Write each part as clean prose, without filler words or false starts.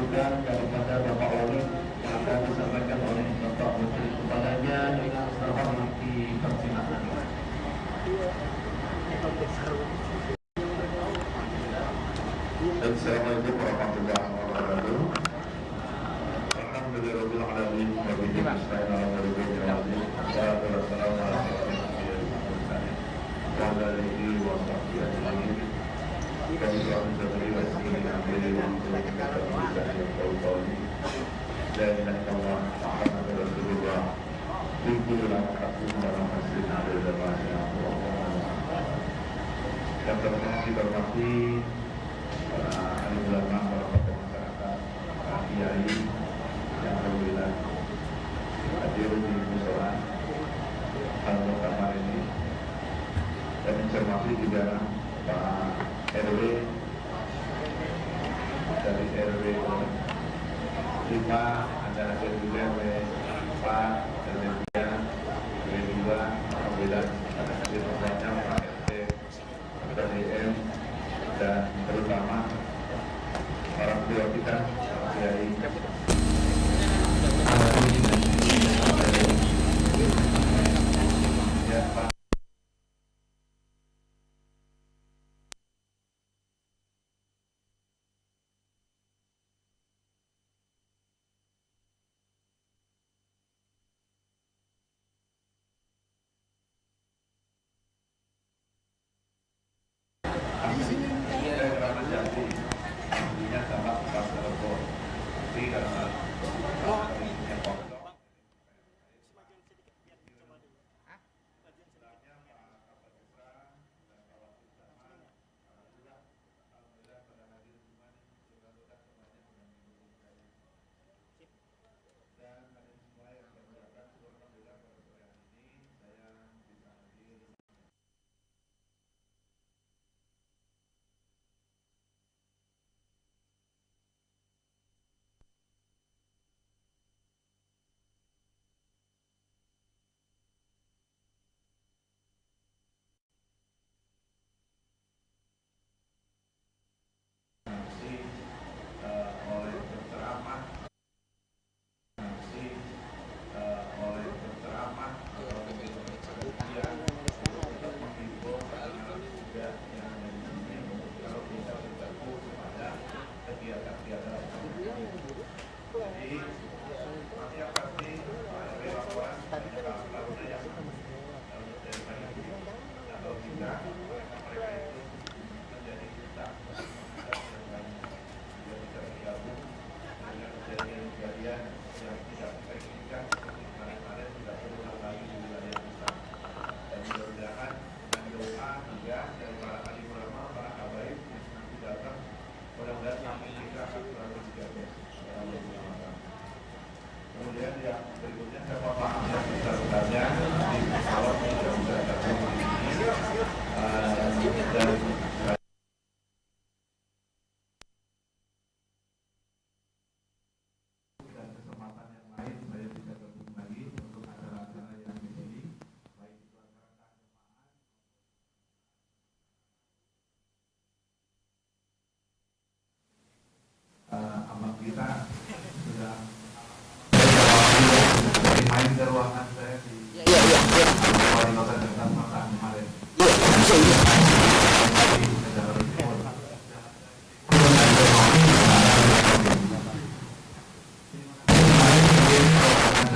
juga daripada Bapak Wali yang akan disampaikan oleh Bapak Menteri kepadanya dengan terhormat dipersilakan. Assalamualaikum warahmatullahi wabarakatuh. Alhamdulillahirabbil alamin wa bihi nasta'in 'ala umuri dunya wad din. Wassalamu ala alihi wa sahbihi ajma'in. Kami selalu berdiri di sini ambil untuk kita berkali-kali dan Allah Muhammad Rasulullah Tujulah aku dalam masjid ada dalam yang terhormat kita hormati para ahli ulama, para tokoh masyarakat, para kiai yang alhamdulillah hadir di musyola al-Muktamar ini, dan mencermati juga Pak RW dari RW 5 ada hadir juga RW 4, RW 3, RW 2, alhamdulillah ada hadir banyak Pak RT, Pak DM, dan terutama orang tua kita, Pak Kiai. Ya, Pak. Kemudian yang berikutnya saya paham yang besar-besarnya di pesawat juga sudah terjadi dan kesempatan yang lain saya bisa gabung lagi untuk acara-acara yang di sini, baik itu acara keagamaan amat kita sudah main ke ruangan saya di Wali Kota Jakarta kemarin.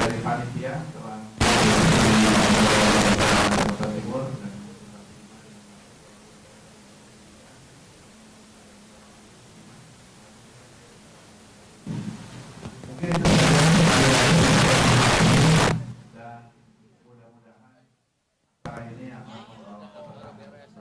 Dari panitia telah Kota Timur dan mungkin dan mudah-mudahan acara ini akan membawa keberkatan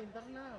internal.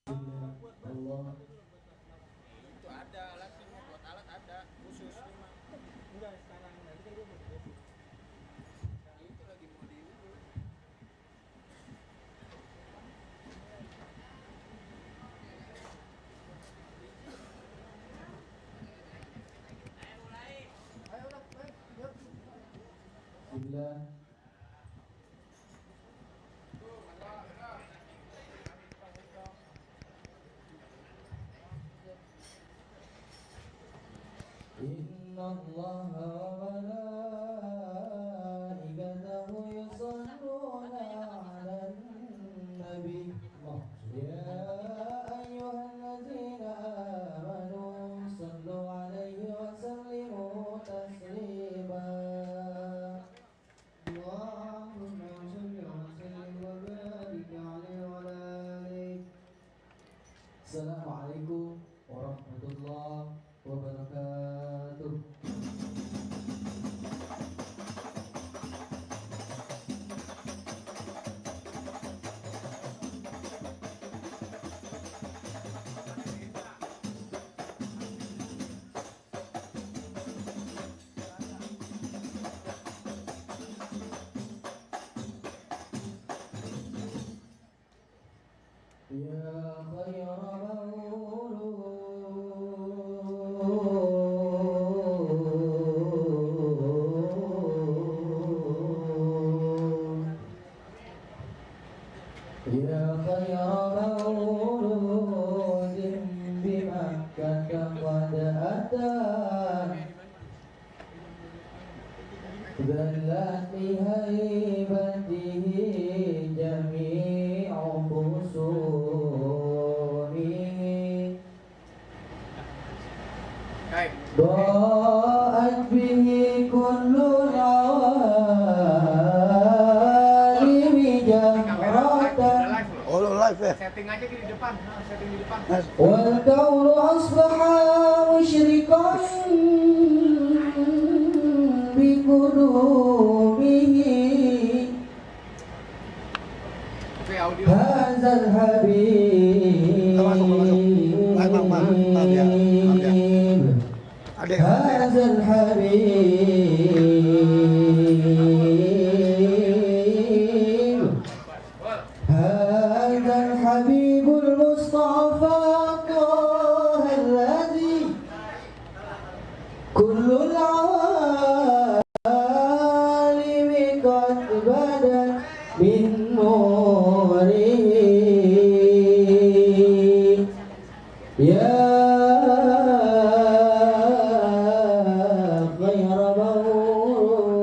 Allah. Itu ada alatnya, buat alat ada khusus memang. Enggak sekarang, nanti kan dia mau dibersih. Itu lagi mau diurut. Ayo udah, yuk. Bismillah. Inna Allah wa malaikatahu yusalluna 'alan nabi. Ya ayyuhalladzina amanu sallu 'alaihi wa sallimu taslima. Assalamualaikum warahmatullahi wabarakatuh. يا خير مولود يا خير مولود بمكة قد أتى ذلت لهيبته جميع خصومه ضاءت به كل العوالم جهرة Oh, lo live ya? Setting aja di depan, setting di depan. والكون أصبح مشرقا بقلوبه Oke, audio. هذا الحبيب Adik, هذا الحبيب هذا الحبيب المصطفى طه الذي كل العوالم قد بدت من نوره يا خير مولود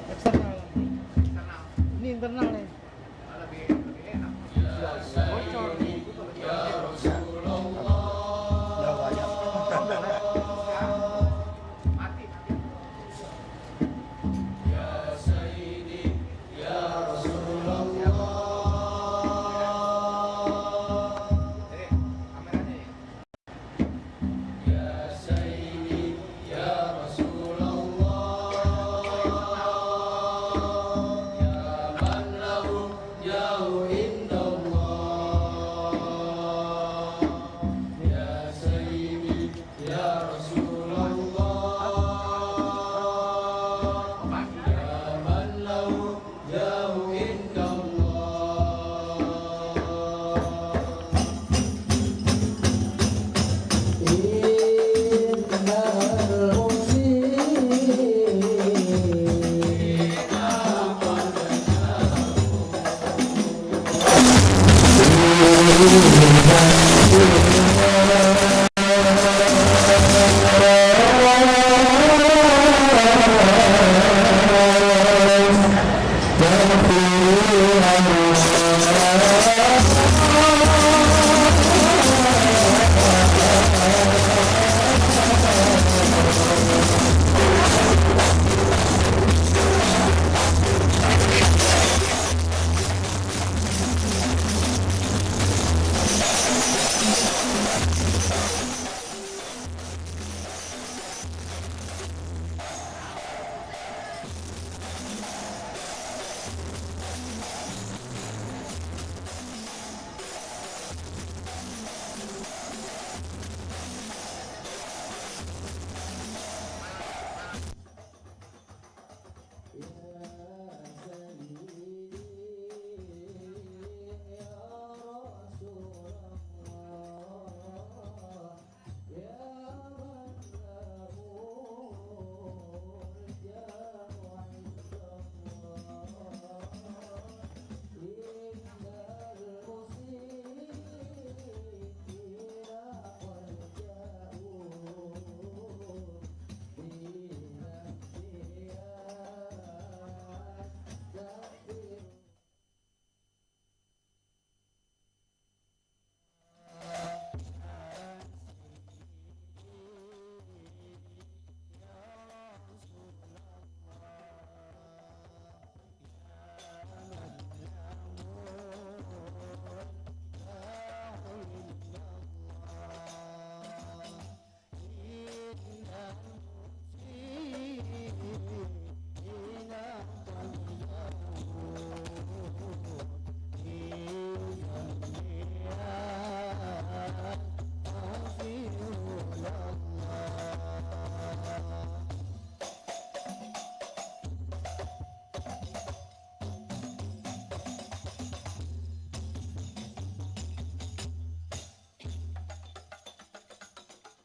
Eksternal. Ini internal nih. Lebih enak. Bocor. udah banyak. Mati. Jadi, kameranya ya.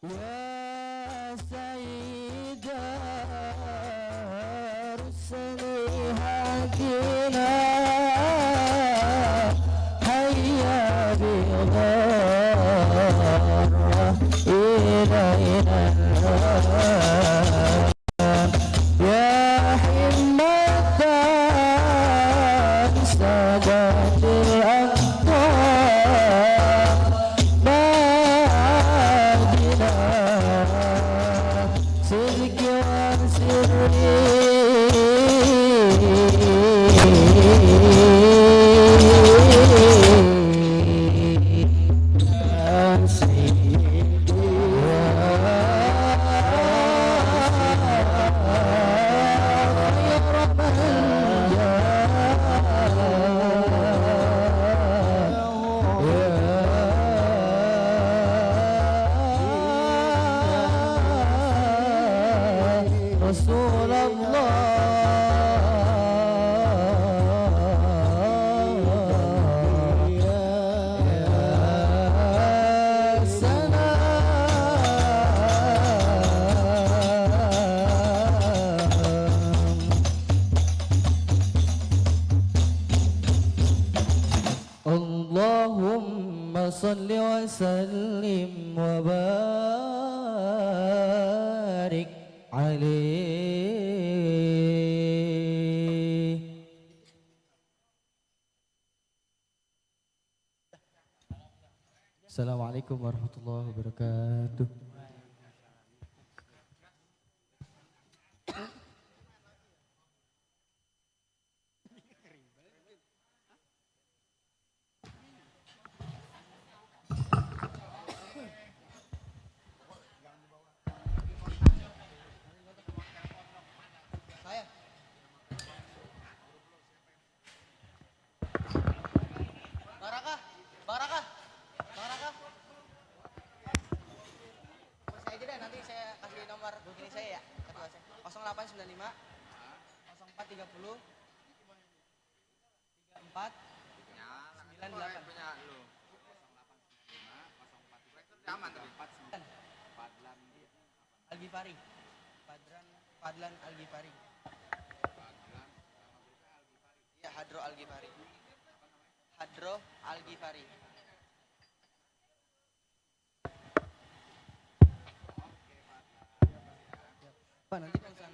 يا سيد رسلي هدينا هيا بغرة إلينا يا حمة سادات الأقطار نادنا سلك وسري يا سيدي رسول الله يا سلام اللهم صل وسلم وبارك عليه. Assalamualaikum warahmatullahi wabarakatuh. Barakah, Barakah, Barakah. Saya aja deh, nanti saya kasih nomor ini saya ya, ketua saya. 0895 0430 34 98. Punya lu. 0895 aman tadi. Al-Ghifari. Fadlan Al-Ghifari. Ya, Hadro Al-Ghifari. Hadro Al-Ghifari. Pak, nanti pesan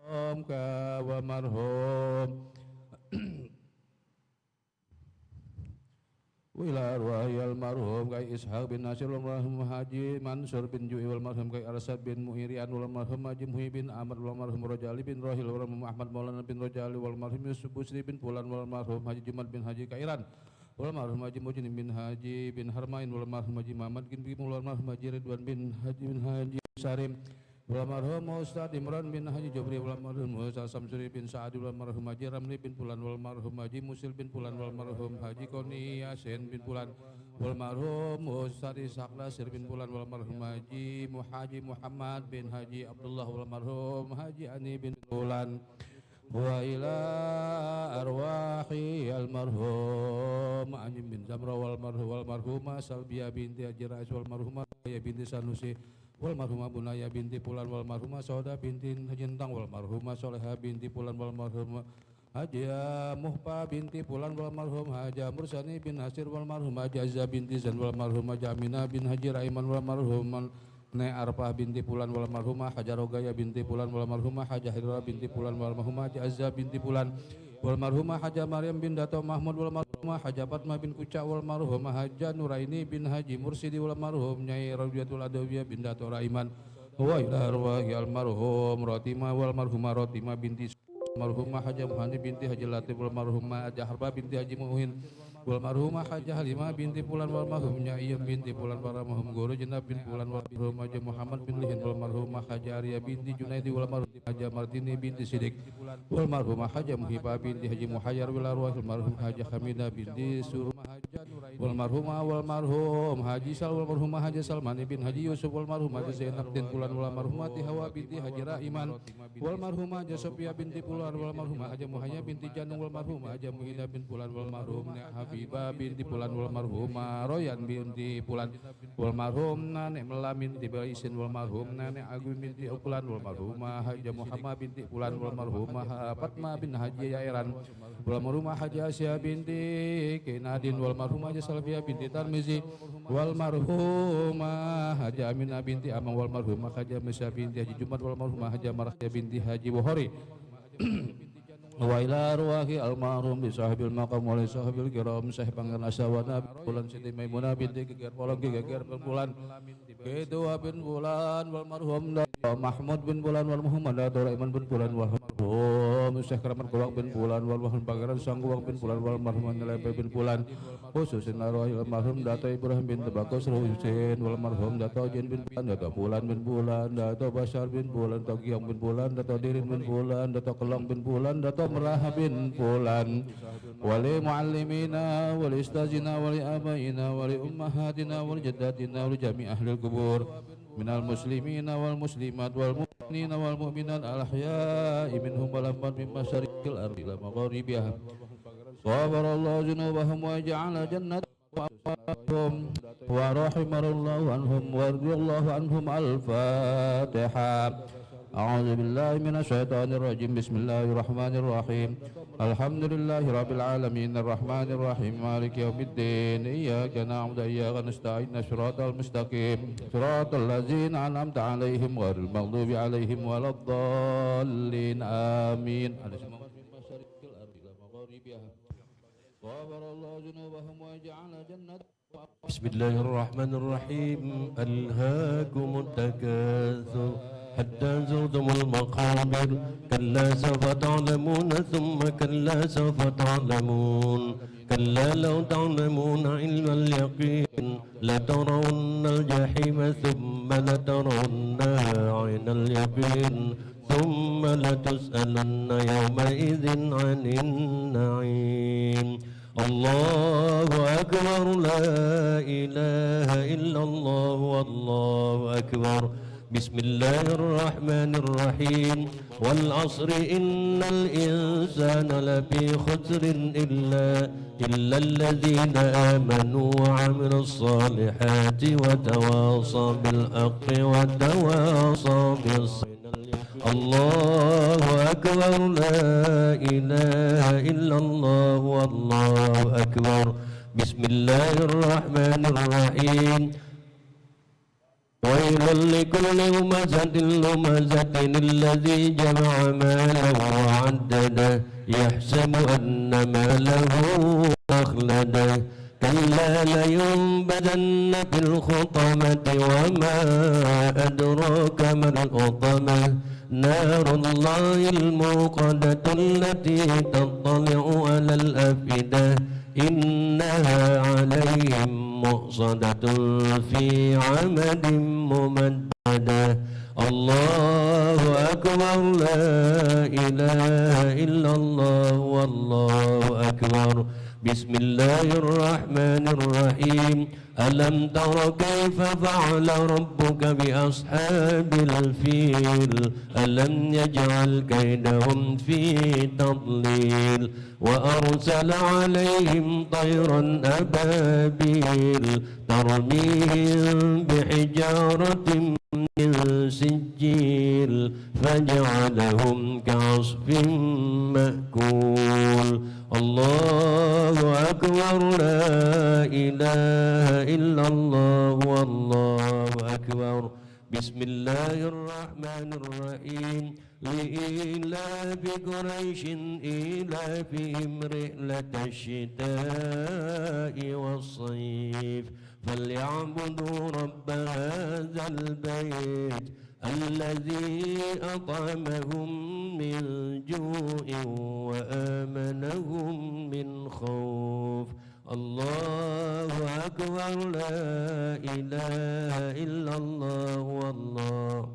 والمرحوم وإلى أرواح المرحوم كي إسحاق بن ناصر والمرحوم حاجي منصور بن جوي والمرحوم كي أرسد بن مؤيريان والمرحوم حاجي محي بن أحمد والمرحوم رجالي بن روهيل والمرحوم أحمد مولانا بن رجالي والمرحوم يوسف بسري بن فلان والمرحوم حاجي جمال بن حاجي كairan والمرحوم حاجي مجن بن حاجي بن حرمين والمرحوم حاجي محمد بن بيم والمرحوم حاجي رضوان بن حاجي سارم والمرحوم Ustadz Imran bin Haji Jobri walmarhum Ustadz Samsuri bin Sa'adi walmarhum Haji Ramli bin Pulan walmarhum Haji Musil bin Pulan walmarhum Haji Koni Yasin bin Pulan walmarhum Ustadz Ishaq Nasir bin Pulan walmarhum Haji Muhammad bin Haji Abdullah walmarhum Haji Ani bin Pulan wa ila arwahi almarhum Anjim bin Zamra walmarhumah Salbiya binti Haji Rais walmarhumah Ya binti Sanusi walmarhumah Bunaya binti Pulan walmarhumah Sauda binti Hajintang walmarhumah Soleha binti Pulan walmarhumah Haja Muhpa binti Pulan walmarhum Haja Mursani bin Hasir walmarhum Haja Azza binti Zan walmarhum Haja Aminah bin Haji Raiman walmarhum Ne Arpah binti Pulan walmarhumah Haja Rogaya binti Pulan walmarhumah Haja Hidra binti Pulan walmarhumah Haja Azza binti Pulan walmarhumah Haja Maryam bin Dato Mahmud walmarhumah Haja Fatmah bin Kuca walmarhumah Haja Nuraini bin Haji Mursidi walmarhum Nyai Radiatul Adawiyah bin Dato Raiman wa ila arwahi almarhum Rotimah walmarhumah Rotimah binti walmarhumah Haja Muhani binti Haji Latif walmarhumah Haja Harba binti Haji Muhin walmarhumah Haja Halimah binti Pulan walmarhum Nyaiyam binti Pulan walmarhum Guru Jenab bin Pulan walmarhum Haja Muhammad bin Lihin walmarhumah Haja Arya binti Junaidi walmarhum Haja Martini binti Sidik walmarhumah Haja Muhibah binti Haji Muhayyar wilarwah walmarhum Haja Hamidah binti Surma walmarhum Haji Sal walmarhumah Haja Salmani bin Haji Yusuf walmarhum Haja Zainab bin Pulan walmarhumah Hawa binti Haji Raiman walmarhumah Haja Sophia binti Pulan walmarhumah Haja Muhayya binti Janung walmarhumah Haja Muhina bin Pulan walmarhum Habibah binti Pulan walmarhumah Royan binti Pulan walmarhum Nenek Mela binti Baisin walmarhum Nenek Agung binti Pulan walmarhumah Haja Muhammad binti Pulan walmarhumah Fatmah bin Haji Yairan walmarhumah Haja Asya binti Kinadin walmarhumah Haja Salvia binti Tarmizi walmarhumah Haja Aminah binti Amang walmarhumah Haja Mesya binti Haji Jumat walmarhumah Haja Marahya binti Haji Bukhari wa ila arwahi almarhum bi sahibil maqam wa li sahibil kiram sahih pangeran asawana bulan Siti Maimunah binti Geger Polong Geger Bulan Ketua bin Bulan walmarhum Mahmud bin Bulan wal Muhammad Raiman bin Bulan wal marhum Syekh Rahmat Kuwak bin Bulan wal marhum Pangeran Sangguwak bin Bulan wal marhum Nelepe bin Bulan khususin arwah almarhum Dato Ibrahim bin Bagus Husain wal marhum Dato Jin bin Bulan Dato Bulan bin Bulan Dato Bashar bin Bulan Dato Giang bin Bulan Dato Dirin bin Bulan Dato Kelong bin Bulan Dato Merah bin Bulan wali muallimina wali istazina wali abaina wali ummahatina wali jaddatina wali jami' ahlil kubur minal muslimina wal muslimat wal mu'minina wal mu'minat al ahya'i minhum wal amwat min masyariqil ardi ila magharibiha ghafarallahu dzunubahum wa ja'ala jannatahum wa rahimallahu anhum wa radiyallahu anhum al-fatihah. A'udzu billahi minasy syaithanir rajim. Bismillahirrahmanirrahim. Alhamdulillahi rabbil alamin arrahmanir rahim maliki yaumiddin iyyaka na'budu wa iyyaka nasta'in shiratal mustaqim shiratal ladzina an'amta 'alaihim ghairil maghdubi alaihim waladdallin amin. Bismillahirrahmanirrahim. Alhaakumut takatsur حتى زرتم المقابر كلا سوف تعلمون ثم كلا سوف تعلمون كلا لو تعلمون علم اليقين لترون الجحيم ثم لترونها عين اليقين ثم لتسألن يومئذ عن النعيم الله أكبر لا إله إلا الله والله أكبر بسم الله الرحمن الرحيم والعصر إن الإنسان لفي خسر إلا الذين آمنوا وعملوا الصالحات وتواصوا بالحق وتواصوا بالصبر الله أكبر لا إله إلا الله والله أكبر بسم الله الرحمن الرحيم ويل لكل همزة لمزة الذي جمع ماله وعدده يحسب أن ماله أخلده كلا لينبذن في الخطمة وما أدراك ما الحطمة نار الله الموقدة التي تطلع على الأفئدة إنها عليهم مؤصدة في عمد ممددة الله أكبر لا إله إلا الله والله أكبر بسم الله الرحمن الرحيم ألم تر كيف فعل ربك بأصحاب الفيل ألم يجعل كيدهم في تضليل وأرسل عليهم طيرا أبابيل ترميهم بحجارة من سجيل فجعلهم كعصف مأكول الله أكبر لا إله إلا الله والله أكبر بسم الله الرحمن الرحيم لإيلاف قريش إيلافهم رحلة الشتاء والصيف فليعبدوا رب هذا البيت الذي أطعمهم من جوع وآمنهم من خوف الله أكبر لا إله إلا الله والله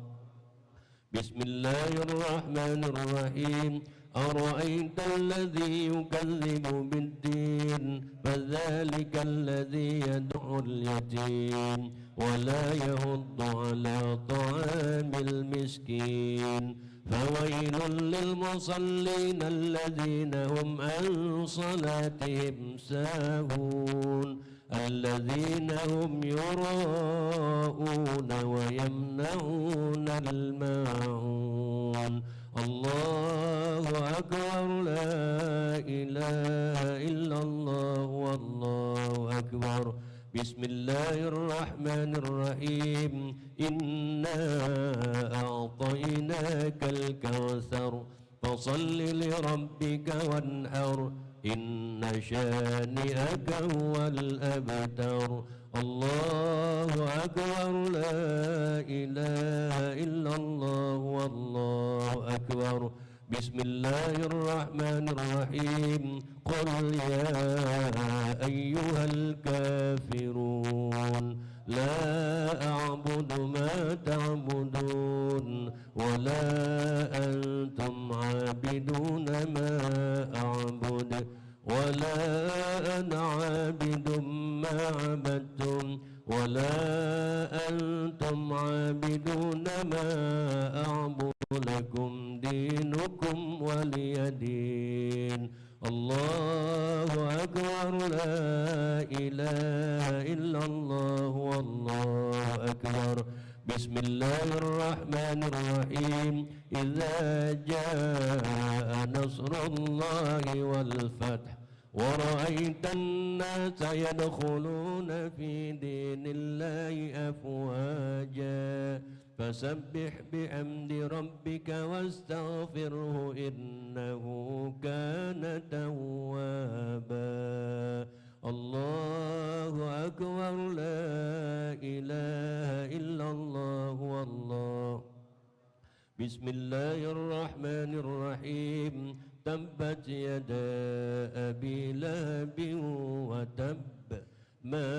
بسم الله الرحمن الرحيم أرأيت الذي يكذب بالدين فذلك الذي يدعو اليتيم ولا يحض على طعام المسكين فويل للمصلين الذين هم عن صلاتهم ساهون الذين هم يراءون ويمنعون الماعون الله أكبر لا إله إلا الله والله أكبر بسم الله الرحمن الرحيم إنا أعطيناك الكوثر فصل لربك وانحر إن شانئك هو الأبتر الله أكبر لا إله إلا الله والله أكبر بسم الله الرحمن الرحيم قل يا أيها الكافرون لا أعبد ما تعبدون ولا أنتم عابدون ما أعبد ولا أنا عابد ما عبدتم ولا أنتم عابدون ما أعبد لكم دينكم ولي دين الله أكبر لا إله إلا الله والله أكبر بسم الله الرحمن الرحيم إذا جاء نصر الله والفتح ورأيت الناس يدخلون في دين الله أفواجا فسبح بحمد ربك واستغفره إنه كان توابا الله أكبر لا إله إلا الله والله بسم الله الرحمن الرحيم تبت يدا أبي لهب وتب ما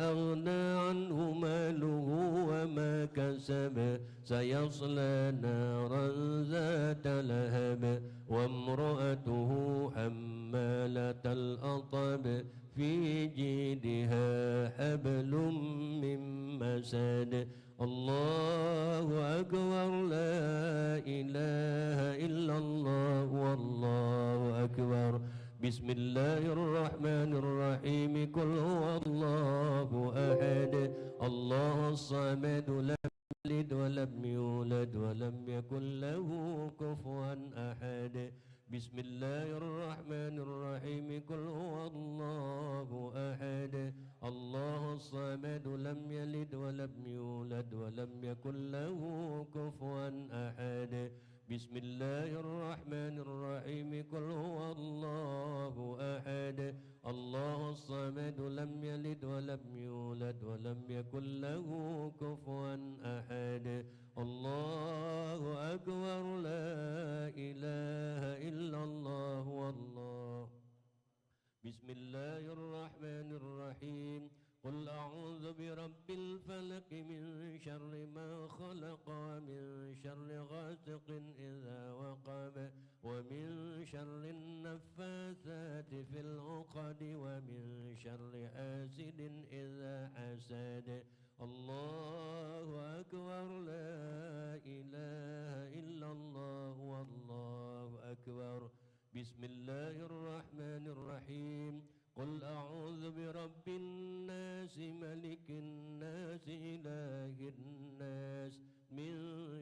أغنى عنه ماله وما كسب سيصلى نارا ذات لهب وامرأته حمالة الأطب في جيدها حبل من مسد الله أكبر لا إله إلا الله والله أكبر بسم الله الرحمن الرحيم قل هو الله أحد الله الصمد لم يلد ولم يولد ولم يكن له كفوا أحد بسم الله الرحمن الرحيم قل هو الله أحد الله الصمد لم يلد ولم يولد ولم يكن له كفوا أحد بسم الله الرحمن الرحيم قل هو الله أحد الله الصمد لم يلد ولم يولد ولم يكن له كفوا أحد الله أكبر لا إله إلا الله والله بسم الله الرحمن الرحيم قل أعوذ برب الفلق من شر ما خلق ومن شر غاسق إذا وقب ومن شر النفاثات في العقد ومن شر حاسد إذا حسد الله أكبر لا إله إلا الله والله أكبر بسم الله الرحمن الرحيم قل أعوذ برب الناس ملك الناس إله الناس من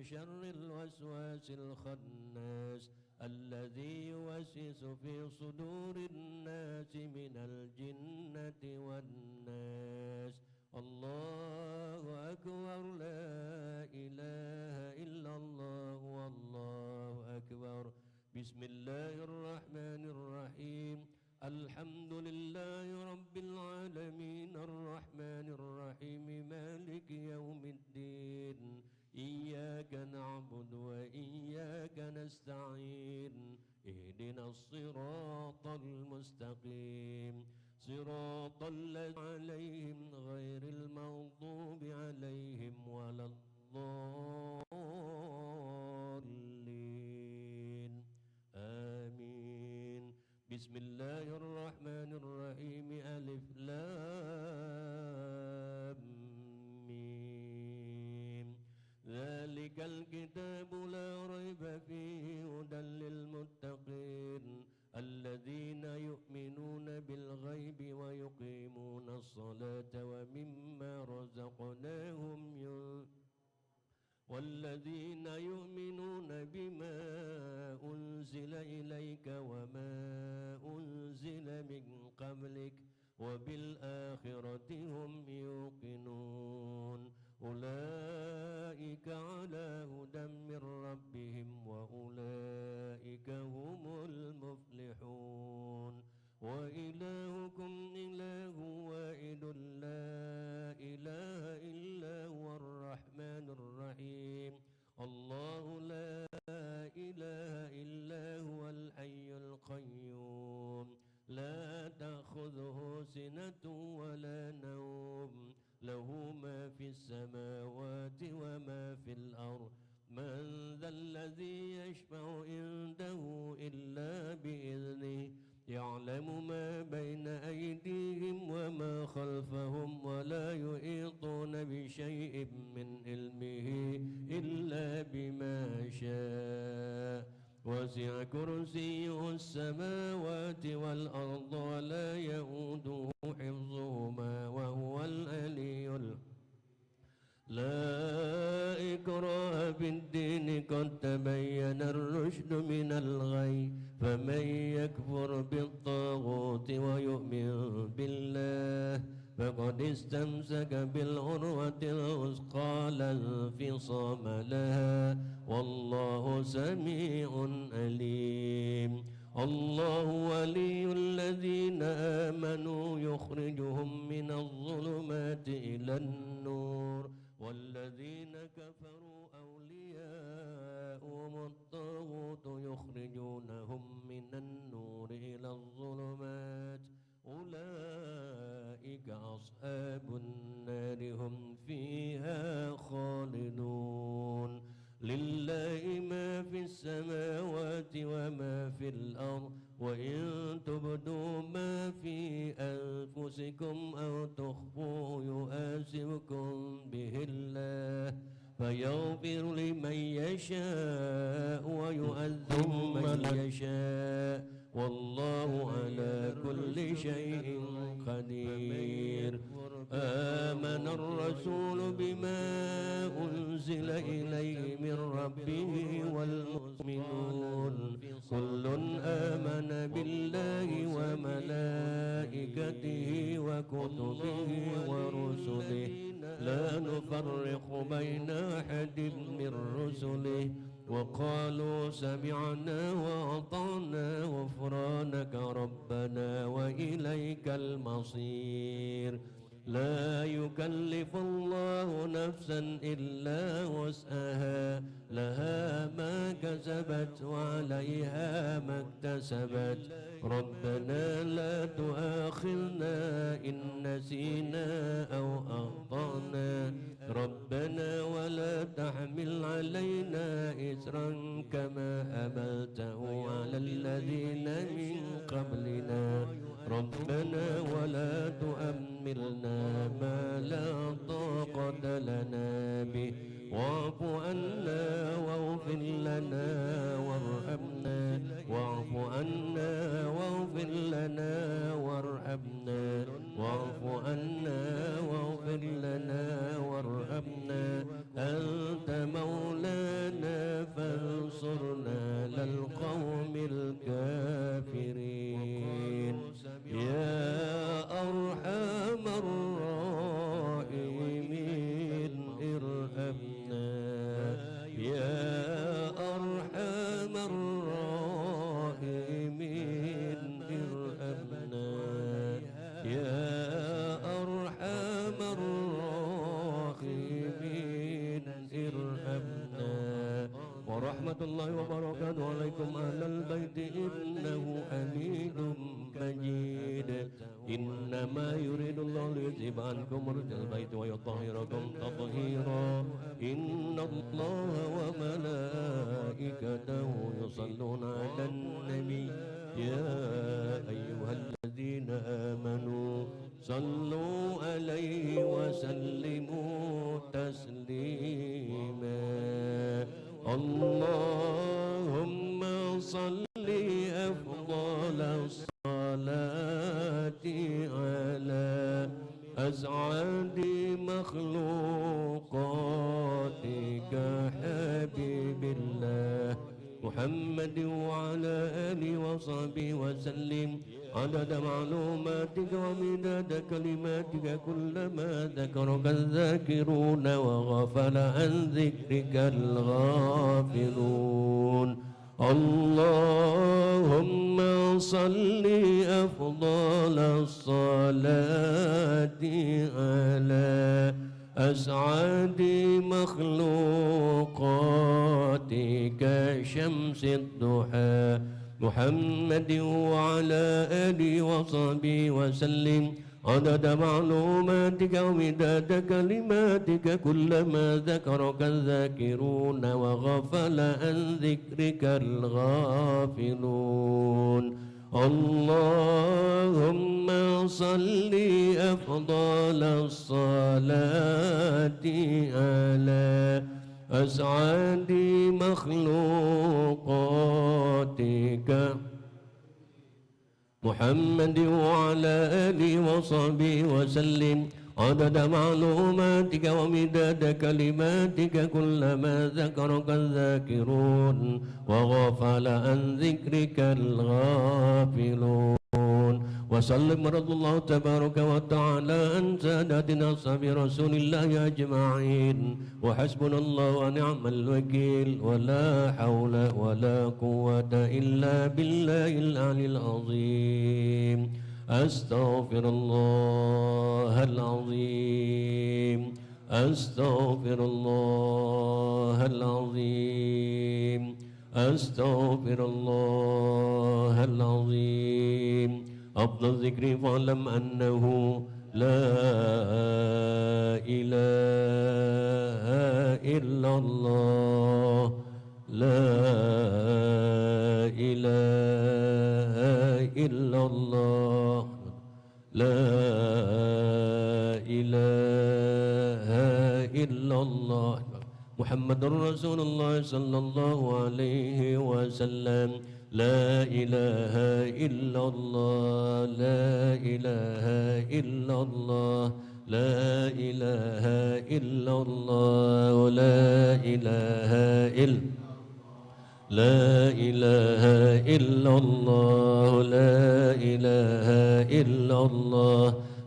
شر الوسواس الخناس الذي يوسوس في صدور الناس من الجنة والناس الله أكبر لا إله إلا الله والله أكبر بسم الله الرحمن الرحيم الحمد لله رب العالمين الرحمن الرحيم مالك يوم الدين إياك نعبد وإياك نستعين اهدنا الصراط المستقيم صراط الذين عليهم غير المغضوب عليهم ولا الضالين آمين بسم الله الرحمن الرحيم ألف لام ميم ذلك الكتاب لا ريب فيه هدى للمتقين الذين يؤمنون بالغيب ويقيمون الصلاة ومما رزقناهم والذين يؤمنون بما أنزل إليك وما أنزل من قبلك وبالآخرة هم يوقنون أولئك على هدى من ربهم وأولئك هم المفلحون وإلهكم إله واحد لا إله إلا هو الرحمن الرحيم الله لا إله إلا هو الحي القيوم لا تأخذه سنة ولا نوم له ما في السماوات وما في الأرض من ذا الذي يشفع عنده إلا بإذنه يعلم ما بين أيديهم وما خلفهم ولا يحيطون بشيء من علمه إلا بما شاء وسع كرسيه السماوات والأرض ولا يؤوده حفظهما وهو العلي لا إكراه في الدين قد تبين الرشد من الغي فمن يكفر بالطاغوت ويؤمن بالله فقد استمسك بالعروة الوثقى لا انفصام لها والله سميع عليم الله ولي الذين آمنوا يخرجهم من الظلمات إلى النور والذين كفروا أولياؤهم الطاغوت يخرجونهم من النور إلى الظلمات أولئك أصحاب النار هم فيها خالدون لله ما في السماوات وما في الأرض وإن تبدوا ما في أنفسكم أو تخفوه يحاسبكم به الله فيغفر لمن يشاء ويعذب من يشاء والله على كل شيء قدير آمن الرسول بما أنزل إليه من ربه والمؤمنون كل آمن بالله وملائكته وكتبه ورسله لا نفرق بين أحد من رسله وقالوا سمعنا وأطعنا غفرانك ربنا وإليك المصير لا يكلف الله نفسا إلا وسعها لها ما كسبت وعليها ما اكتسبت ربنا لا تؤاخذنا إن نسينا أو أخطأنا ربنا ولا تحمل علينا إسرا كما حملته على الذين من قبلنا ربنا ولا تؤملنا ما لا طاقة لنا به واعف عنا واغفر لنا وارحمنا واعف عنا واغفر لنا وارحمنا واعف عنا واغفر لنا وارحمنا أنت مولانا فانصرنا على القوم الكافرين يا أرحم الراحمين ارحمنا يا أرحم الراحمين ارحمنا يا أرحم الراحمين ارحمنا ورحمة الله وبركاته عليكم أهل البيت إنه حميد مجيد إنما يريد الله ليذهب عنكم رجز البيت ويطهركم تطهيرا إن الله وملائكته يصلون على النبي يا أيها الذين آمنوا صلوا عليه وسلموا تسليما اللهم صل أفضل الصلاة على أسعد مخلوقاتك حبيب الله محمد وعلى آله وصحبه وسلم عدد معلوماتك ومداد كلماتك كلما ذكرك الذاكرون وغفل عن ذكرك الغافلون اللهم صل أفضل الصلاة على أسعد مخلوقاتك شمس الضحى محمد وعلى آله وصحبه وسلم عدد معلوماتك ومداد كلماتك كلما ذكرك الذاكرون وغفل عن ذكرك الغافلون اللهم صل أفضل الصلاة على أسعد مخلوقاتك محمد وعلى آله وصحبه وسلم عدد معلوماتك ومداد كلماتك كلما ذكرك الذاكرون وغفل عن ذكرك الغافلون وسلم رضي الله تبارك وتعالى عن ساداتنا أصحاب رسول الله أجمعين وحسبنا الله ونعم الوكيل ولا حول ولا قوة إلا بالله العلي العظيم أستغفر الله العظيم أستغفر الله العظيم أستغفر الله العظيم أفضل ذكر فاعلم أنه لا إله إلا الله لا إله إلا الله لا إله إلا الله محمد رسول الله صلى الله عليه وسلم لا إله إلا الله لا إله إلا الله لا إله إلا الله لا إله إلا لا إله إلا الله لا إله إلا الله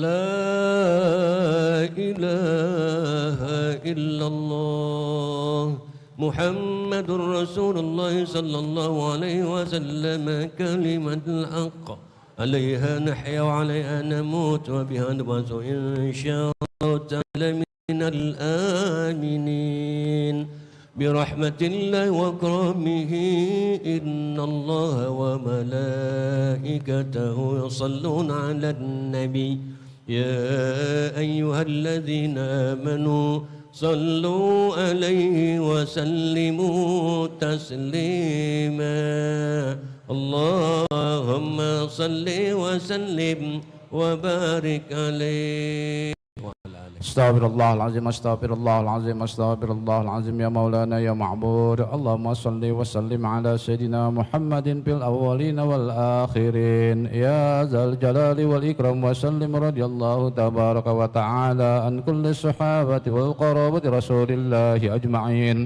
لا إله إلا الله محمد رسول الله صلى الله عليه وسلم كلمة الحق عليها نحيا وعليها نموت وبها نبعث إن شاء الله تعالى من الآمنين برحمة الله وكرمه إن الله وملائكته يصلون على النبي يا أيها الذين آمنوا صلوا عليه وسلموا تسليما اللهم صل وسلم وبارك عليه. استغفر الله العظيم استغفر الله العظيم استغفر الله العظيم يا مولانا يا معبود اللهم صل وسلم على سيدنا محمد في الأولين والآخرين يا ذا الجلال والإكرام وسلم رضي الله تبارك وتعالى عن كل الصحابة والقرابة رسول الله أجمعين.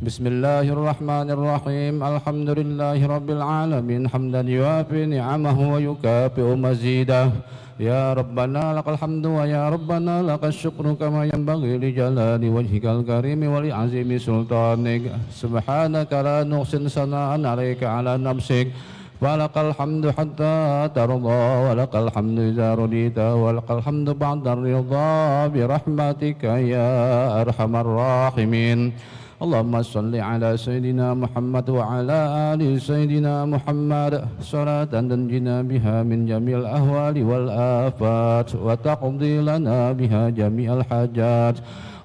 بسم الله الرحمن الرحيم الحمد لله رب العالمين حمدا يوافي نعمه ويكافئ مزيده يا ربنا لك الحمد ويا ربنا لك الشكر كما ينبغي لجلال وجهك الكريم ولعظيم سلطانك سبحانك لا نحصي ثناء عليك على نفسك فلك الحمد حتى ترضى ولك الحمد إذا رضيت ولك الحمد بعد الرضا برحمتك يا أرحم الراحمين. اللهم صل على سيدنا محمد وعلى آل سيدنا محمد صلاة تنجينا بها من جميع الأهوال والآفات وتقضي لنا بها جميع الحاجات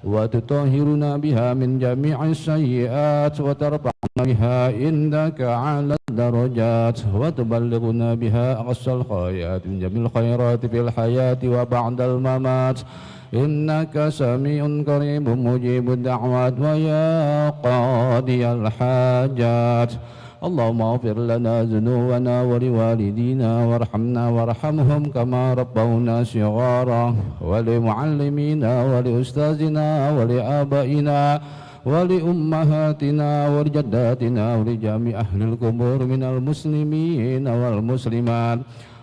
وتطهرنا بها من جميع السيئات وترفعنا بها عندك على الدرجات وتبلغنا بها أقصى الغايات من جميع الخيرات في الحياة وبعد الممات إنك سميع قريب مجيب الدعوات ويا قاضي الحاجات. اللهم اغفر لنا ذنوبنا ولوالدينا وارحمنا وارحمهم كما ربونا صغارا ولمعلمينا ولأستاذنا ولآبائنا ولأمهاتنا ولجداتنا ولجميع أهل القبور من المسلمين والمسلمات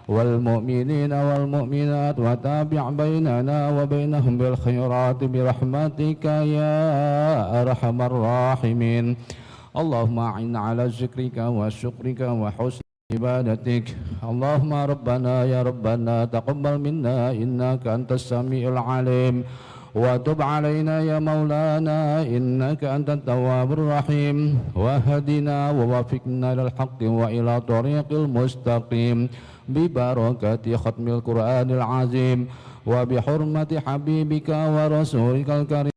والمؤمنين والمؤمنات وتابع بيننا وبينهم بالخيرات برحمتك يا أرحم الراحمين. اللهم أعنا على ذكرك وشكرك وحسن عبادتك. اللهم ربنا يا ربنا تقبل منا إنك أنت السميع العليم وتب علينا يا مولانا إنك أنت التواب الرحيم وهدنا ووفقنا للحق وإلى طريق المستقيم ببركة ختم القرآن العظيم وبحرمة حبيبك ورسولك الكريم.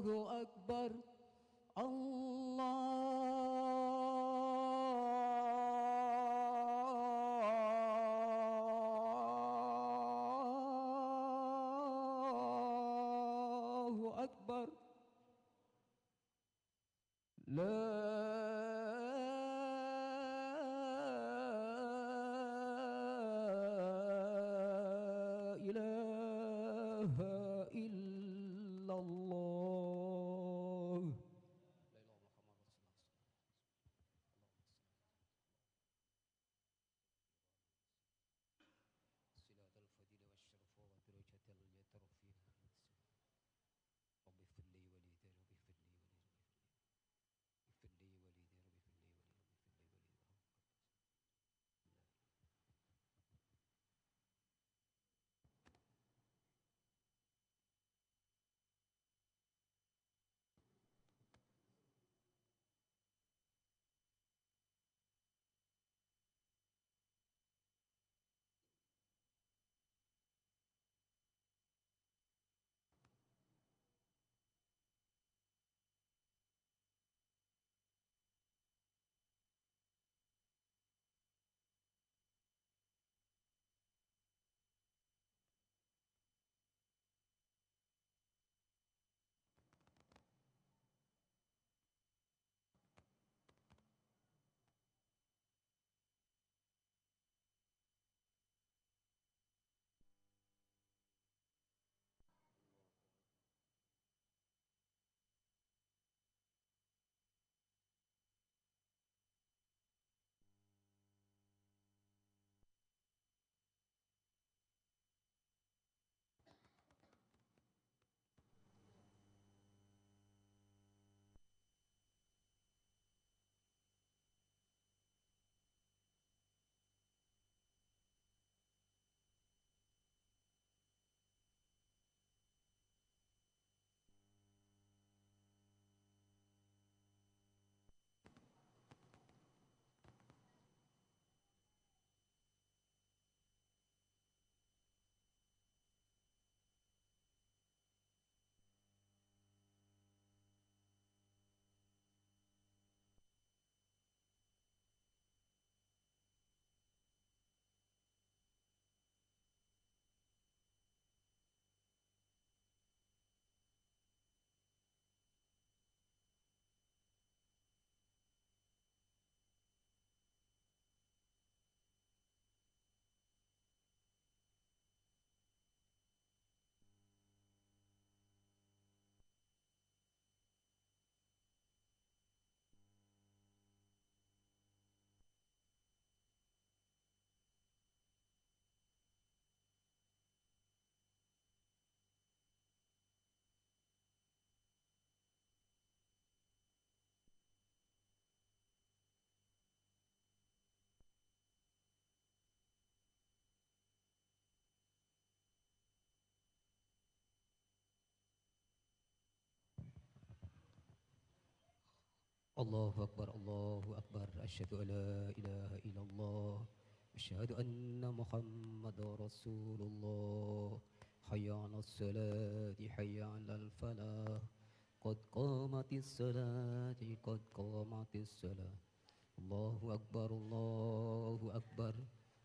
الله أكبر الله أكبر لا إله إلا الله صلة الفضيلة والشرف ودرجة اليتر فيها رب اغفر لي وليدي رب اغفر لي وليدي اغفر لي وليدي رب اغفر لي وليدي رب اغفر لي وليدي الله أكبر الله أكبر أشهد أن لا إله إلا الله أشهد أن محمد رسول الله حي على الصلاة حي على الفلاح قد قامت الصلاة قد قامت الصلاة الله أكبر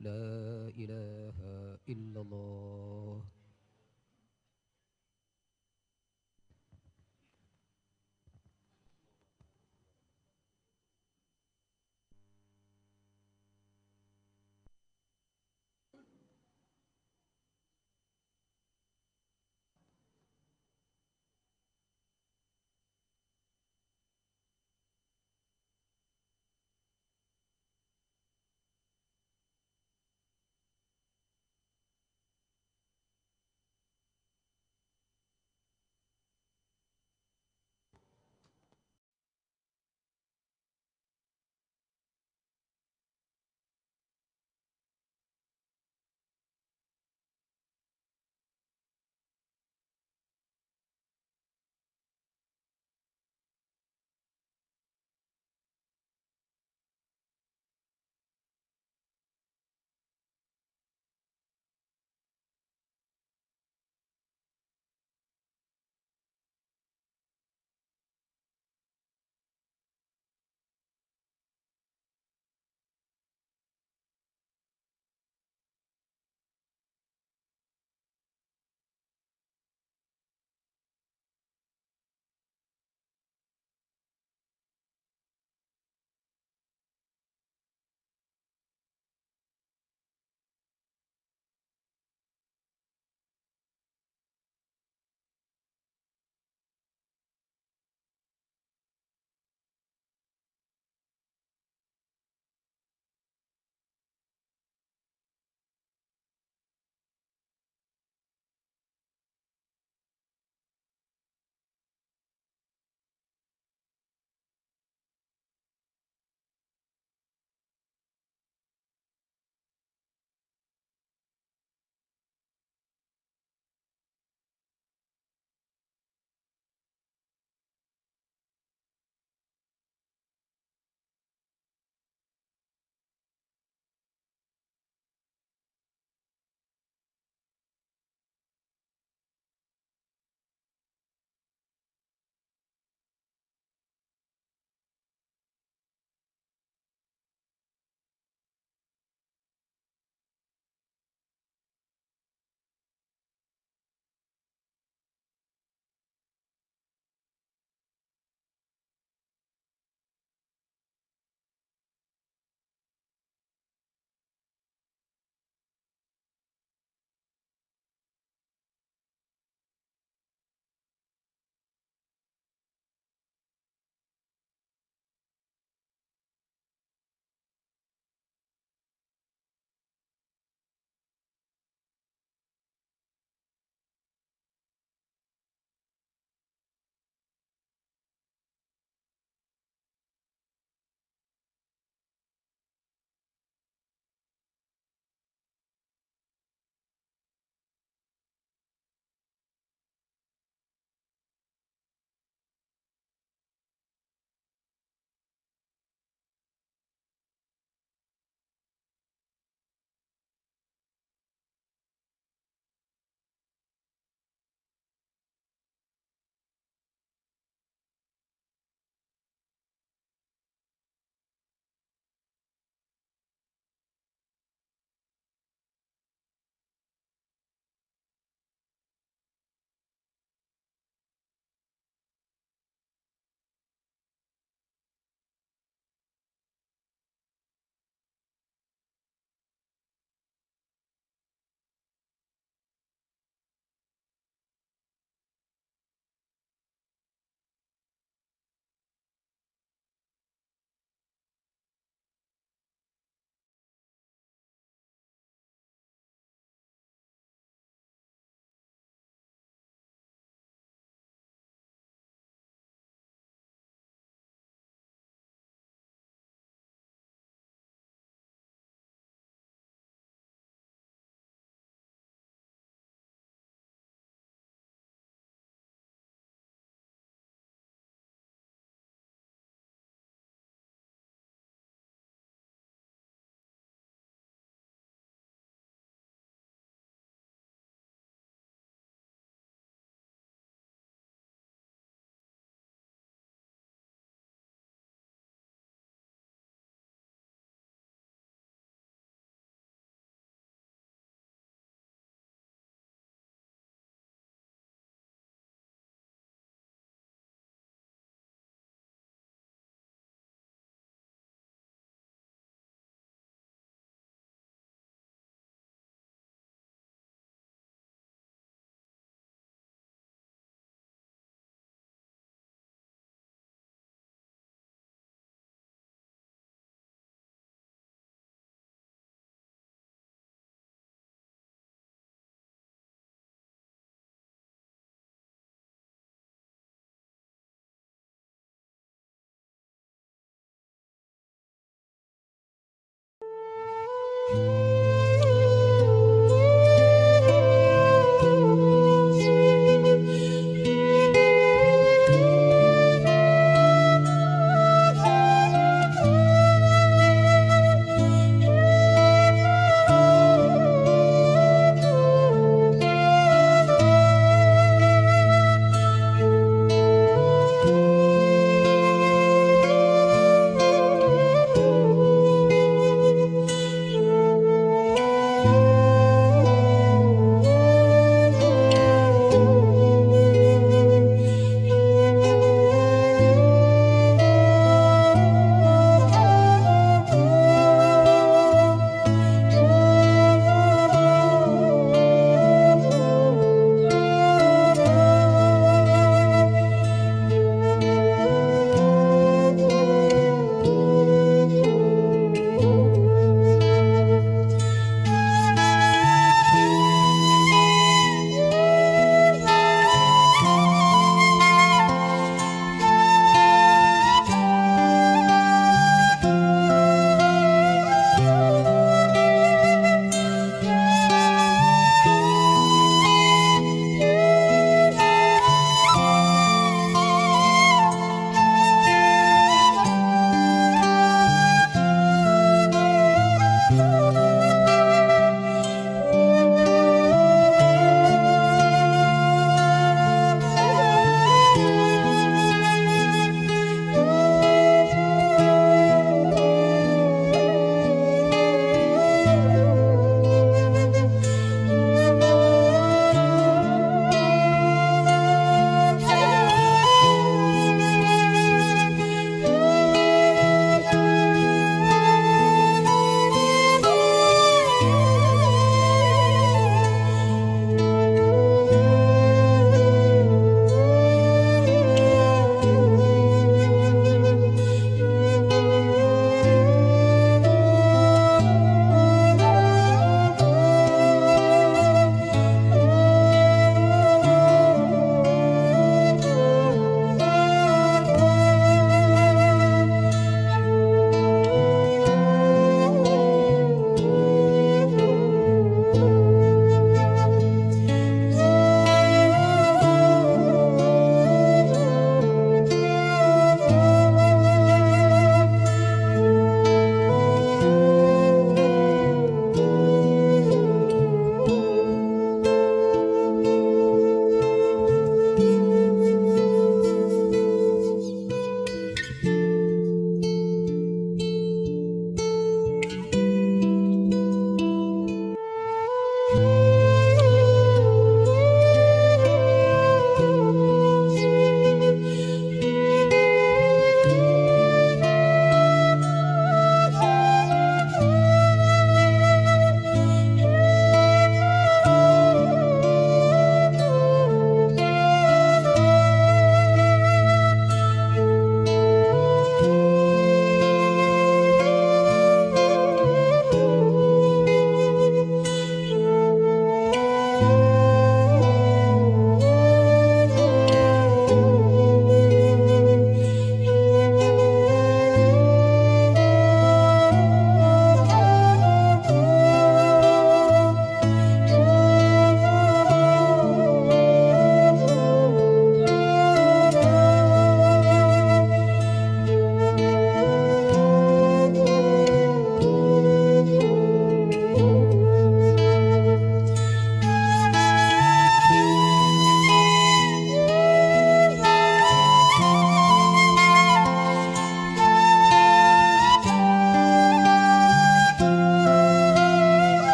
لا إله إلا الله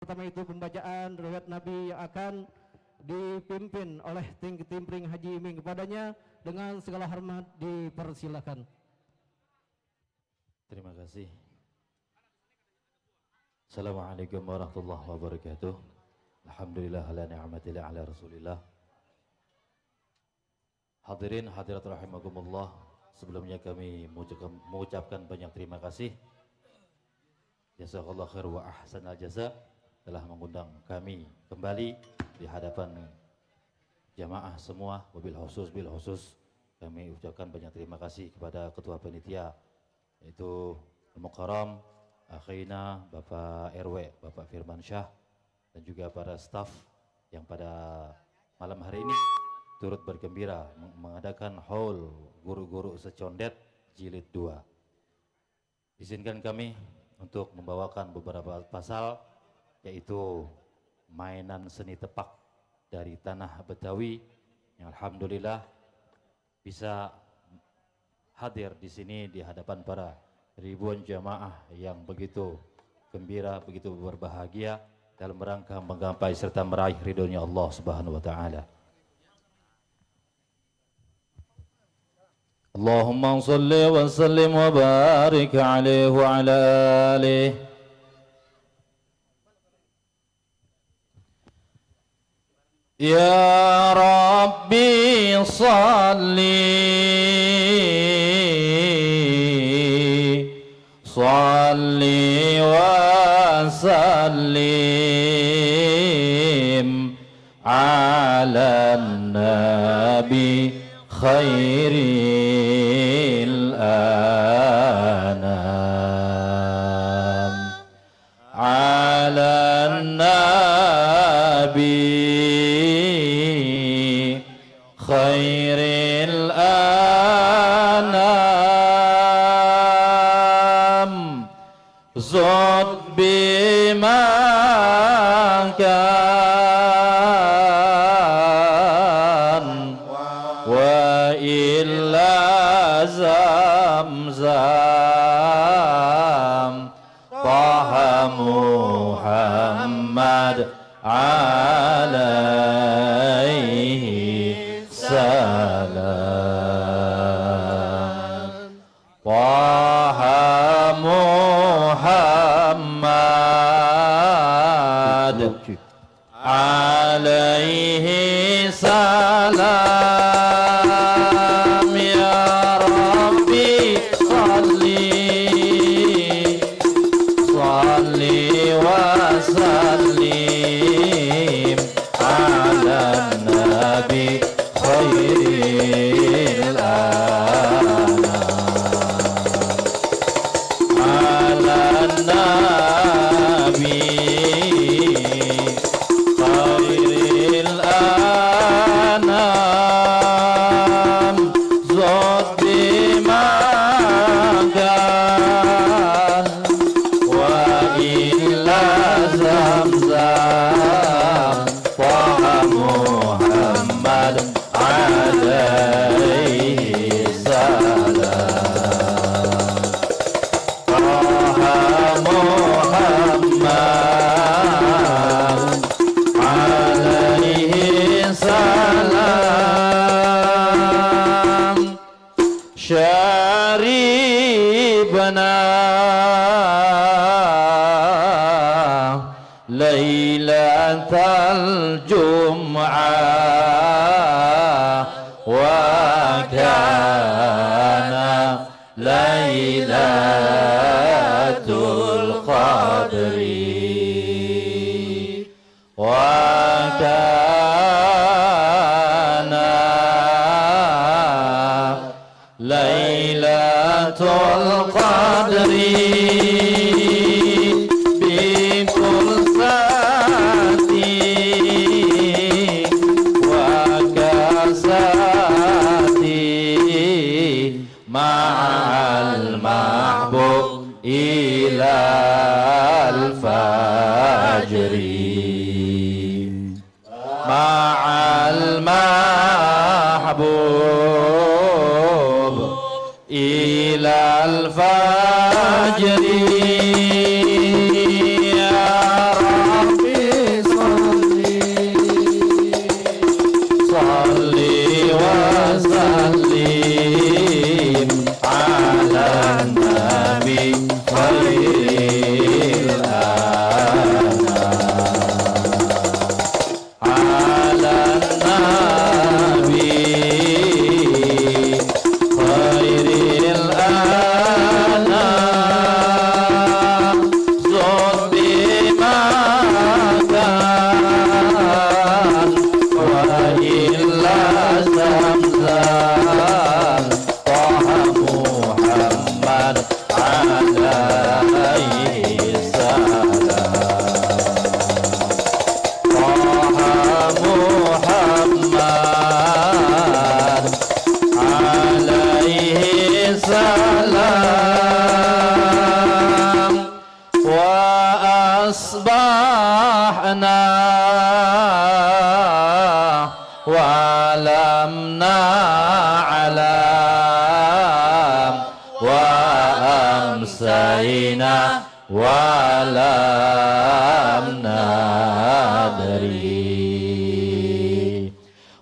pertama itu pembacaan riwayat Nabi yang akan dipimpin oleh Timpring Haji Iming. Kepadanya dengan segala hormat dipersilakan. Terima kasih. Assalamualaikum warahmatullahi wabarakatuh. Alhamdulillah ala ni'matillah ala rasulillah. Hadirin hadirat rahimakumullah, sebelumnya kami mengucapkan banyak terima kasih. Jazakallahu khair wa ahsanal jaza telah mengundang kami kembali di hadapan jamaah semua. Wabil khusus kami ucapkan banyak terima kasih kepada ketua panitia yaitu Mukarram akhina Bapak RW Bapak Firman Syah dan juga para staf yang pada malam hari ini turut bergembira mengadakan haul guru-guru secondet jilid 2. Izinkan kami untuk membawakan beberapa pasal yaitu mainan seni tepak dari tanah Betawi yang alhamdulillah bisa hadir di sini di hadapan para ribuan jamaah yang begitu gembira, begitu berbahagia dalam rangka menggapai serta meraih ridhonya Allah Subhanahu wa taala. Allahumma shalli wa sallim wa barik alaihi wa ala alihi. Ya Rabbi salli salli wa sallim ala nabi khairil anam ala nabi khairil anam zud bima kan wa illa zamzam taha Muhammad alaihi salam taha Muhammad alaihi salam ya Rabbi salli salli wa sallim ala nabi khairil anam ala nabi khairil anam zod bimakan wa illa zamzam taha Muhammad alaihi salam taha Muhammad alaihi salam syaribna lailatal jum'ah wa kana lailatul qadri wa kana lailatul qadri ma'al mahbub ilal fajri ma'al mahbub ilal fajri ya Rabbi lamna alam wa amsayna wa lam nadri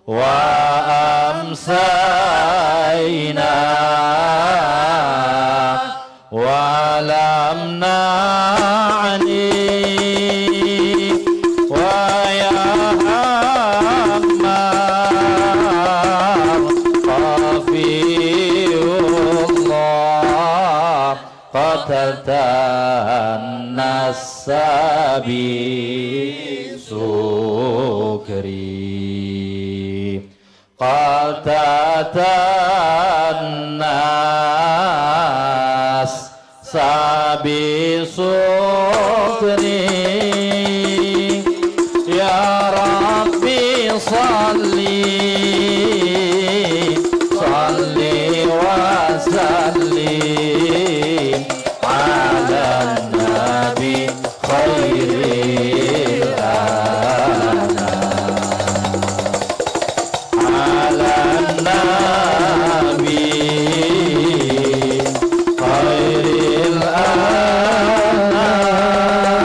wa amsayna wa lam na'ni wa ya ammar qafiyullah qataltan nasabi sukri qataltan nas sabi sukri ya Rabbi salli salli wa sallim ala nabi khairil anam ala nabi khairil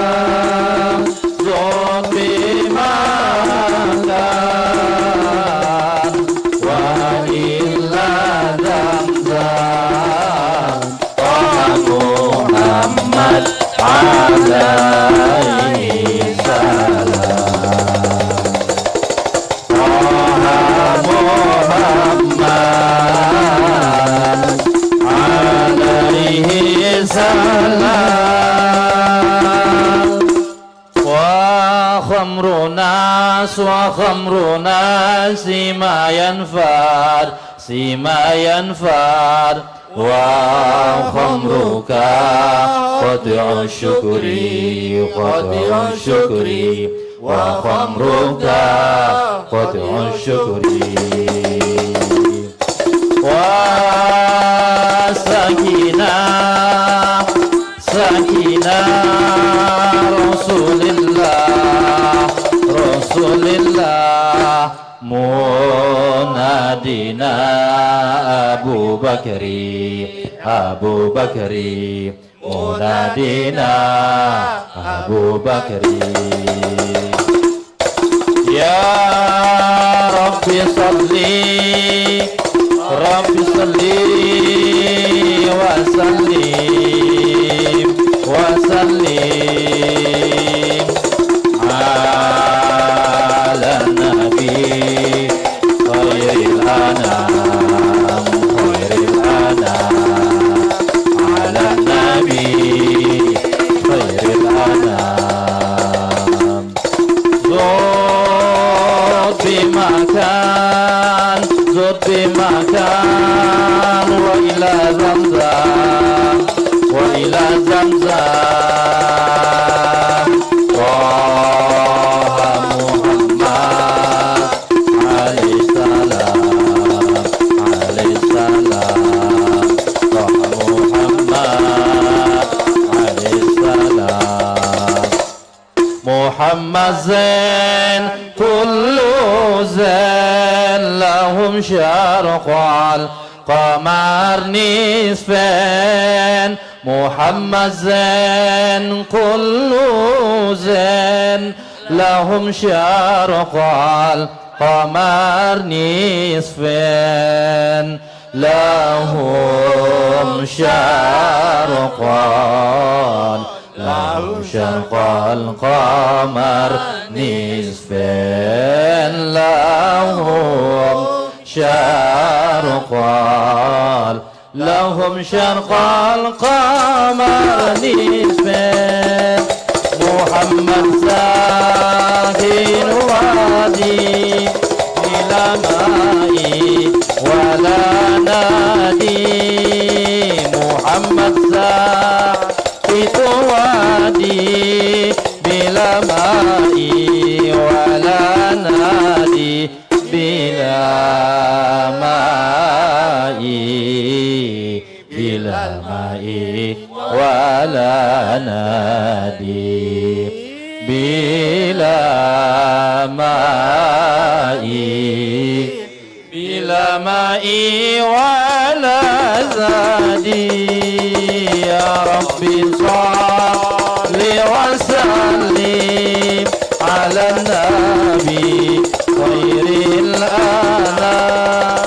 anam zobi makan wa illa zamzam Muhammad alaihi salam Muhammad alaihi salam wa khamruna sima yanfad wa khamruka qati'u syukri wa khamruka qati'u syukri wa sakinah Rasulillah munadina Abu Bakri munadina Abu Bakri ya Rabbi salli wa sallim ala nabi khairil anam ala nabi khairil anam zud bimakan wa ila zamzam Muhammad alaihi salam Muhammad alaihi salam Muhammad zain kullu zain lahum syarqal qamar nisfan Muhammad zain kullu zain lahum syarqal qamar nisfan lahum syarqal qamar nisfan lahum syarqal qamar nisfan Muhammad sakin wadi ila ma'i wala nadi Muhammad sakin wadi bila ma'i wala nadi bila ma'i wala nadi bila ma'i بلا ماء ولا زادي يا ربي صل وسلم على النبي خير الأنام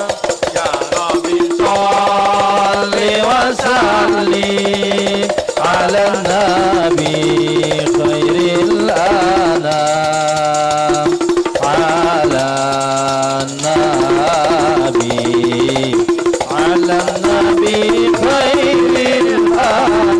يا ربي صل وسلم على النبي خير الأنام على النبي خير الأنام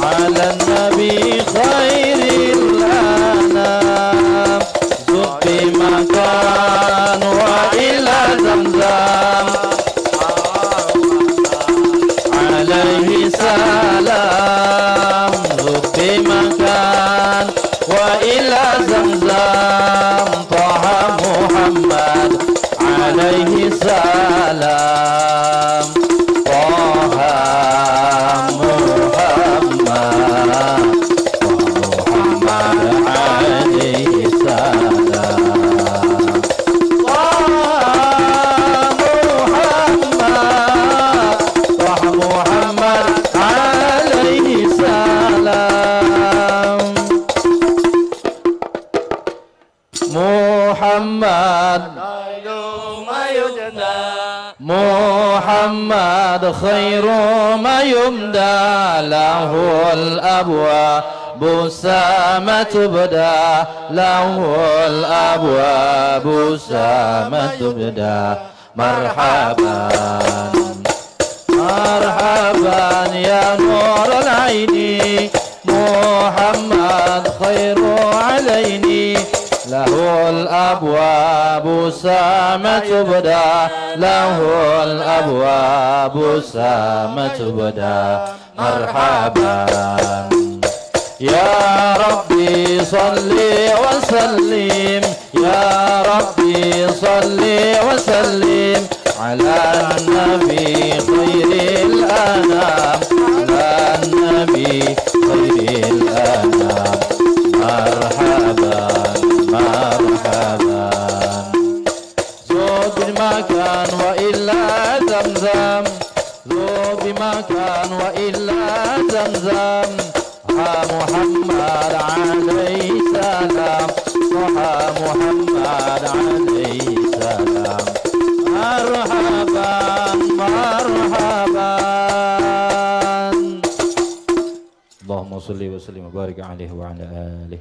على النبي خير الأنام زق مكان وإلى زمزم عليه سلام زق مكان وإلى زمزم طه محمد عليه سلام طه محمد عليه سلام طه محمد عليه سلام محمد خير ما يمدى له الأبواب سامة تبدى له الأبواب سامة تبدى مرحبا مرحبا يا نور العين محمد خير عليني له الأبواب سامة تبدى له الأبواب سامة تبدى مرحبا يا ربي صل وسلم يا ربي صل وسلم على النبي خير الأنام على النبي خير الأنام مرحبا مرحبا ذو بمكان وإلا زمزم ذو بمكان وإلا زمزم محمد عليه سلام محمد عليه سلام مرحبا مرحبا اللهم صل وسلم وبارك عليه وعلى آله.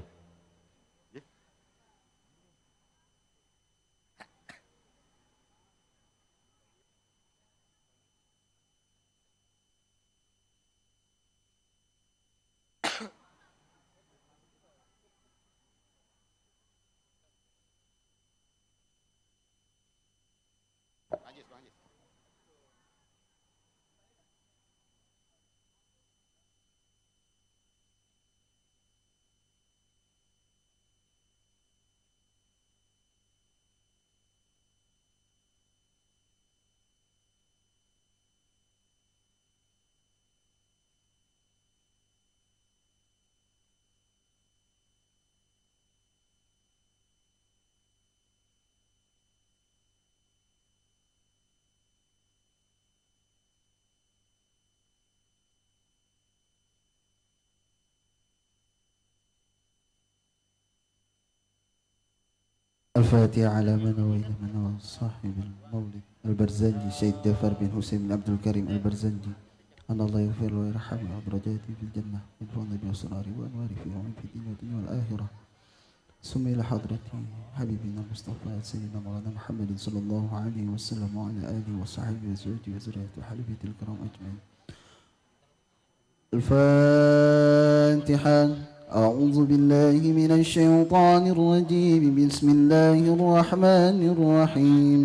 الفاتحة على من وإلى من هو صاحب المولد البرزنجي سيد جعفر بن حسين بن عبد الكريم البرزنجي أن الله يغفر له ويرحمه ودرجاته في الجنة ينفعنا بأسراره وأنواره في يوم في الدين والدنيا والآخرة. ثم إلى حضرة حبيبنا المصطفى سيدنا مولانا محمد صلى الله عليه وسلم وعلى آله وصحبه وزوجه وذريته وحلفه الكرام أجمعين. الفاتحة. أعوذ بالله من الشيطان الرجيم. بسم الله الرحمن الرحيم.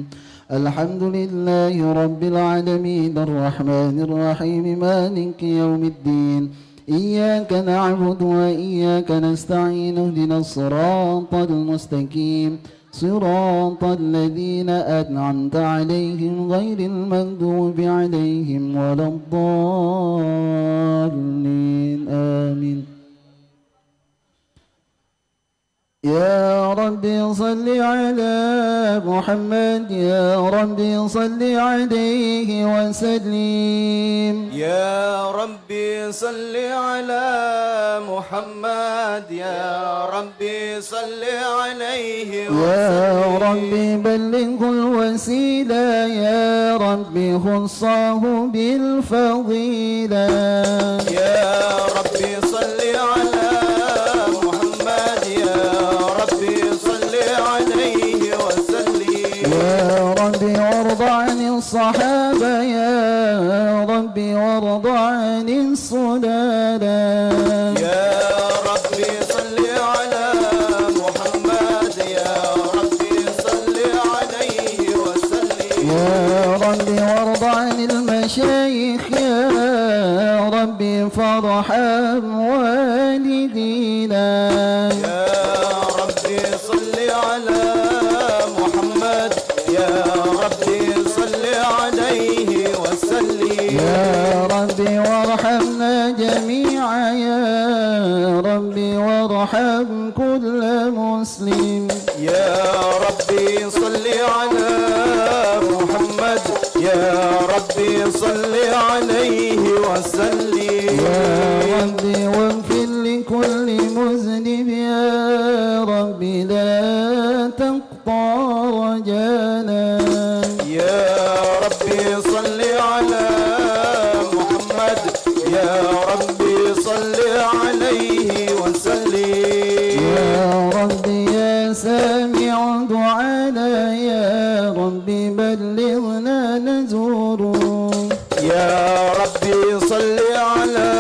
الحمد لله رب العالمين الرحمن الرحيم مالك يوم الدين. إياك نعبد وإياك نستعين اهدنا الصراط المستقيم صراط الذين أنعمت عليهم غير المغضوب عليهم ولا الضالين آمين. يا ربي صل على محمد يا ربي صل عليه وسلم يا ربي صل على محمد يا ربي صل عليه وسلم يا ربي بلغه الوسيلة يا ربي خصه بالفضيلة يا ربي صل على محمد يا ربي صل عليه وسلم يا ربي وارض عن الصحابة يا ربي وارض عن الصلالة يا ربي صل على محمد يا ربي صل عليه وسلم يا ربي وارض عن المشايخ يا ربي فارحم والدينا يا ربي صل على محمد يا ربي صل عليه وسلم يا ربي وارحمنا جميعا يا ربي وارحم كل مسلم يا ربي صل على محمد يا ربي صل عليه وسلم يا ربي واغفر لكل مذنب يا ربي لا تقطع رجانا يا ربي صل على محمد يا ربي صل عليه وسلم يا ربي يا سامع دعانا يا ربي بلغنا نزوره يا ربي صل على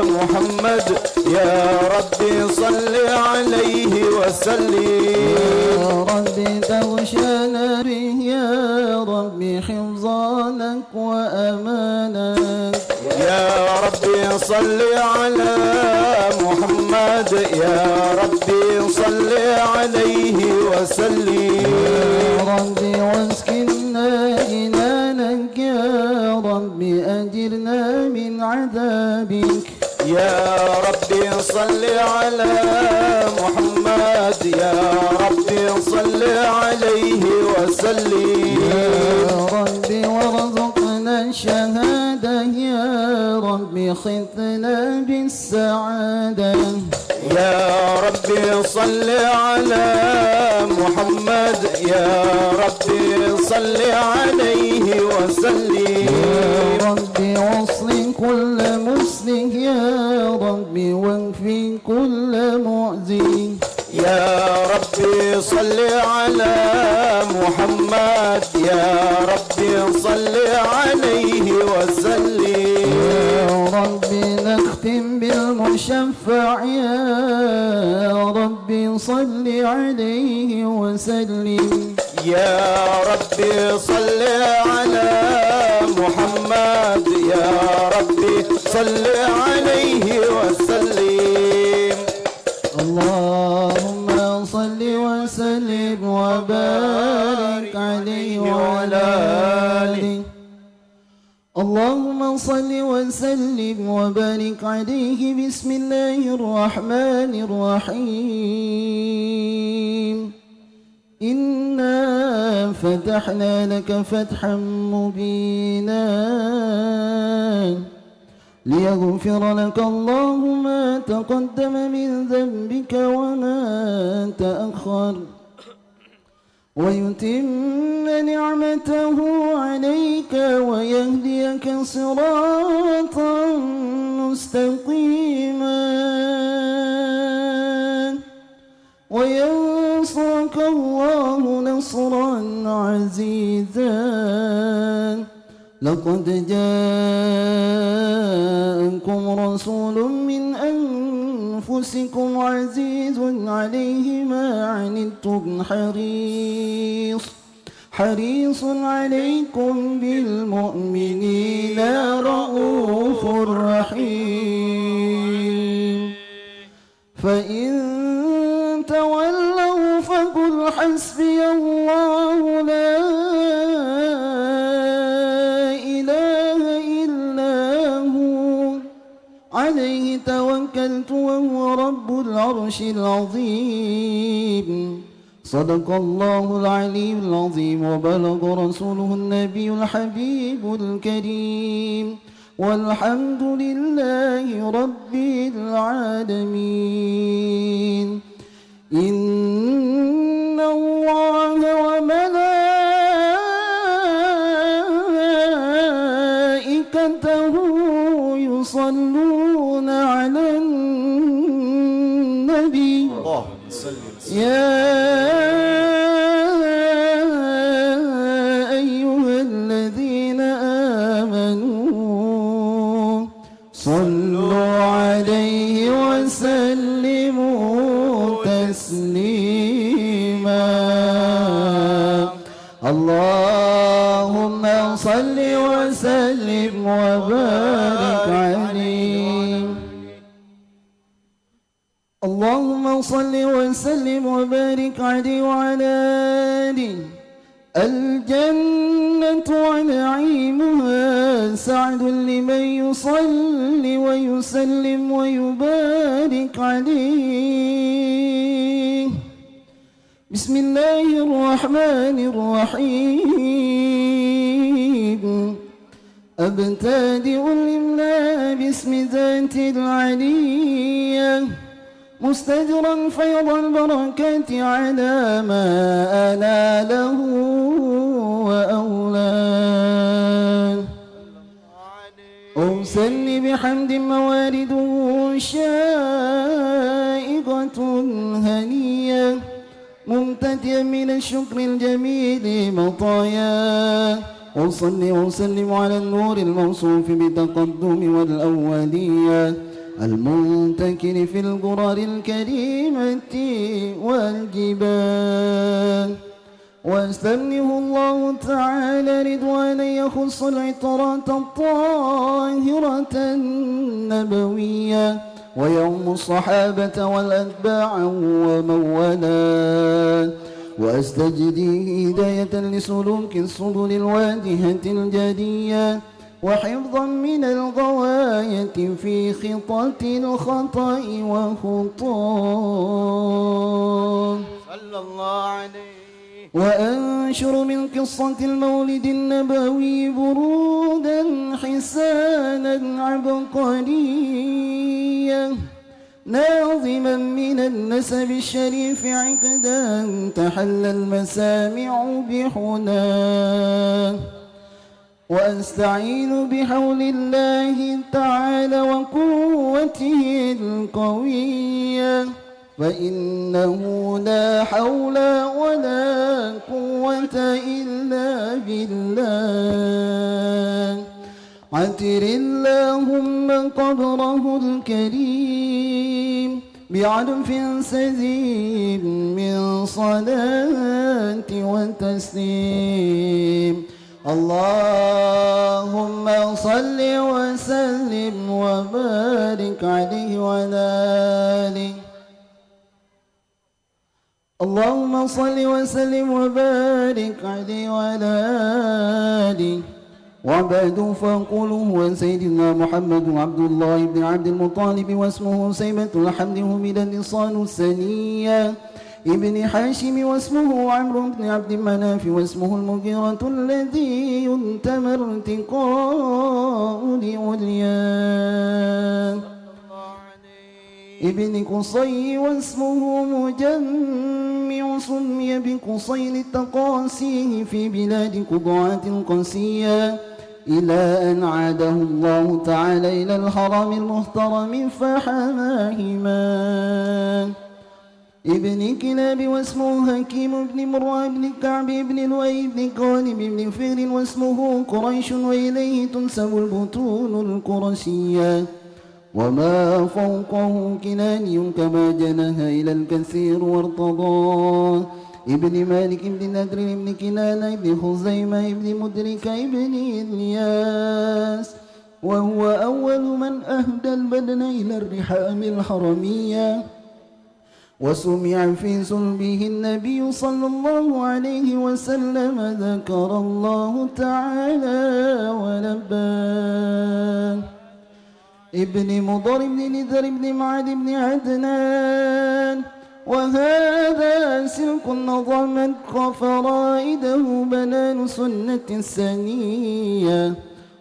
محمد يا ربي صل عليه وسلم يا ربي تغشانا به يا ربي حفظانك وأمانك يا ربي صل على محمد يا ربي صل عليه وسلم يا ربي واسكننا جنانك يا ربي أجرنا من عذابك يا ربي صل على محمد يا ربي صل عليه وسلم يا ربي وارزقنا الشهادة يا ربي ختنا بالسعادة يا ربي صل على محمد يا ربي صل عليه وسلم يا ربي واصل كل مسلم يا ربي واكفي كل مؤذي يا ربي صل على محمد يا ربي صل عليه وسلم يا ربي نختم بالمشفع يا ربي صل عليه وسلم يا ربي صل على محمد يا ربي صل عليه وسلم اللهم صل وسلم وبارك عليه وعلى آله اللهم صل وسلم وبارك عليه بسم الله الرحمن الرحيم إنا فتحنا لك فتحا مبينا ليغفر لك الله ما تقدم من ذنبك وما تأخر ويتم نعمته عليك ويهديك صراطا مستقيما وينصرك الله نصرا عزيزا لقد جاءكم رسول من أنفسكم عزيز عليه ما عنتم حريص عليكم بالمؤمنين رؤوف رحيم فإن تولوا فقل حسبي الله لا إله إلا هو عليه توكلت وهو رب العرش العظيم. صدق الله العلي العظيم وبلغ رسوله النبي الحبيب الكريم والحمد لله رب العالمين. إن الله وملائكته يصلون على النبي يا أيها الذين آمنوا صلوا عليه وسلموا تسليما. اللهم صل وسلم وبارك عليه. اللهم صل وسلم وبارك عليه وعلى آله. الجنة ونعيمها سعد لمن يصلي ويسلم ويبارك عليه. بسم الله الرحمن الرحيم. أبتدئ الإملاء باسم ذات العلية مستجرا فيض البركات على ما أناله وأولاه. أوصلني بحمد موارده شائقة هنية ممتديا من الشكر الجميل مطايا. أصلي وأسلم على النور الموصوف بالتقدم والأولية المنتكر في الغرر الكريمة والجبال. واستمنه الله تعالى رضوانا يخص العطرات الطاهرة النبوية ويوم الصحابة والأتباع ومن والاه. وأستجدي هداية لسلوك السبل الوادهة الجدية وحفظا من الغواية في خطة الخطأ وخطاه. صلى الله عليه. وأنشر من قصة المولد النبوي برودا حسانا عبقريا ناظما من النسب الشريف عقدا تحل المسامع بحناه. وأستعين بحول الله تعالى وقوته القوية فإنه لا حول ولا قوة إلا بالله. عتر اللهم قبره الكريم بعرف سديد من صلاة وتسليم. اللهم صل وسلم وبارك عليه وعلى آله. اللهم صل وسلم وبارك عليه وعلى آله. وبعد فقوله عن سيدنا محمد عبد الله بن عبد المطلب واسمه سيبة الحمد همد اللسان السنية ابن حاشم واسمه عمرو بن عبد مناف واسمه المغيرة الذي ينتمى ارتقاء لعلياه ابن قصي واسمه مجمع سمي بقصي للتقاسيه في بلاد قضاعة قاسية إلى أن عاده الله تعالى إلى الحرم المحترم فحماهما ابن كلاب واسمه حكيم بن مرة بن كعب بن لؤي بن غالب بن فهر واسمه قريش وإليه تنسب البطون القرشية وما فوقه كناني كما جناه إلى الكثير وارتضاه ابن مالك بن نذر بن كنانة بن خزيمة بن مدرك بن إلياس وهو أول من أهدى البدن إلى الرحام الحرمية وسمع في صلبه النبي صلى الله عليه وسلم ذكر الله تعالى ولباه ابن مضر بن نذر بن معد بن عدنان. وهذا سلك نظمت فرائده بنان سنة السنية،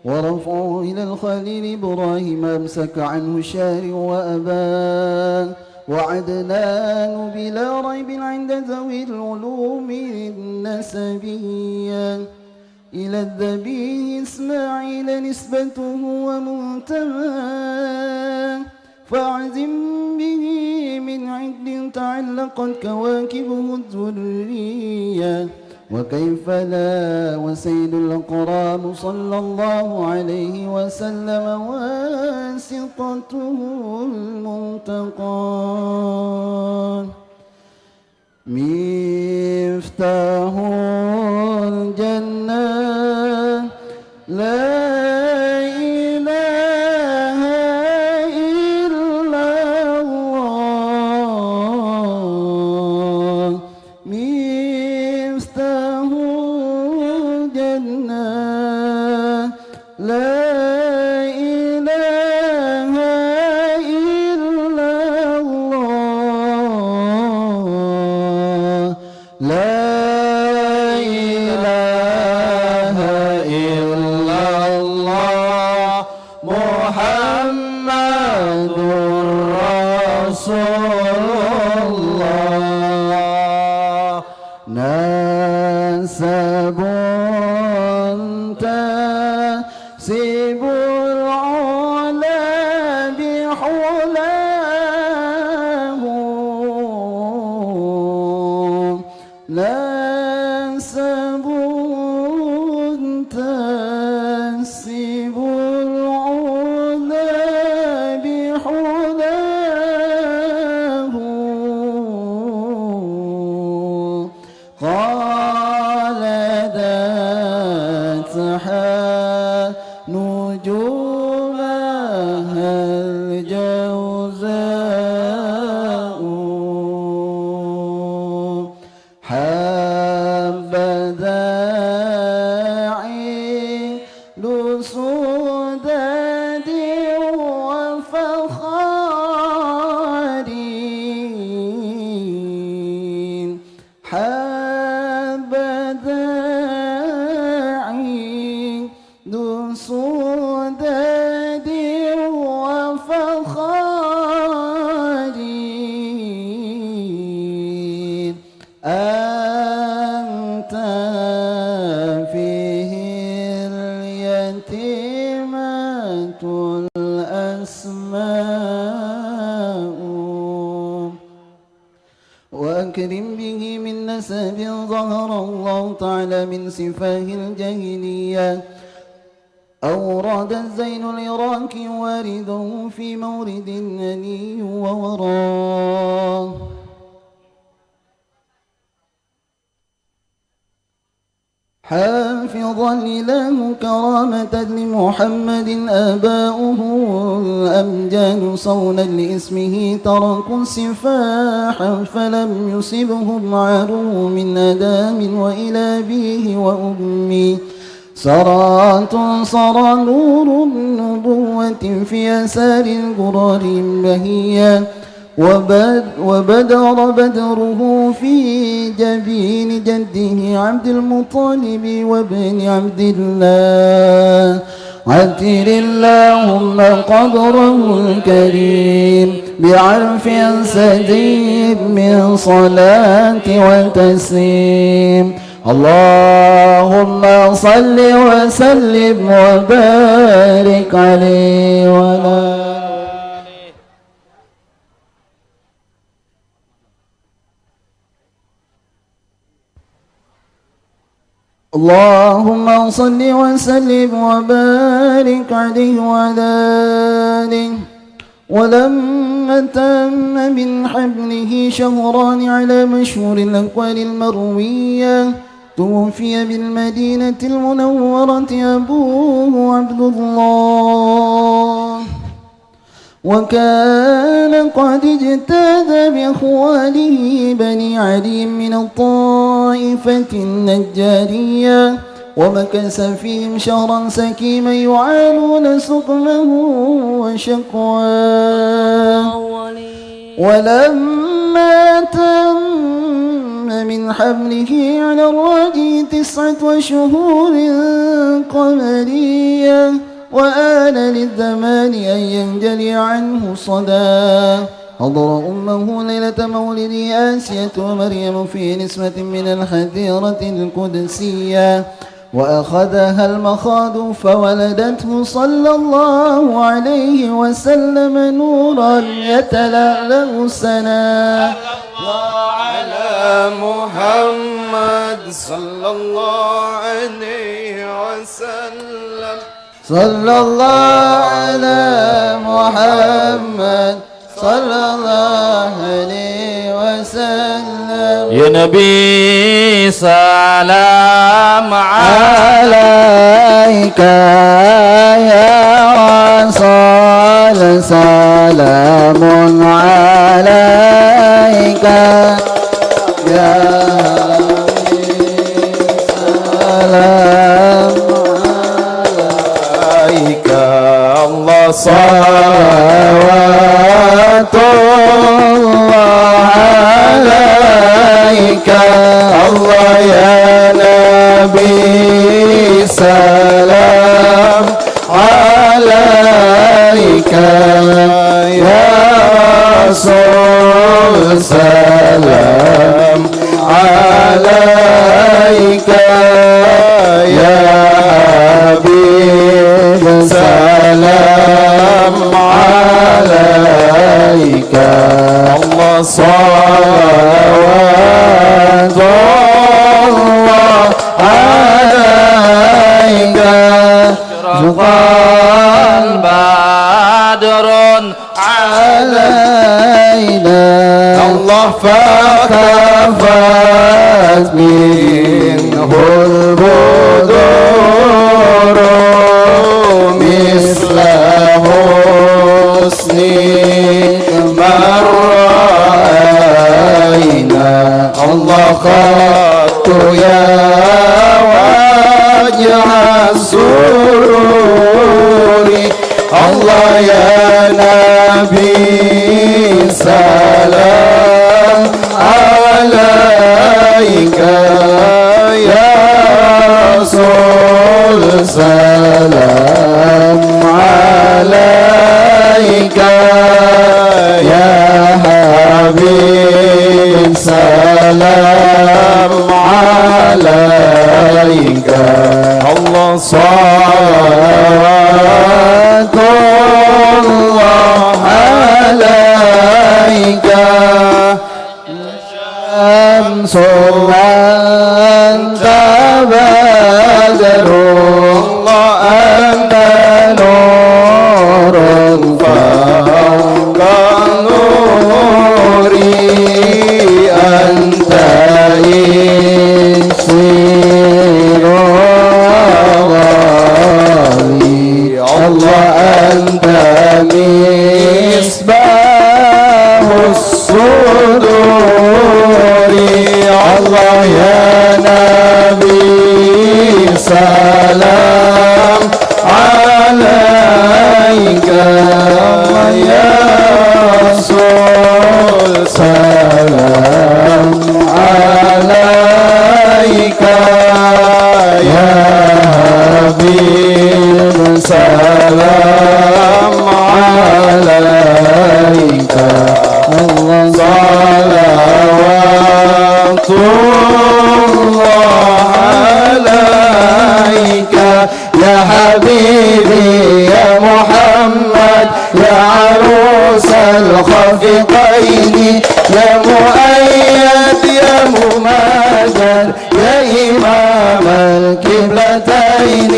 ورفعه إلى الخليل إبراهيم أمسك عنه شارع وأبان. وعدنان بلا ريب عند ذوي العلوم النسبية إلى الذبيح إسماعيل نسبته ومنتمى. فاعزم به من عد تعلقت كواكبه الذرية، وكيف لا وسيد الأقرام صلى الله عليه وسلم واسطته المنتقى. مفتاح الجنة لا إله إلا الله. مفتاح الجنة لا إله إلا الله. لا إله إلا الله محمد رسول الله. نسب تسب العلا بحلاه. نسب تسب العلا بحلاه. خالدت نجومها الجوزاء. حبذا عيد سداد وفخار. حبذا عيد سداد وفخار. أنت فيه اليتيمة الأسماء. وأكرم به من نسب ظهر الله تعالى من سفاه الجاهلية. أورد الزين العراقي وارده في مورد أني ووراه. حافظا الإله كرامة لمحمد آباؤه الأمجاد صونا لاسمه تركوا السفاح فلم يصبهم عاروا من أدام وإلى أبيه وأمي. سرات صرى نور النبوة في يسار القرار بهيا. وبدر بدره في جبين جده عبد المطلب وابن عبد الله. عتر اللهم قبره الكريم بعرف سديد من صلاة وتسليم. اللهم صل وسلم وبارك عليه وعلى اللهم صل وسلم وبارك عليه وعلى آله. ولما تم من حمله شهران على مشهور الأقوال المروية توفي بالمدينة المنورة أبوه عبد الله. وكان قد اجتاز بإخوانه بني علي من الطائفة النجارية ومكث فيهم شهرا سكيما يعانون سقمه وشقواه ولما تم من حمله على الراجل 9 شهور قمرية وآن للزمان أن ينجلي عنه صدى حضر أمه ليلة مولد آسية ومريم في نسمة من الحذيرة القدسية وأخذها المخاض فولدته صلى الله عليه وسلم نورا يتلألأ سنا على محمد صلى الله عليه وسلم صلى الله على محمد صلى الله عليه وسلم يا نبي سلام عليك يا رسول سلام عليك يا سلام عليك الله صلوات الله عليك الله يا نبي سلام عليك يا رسول سلام عليك يا حبيب سلام عليك الله صلوات الله عليك شقال بدر علينا الله فكفت منه البدور مثل حسنك ما رأينا الله خط يا وجه السرور الله يا نبي سلام عليك يا رسول سلام عليك يا حبيب سلام عليك الله صلوات الله عليك شمس أنت بدر الله أنت نور فوق نوري أنت يسير غالي الله أنت مصباح الصدور الله يا نبي سلام عليك يا رسول سلام عليك يا حبيب سلام عليك الله صلوات الله عليك يا حبيبي يا محمد يا عروس الخفقين يا مؤيد يا مماجد يا إمام القبلتين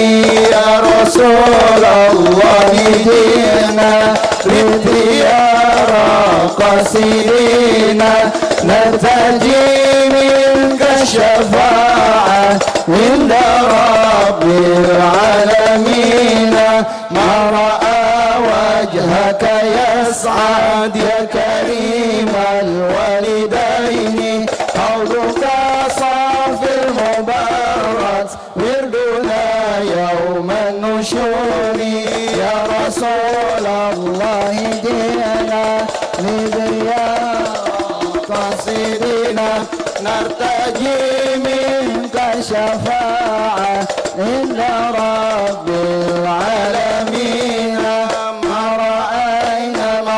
يا رسول الله جئنا لزيار قصيرنا نرتجي منك الشفاعة عند رب العالمين ما رأى وجهك يسعد يا كريم الوالدين قولك صافي المبارك ورد سيدنا نرتجي منك الشفاعة عند رب العالمين ما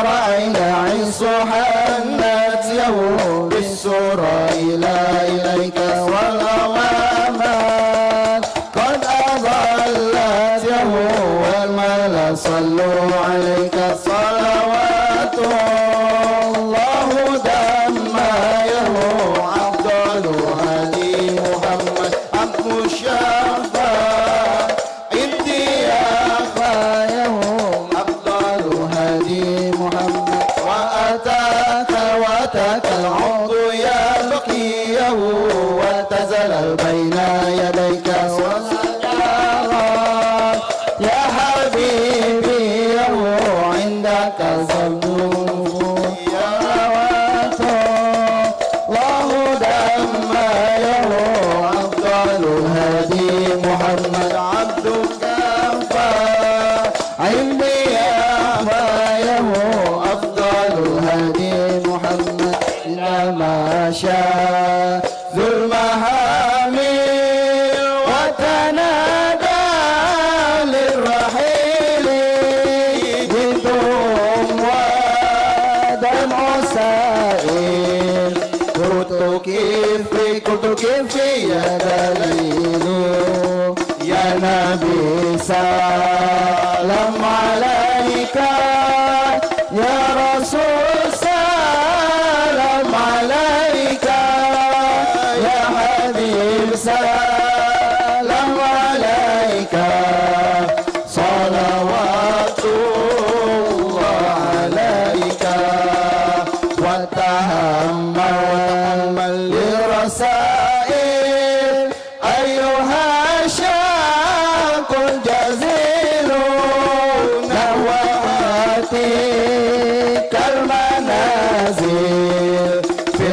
رأينا عيسو حنت يوم بالسورة إليك والأمامات قد أضلت يهو والملا صلوا عليك صلوات الله دما يهو أفضل هدي محمد عبد الشفاع عندي يا يهو أفضل هدي محمد وأتاك العضو يبقيه وتزلل بين يديك والسجارات يا حبيبي عندك الظنون يا الله دم أفضل هدي محمد عبدك عندي يا أفضل هدي محمد إنما شاء ذو المهامل وتنادى للرحيل جئتم ودمع سائل قلت كيفي يا دليل يا نبي سلام عليك يا رسول سلام عليك يا حبيب سلام عليك صلوات الله عليك وتحمل للرسائل أيها الشاق الجزيل نواتك المنازل في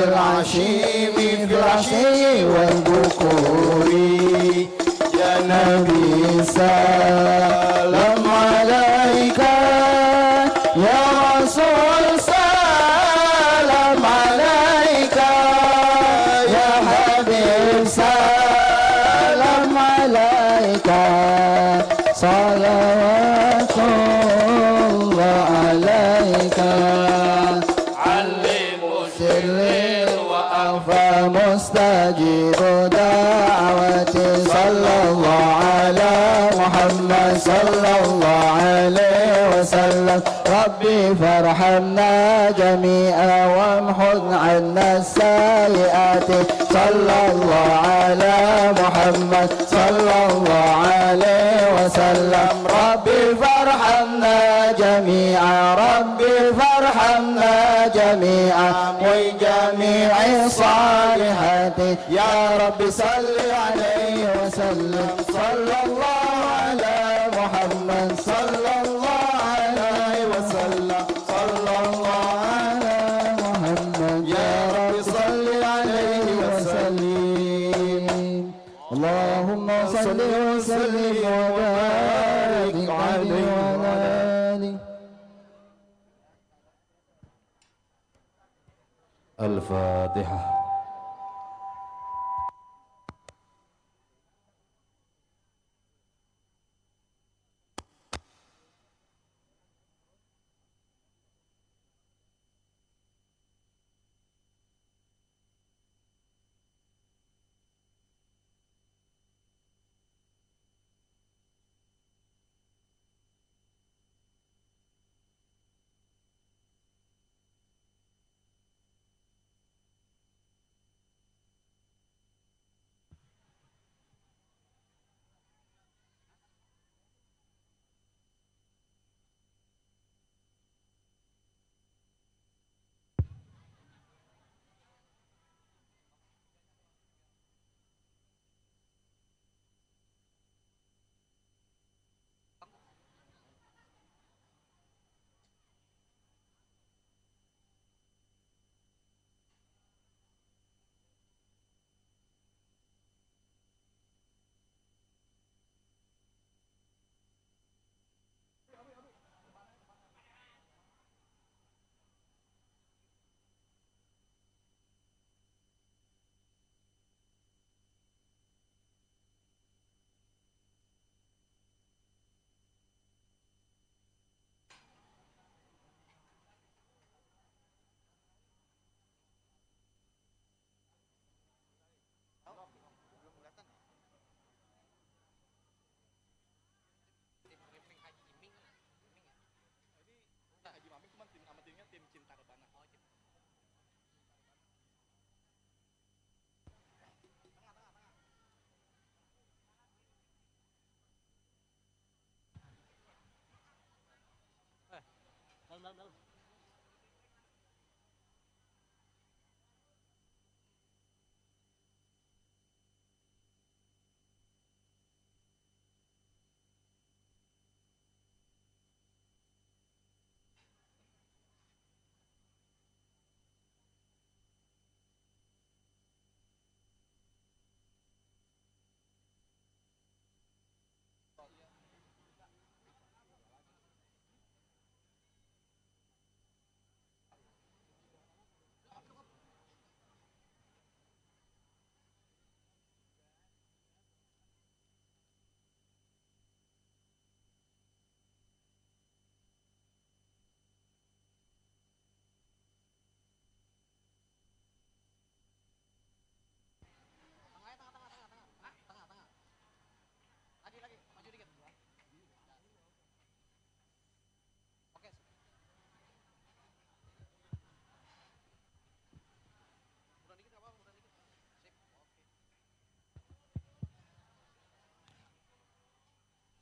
العشي والبكور يا نبي سلام عليك يا رسول سلام عليك يا حبيب سلام عليك صلوات الله عليك علم سر وأخفى مستجيب دعوتي صلى الله على محمد صلى الله عليه وسلم ربي فارحمنا جميعا وامحض عنا السيئات صلى الله على محمد صلى الله عليه وسلم ربي فارحمنا جميعا ربي فارحمنا جميعا وجميع الصالحات يا رب صل عليه وسلم صلى الله على محمد صلى الله عليه وسلم صلى الله على محمد يا رب صل عليه وسلم اللهم صل وسلم وبارك عليه وعلى آله الفاتحة.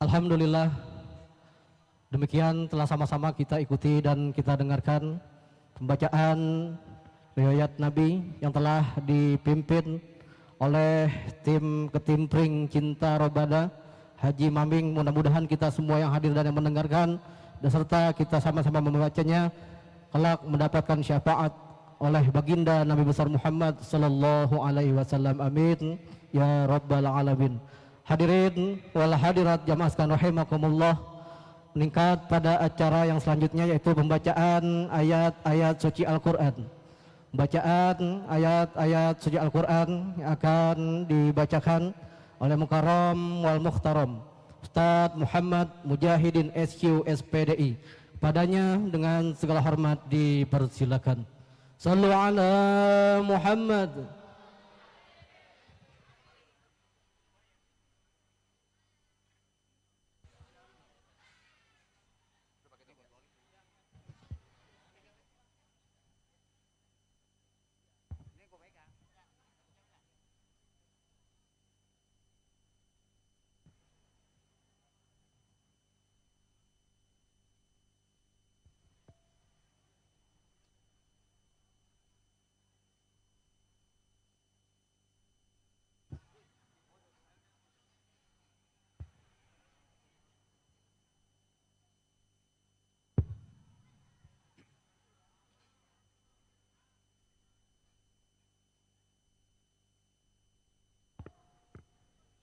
Alhamdulillah, demikian telah sama-sama kita ikuti dan kita dengarkan pembacaan riwayat Nabi yang telah dipimpin oleh tim Ketimpring Cinta Robada Haji Maming. Mudah-mudahan kita semua yang hadir dan yang mendengarkan dan serta kita sama-sama membacanya kelak mendapatkan syafaat oleh baginda Nabi besar Muhammad sallallahu alaihi wasallam. Amin ya rabbal alamin. Hadirin wal hadirat jamaah sekalian rahimakumullah, meningkat pada acara yang selanjutnya yaitu pembacaan ayat-ayat suci Al-Qur'an. Bacaan ayat-ayat suci Al-Qur'an yang akan dibacakan oleh Mukarram wal Muhtaram Ustadz Muhammad Mujahidin SQ SPDI. Padanya dengan segala hormat dipersilakan. Sallu ala Muhammad.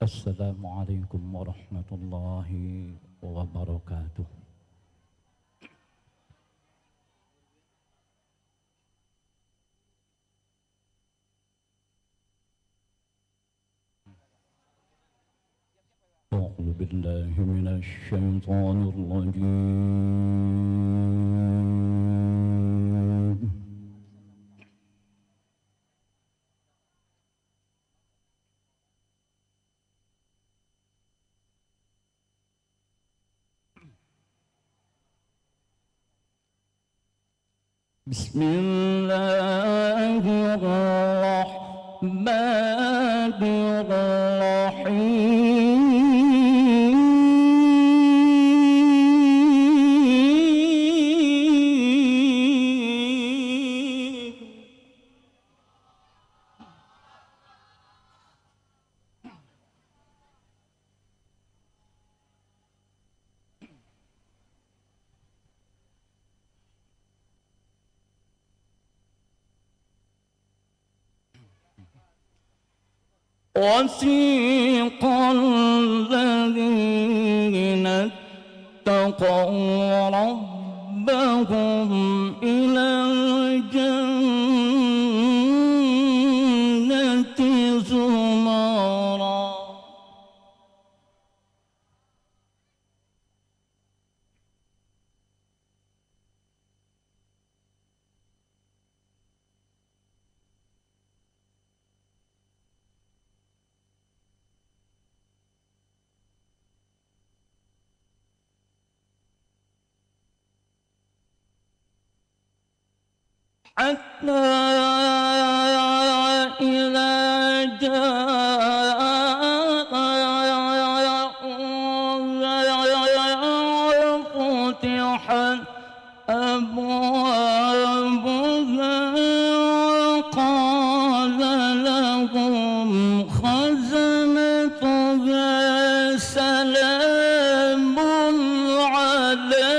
Assalamualaikum warahmatullahi wabarakatuh. A'udzu billahi minasy syaithanir rajim. Bismillahirrahmanirrahim. وسيق الذين اتقوا ربهم إلى الجنة زمرا حتى إذا جاء فتحت أبواب قال لهم خزنتها سلام عليكم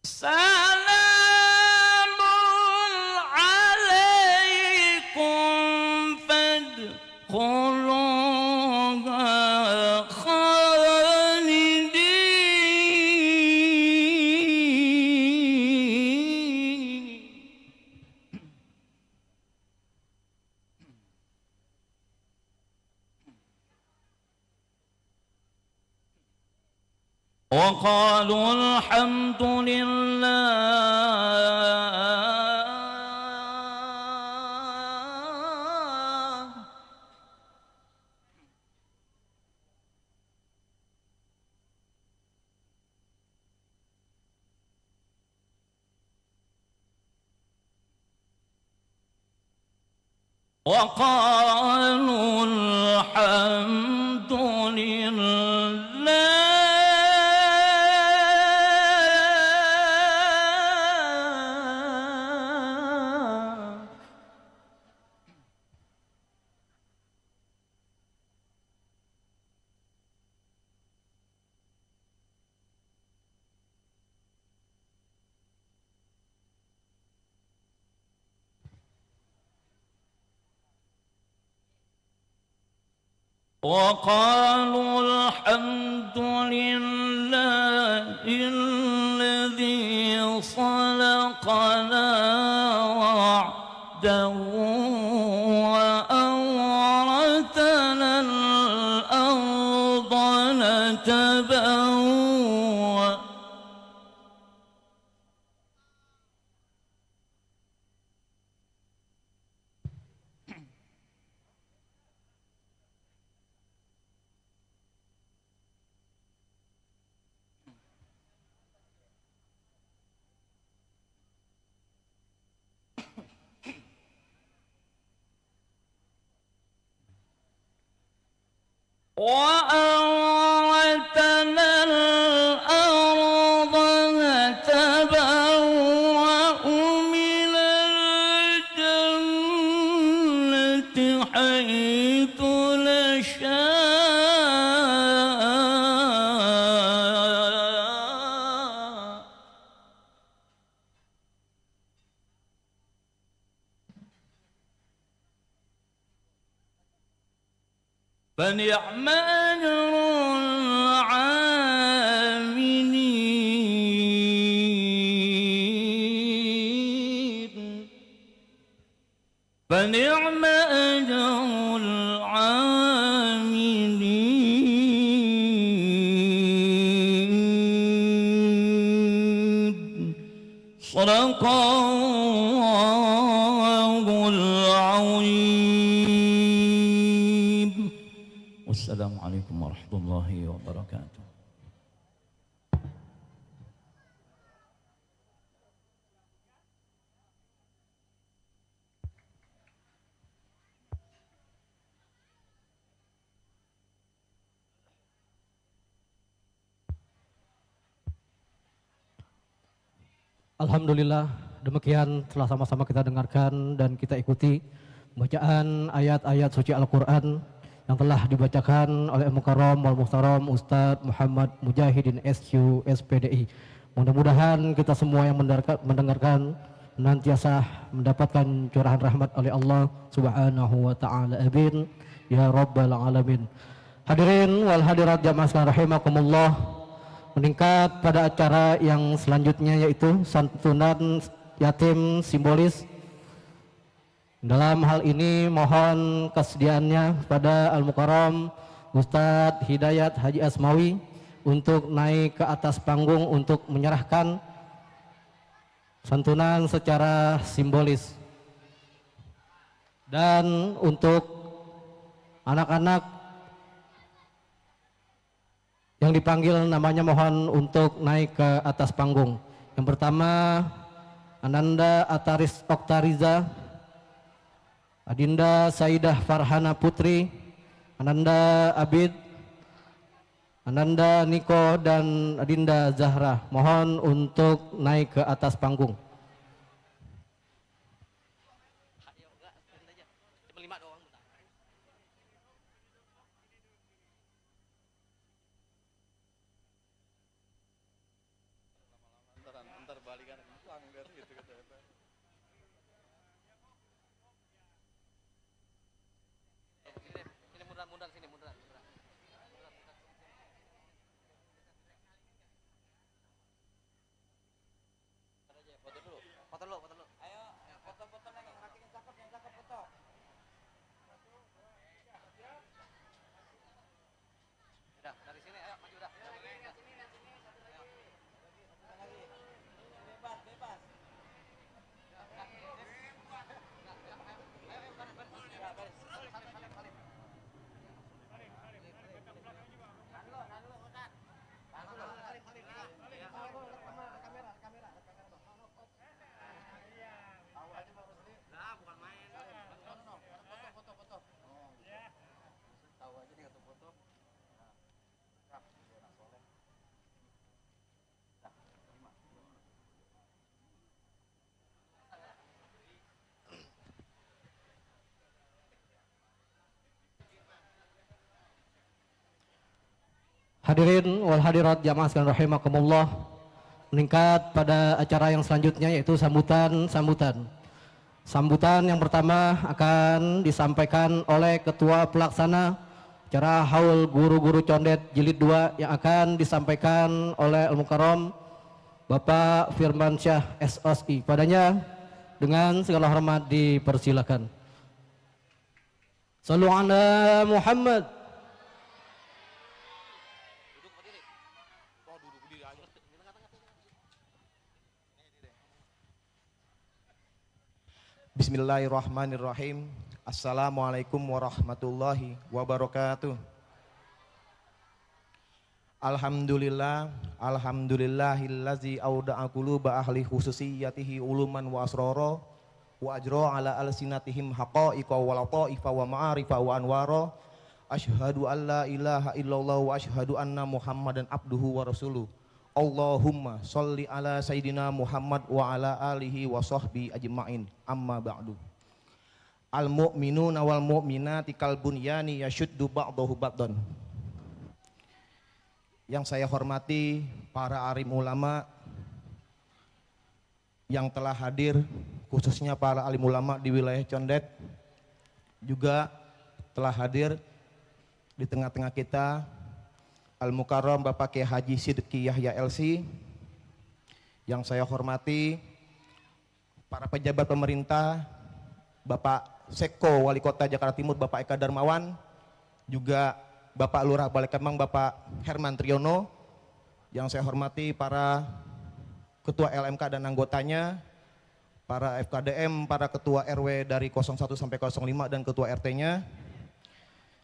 سلام عليكم فادخلوها خالدين وقالوا الحمد لله وقالوا الحمد لله وقالوا الحمد لله الذي صدقنا وعده وأورثنا الأرض نتبوأ وأورثنا الأرض نتبوأ من الجنة حيث نشاء فنعم أجر العاملين فنعم أجر العاملين صدق الله العظيم والسلام عليكم ورحمة الله وبركاته. Alhamdulillah, demikian telah sama-sama kita dengarkan dan kita ikuti bacaan ayat-ayat suci Al-Quran yang telah dibacakan oleh Mukarram wal Muhtaram Ustadz Muhammad Mujahidin SQ SPDI. Mudah-mudahan kita semua yang mendengarkan senantiasa mendapatkan curahan rahmat oleh Allah Subhanahu wa taala. Amin ya rabbal alamin. Hadirin wal hadirat jamaah sekalian rahimakumullah, meningkat pada acara yang selanjutnya yaitu santunan yatim simbolis. Dalam hal ini mohon kesediaannya pada Al-Mukarram Ustadz Hidayat Haji Asmawi untuk naik ke atas panggung untuk menyerahkan santunan secara simbolis. Dan untuk anak-anak yang dipanggil namanya mohon untuk naik ke atas panggung. Yang pertama Ananda Ataris Oktariza, Adinda Saidah Farhana Putri, Ananda Abid, Ananda Niko, dan Adinda Zahra. Mohon untuk naik ke atas panggung. Hadirin wal hadirat jamaah sekalian rahimakumullah, meningkat pada acara yang selanjutnya yaitu sambutan. Sambutan yang pertama akan disampaikan oleh Ketua Pelaksana acara Haul Guru-Guru Condet Jilid 2 yang akan disampaikan oleh Al-Mukarram Bapak Firman Syah SOSI. Padanya dengan segala hormat dipersilakan. Sallu ala Muhammad. Bismillahirrahmanirrahim. Assalamualaikum warahmatullahi wabarakatuh. Alhamdulillahillazi auda'a quluba ahli khususiyatihi uluman wa asrara wa ajra ala alsinatihim haqa'iqa wa lataifa wa ma'arifa wa anwara. Asyhadu an la ilaha illallah wa asyhadu anna Muhammadan abduhu wa rasuluh. Allahumma sholli ala Sayyidina Muhammad wa ala alihi wa sahbihi ajma'in. Amma ba'du. Al-mu'minuna wal mu'minati kal bunyani yashuddu ba'dahu ba'dan. Yang saya hormati para alim ulama yang telah hadir, khususnya para alim ulama di wilayah Condet, juga telah hadir di tengah-tengah kita Al-Mukarram Bapak Kiai Haji Sidki Yahya LC, yang saya hormati para pejabat pemerintah, Bapak Sekko Wali Kota Jakarta Timur Bapak Eka Darmawan, juga Bapak Lurah Balekambang Bapak Herman Triyono, yang saya hormati para Ketua LMK dan anggotanya, para FKDM, para Ketua RW dari 01 sampai 05 dan Ketua RT-nya,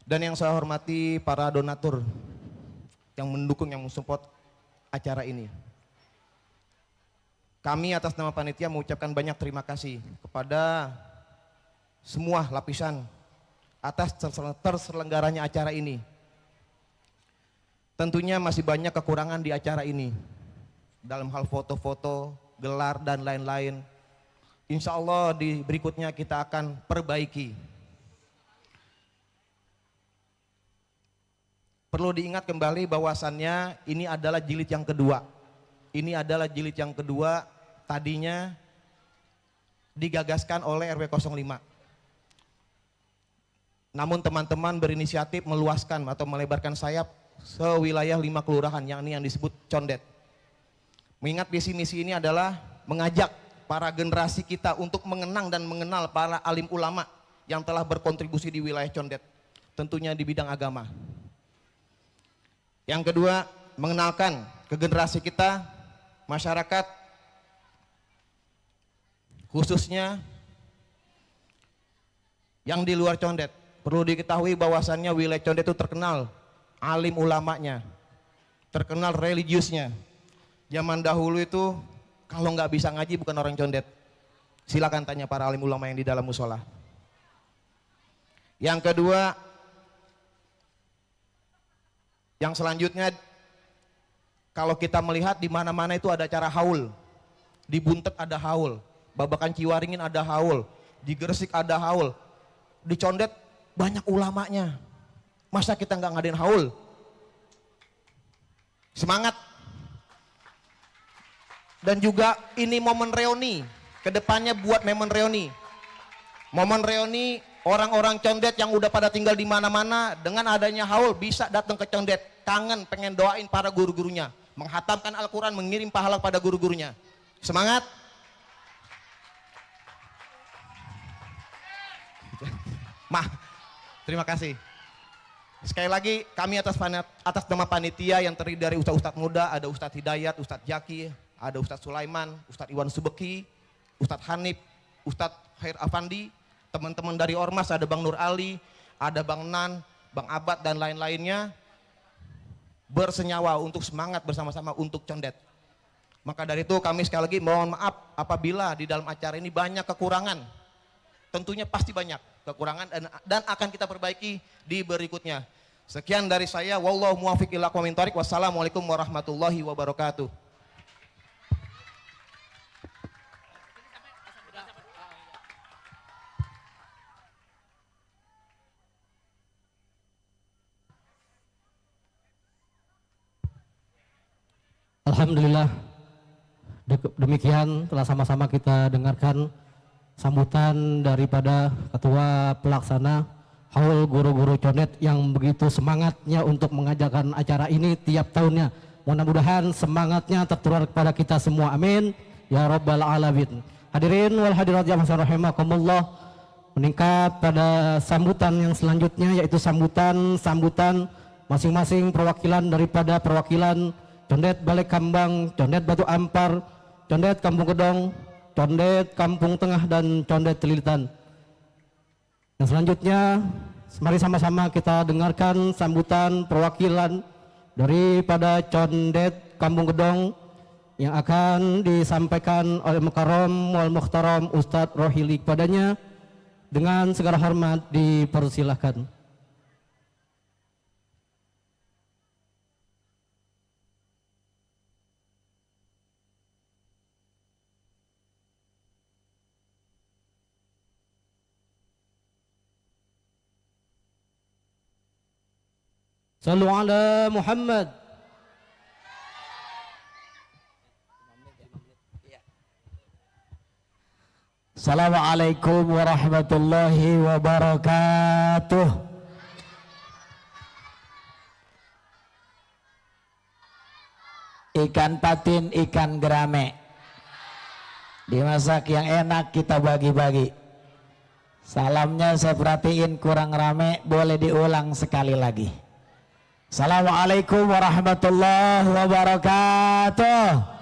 dan yang saya hormati para donatur yang mendukung, yang mensupport acara ini. Kami atas nama panitia mengucapkan banyak terima kasih kepada semua lapisan atas terselenggaranya acara ini. Tentunya masih banyak kekurangan di acara ini dalam hal foto-foto, gelar dan lain-lain. Insya Allah di berikutnya kita akan perbaiki. Perlu diingat kembali bahwasannya ini adalah jilid yang kedua. Ini adalah jilid yang kedua, tadinya digagaskan oleh RW 05. Namun teman-teman berinisiatif meluaskan atau melebarkan sayap sewilayah 5 kelurahan, yang disebut Condet. Mengingat visi misi ini adalah mengajak para generasi kita untuk mengenang dan mengenal para alim ulama yang telah berkontribusi di wilayah Condet, tentunya di bidang agama. Yang kedua, mengenalkan ke generasi kita, masyarakat, khususnya Yang di luar Condet, perlu diketahui bahwasannya wilayah Condet itu terkenal alim ulamanya, terkenal religiusnya. Zaman dahulu itu kalau nggak bisa ngaji bukan orang Condet. Silakan tanya para alim ulama yang di dalam musola. Yang kedua, yang selanjutnya, kalau kita melihat di mana-mana itu ada acara haul. Di Buntet ada haul, Babakan Ciwaringin ada haul, di Gresik ada haul, di Condet banyak ulamanya. Masa kita nggak ngadain haul? Semangat. Dan juga ini momen reuni, kedepannya buat momen reuni. Momen reuni orang-orang Condet yang udah pada tinggal di mana-mana, dengan adanya haul bisa datang ke Condet, kangen pengen doain para guru-gurunya, menghatamkan Al-Quran, mengirim pahala pada guru-gurunya. Semangat. Terima kasih. Sekali lagi kami atas nama panitia yang terdiri dari ustadz-ustadz muda, ada Ustadz Hidayat, Ustadz Jaki, ada Ustadz Sulaiman, Ustadz Iwan Subeki, Ustadz Hanif, Ustadz Khair Afandi, teman-teman dari Ormas, ada Bang Nur Ali, ada Bang Nan, Bang Abad dan lain-lainnya, bersenyawa untuk semangat bersama-sama untuk Condet. Maka dari itu kami sekali lagi mohon maaf apabila di dalam acara ini banyak kekurangan. Tentunya pasti banyak kekurangan dan akan kita perbaiki di berikutnya. Sekian dari saya, wallahu muwaffiq ila aqwamit thoriq. Wassalamualaikum warahmatullahi wabarakatuh. Alhamdulillah, demikian telah sama-sama kita dengarkan sambutan daripada Ketua Pelaksana Haul Guru-Guru Condet yang begitu semangatnya untuk mengajarkan acara ini tiap tahunnya. Mudah-mudahan semangatnya tertular kepada kita semua. Amin ya rabbal alamin. Hadirin wal hadirat yang rahimakumullah, meningkat pada sambutan yang selanjutnya, yaitu sambutan masing-masing perwakilan daripada perwakilan Condet Balai Kambang, Condet Batu Ampar, Condet Kampung Gedong, Condet Kampung Tengah, dan Condet Telilitan. Yang selanjutnya, mari sama-sama kita dengarkan sambutan perwakilan daripada Condet Kampung Gedong yang akan disampaikan oleh Mukarram wal Muhtaram Ustadz Rohili. Kepadanya dengan segala hormat dipersilahkan. Sallu ala Muhammad. Assalamualaikum warahmatullahi wabarakatuh. Ikan patin, ikan gerame, dimasak yang enak kita bagi-bagi. Salamnya saya perhatiin kurang rame, boleh diulang sekali lagi. Assalamualaikum warahmatullahi wabarakatuh.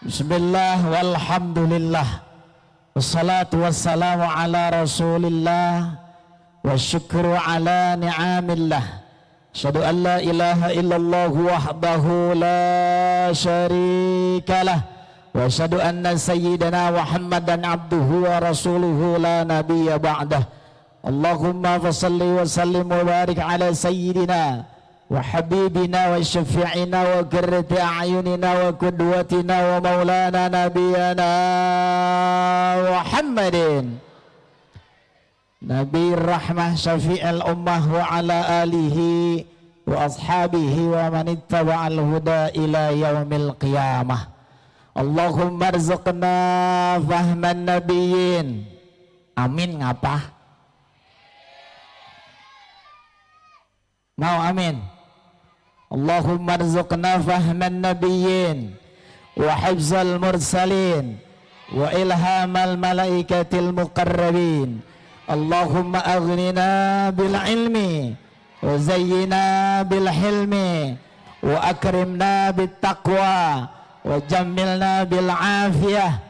Bismillah walhamdulillah, wassalatu wassalamu ala rasulillah, wa syukru ala ni'amillah. Asyhadu an la ilaha illallah wahdahu la syarikalah, wa asyhadu anna sayyidana Muhammadan abduhu wa rasuluhu la nabiyya ba'dah. Allahumma fasalli wa sallim wa barik ala sayyidina wa habibina wa syafi'ina wa qurrati a'yunina wa qudwatina wa maulana nabiyana Muhammadin Nabi rahmah syafi'il ummah wa ala alihi wa ashabihi wa man ittaba'al huda ila yaumil qiyamah. Allahumma arzuqna fahman nabiyyin. Amin ngapa? Mau amin. Allahumma arzuqna fahman nabiyyin wa hifzal mursalin wa ilhamal malaikatil muqarrabin. Allahumma aghnina bil ilmi wa zayyina bil hilmi wa akrimna bit taqwa wa jammilna bil afiyah